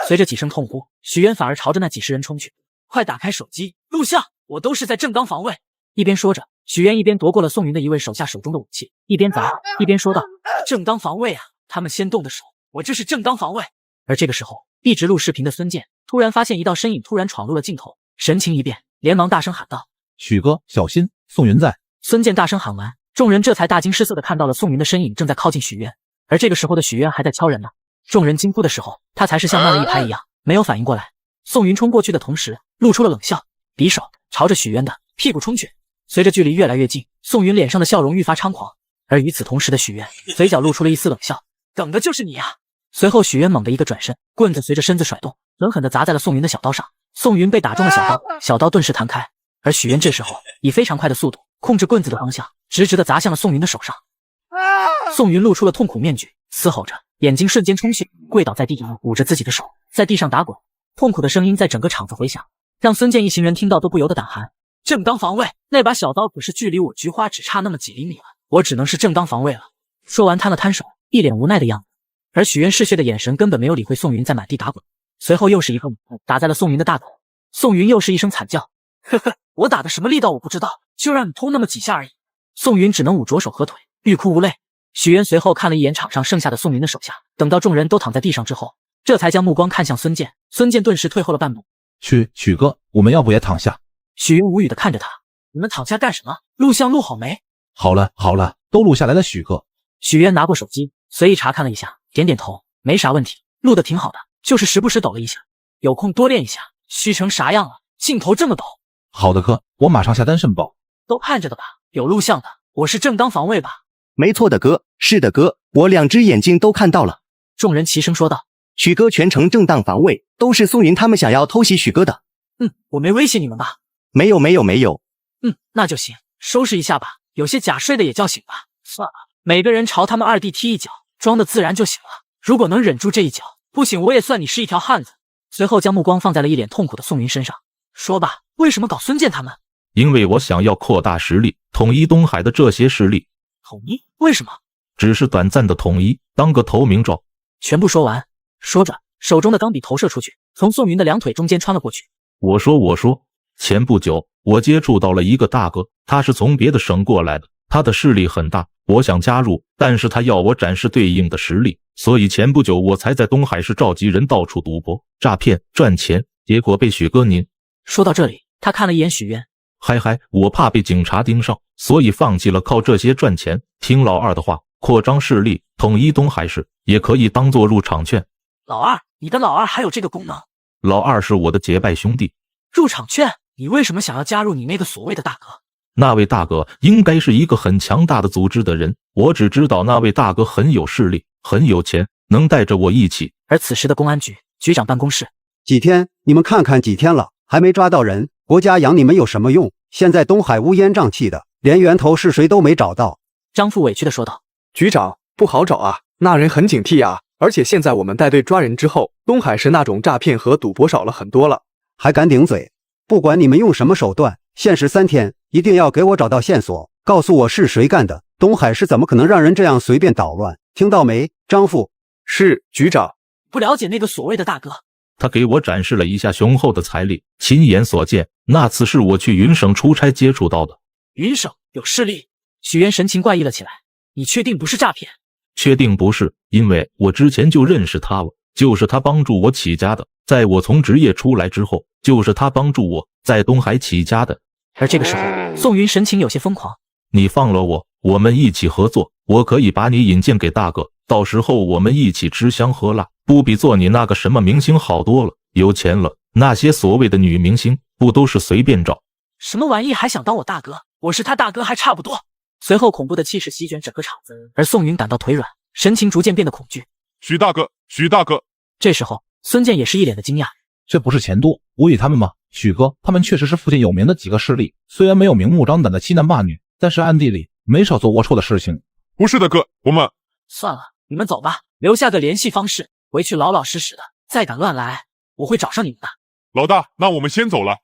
随着几声痛呼，许渊反而朝着那几十人冲去。快打开手机录像，我都是在正当防卫。一边说着，许渊一边夺过了宋云的一位手下手中的武器，一边砸一边说道：正当防卫啊，他们先动的手，我这是正当防卫。而这个时候，一直录视频的孙健突然发现一道身影突然闯入了镜头，神情一变，连忙大声喊道：
许哥，小心，宋云在。
孙健大声喊完，众人这才大惊失色的看到了宋云的身影正在靠近许渊，而这个时候的许渊还在敲人呢。众人惊呼的时候，他才是像慢了一拍一样，没有反应过来。宋云冲过去的同时，露出了冷笑，匕首朝着许渊的屁股冲去。随着距离越来越近，宋云脸上的笑容愈发猖狂，而与此同时的许渊嘴角露出了一丝冷笑，等的就是你啊！随后许渊猛地一个转身，棍子随着身子甩动，狠狠地砸在了宋云的小刀上。宋云被打中了小刀，小刀顿时弹开，而许渊这时候以非常快的速度控制棍子的方向，直直地砸向了宋云的手上。宋云露出了痛苦面具，嘶吼着，眼睛瞬间充血，跪倒在地，捂着自己的手，在地上打滚。痛苦的声音在整个场子回响，让孙健一行人听到都不由得胆寒。正当防卫，那把小刀可是距离我菊花只差那么几厘米了，我只能是正当防卫了。说完摊了摊手，一脸无奈的样子。而许渊嗜血的眼神根本没有理会宋云在满地打滚，随后又是一个猛打在了宋云的大腿。宋云又是一声惨叫，呵呵，我打的什么力道我不知道，就让你偷那么几下而已。宋云只能捂着手和腿，欲哭无泪。许渊随后看了一眼场上剩下的宋云的手下，等到众人都躺在地上之后，这才将目光看向孙健。孙健顿时退后了半步。
许哥，我们要不也躺下？
许云无语的看着他，你们躺下干什么？录像录好没？
好了，都录下来了，许哥。
许渊拿过手机，随意查看了一下，点点头，没啥问题，录的挺好的，就是时不时抖了一下，有空多练一下。虚成啥样了？镜头这么抖。
好的哥，我马上下单申报。
都看着的吧，有录像的，我是正当防卫吧？
没错的哥，是的哥，我2只眼睛都看到了。
众人齐声说道。
许哥全程正当防卫，都是宋云他们想要偷袭许哥的。
我没威胁你们吧？
没有。
那就行，收拾一下吧，有些假睡的也叫醒吧。算了，每个人朝他们2弟踢一脚，装的自然就行了。如果能忍住这一脚，不行我也算你是一条汉子。随后将目光放在了一脸痛苦的宋云身上，说吧，为什么搞孙健他们？
因为我想要扩大实力，统一东海的这些势力。
统一？为什么？
只是短暂的统一，当个投名状。
全部说完，说着手中的钢笔投射出去，从宋云的2腿中间穿了过去。
我说，前不久我接触到了一个大哥，他是从别的省过来的，他的势力很大，我想加入，但是他要我展示对应的实力，所以前不久我才在东海市召集人到处赌博、诈骗、赚钱，结果被许哥您。
说到这里，他看了一眼许渊。
嗨，我怕被警察盯上，所以放弃了靠这些赚钱，听老二的话，扩张势力，统一东海市，也可以当做入场券。
老二？你的老二还有这个功能？
老二是我的结拜兄弟。
入场券？你为什么想要加入你那个所谓的大哥？
那位大哥应该是一个很强大的组织的人，我只知道那位大哥很有势力，很有钱，能带着我一起。
而此时的公安局局长办公室，
几天？你们看看几天了，还没抓到人，国家养你们有什么用？现在东海乌烟瘴气的，连源头是谁都没找到。
张富委屈地说道。
局长，不好找啊，那人很警惕啊，而且现在我们带队抓人之后，东海市那种诈骗和赌博少了很多了。
还敢顶嘴？不管你们用什么手段，限时3天，一定要给我找到线索，告诉我是谁干的。东海市怎么可能让人这样随便捣乱？听到没，张富？
是，局长。
不了解那个所谓的大哥。
他给我展示了一下雄厚的财力，亲眼所见，那次是我去云省出差接触到的。
云省有势力？许渊神情怪异了起来。你确定不是诈骗？
确定不是，因为我之前就认识他了，就是他帮助我起家的，在我从职业出来之后，就是他帮助我在东海起家的。
而这个时候，宋云神情有些疯狂。
你放了我，我们一起合作，我可以把你引荐给大哥，到时候我们一起吃香喝辣，不比做你那个什么明星好多了，有钱了，那些所谓的女明星不都是随便找？
什么玩意还想当我大哥？我是他大哥还差不多。随后恐怖的气势席卷整个场子，而宋云感到腿软，神情逐渐变得恐惧。
许大哥。
这时候孙健也是一脸的惊讶。
这不是钱多无语他们吗？许哥他们确实是附近有名的几个势力，虽然没有明目张胆的欺男霸女，但是暗地里没少做龌龊的事情。
不是的哥，我们
算了，你们走吧，留下个联系方式，回去老老实实的，再敢乱来我会找上你们的。
老大，那我们先走了。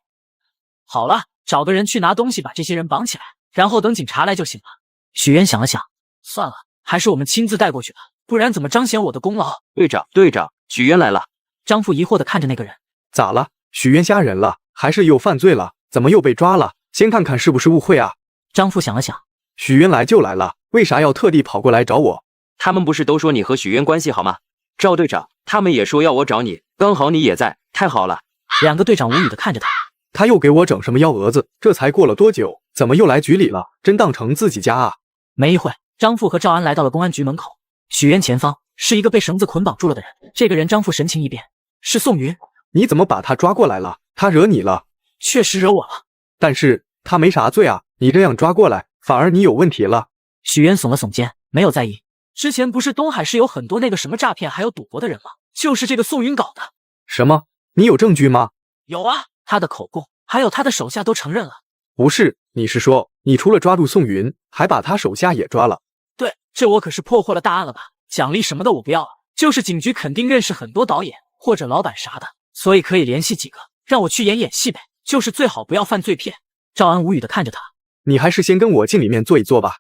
好了，找个人去拿东西把这些人绑起来，然后等警察来就行了。许渊想了想，算了，还是我们亲自带过去吧，不然怎么彰显我的功劳？
队长，许渊来了。
张富疑惑地看着那个人。
咋了？许渊吓人了，还是又犯罪了？怎么又被抓了？先看看是不是误会啊？
张富想了想，
许渊来就来了，为啥要特地跑过来找我？
他们不是都说你和许渊关系好吗？赵队长，他们也说要我找你，刚好你也在，太好了。
2个队长无语地看着他。
他又给我整什么幺蛾子？这才过了多久，怎么又来局里了？真当成自己家啊？
没一会，张富和赵安来到了公安局门口。许渊前方是一个被绳子捆绑住了的人，这个人张富神情一变，是宋云。
你怎么把他抓过来了？他惹你了？
确实惹我了，
但是他没啥罪啊，你这样抓过来，反而你有问题了。
许渊耸了耸肩，没有在意。之前不是东海市有很多那个什么诈骗还有赌博的人吗？就是这个宋云搞的。
什么？你有证据吗？
有啊，他的口供还有他的手下都承认了。
不是，你是说你除了抓住宋云，还把他手下也抓了？
对，这我可是破获了大案了吧？奖励什么的我不要了，就是警局肯定认识很多导演或者老板啥的，所以可以联系几个，让我去演戏呗，就是最好不要犯罪骗。赵安无语地看着他。
你还是先跟我进里面坐一坐吧，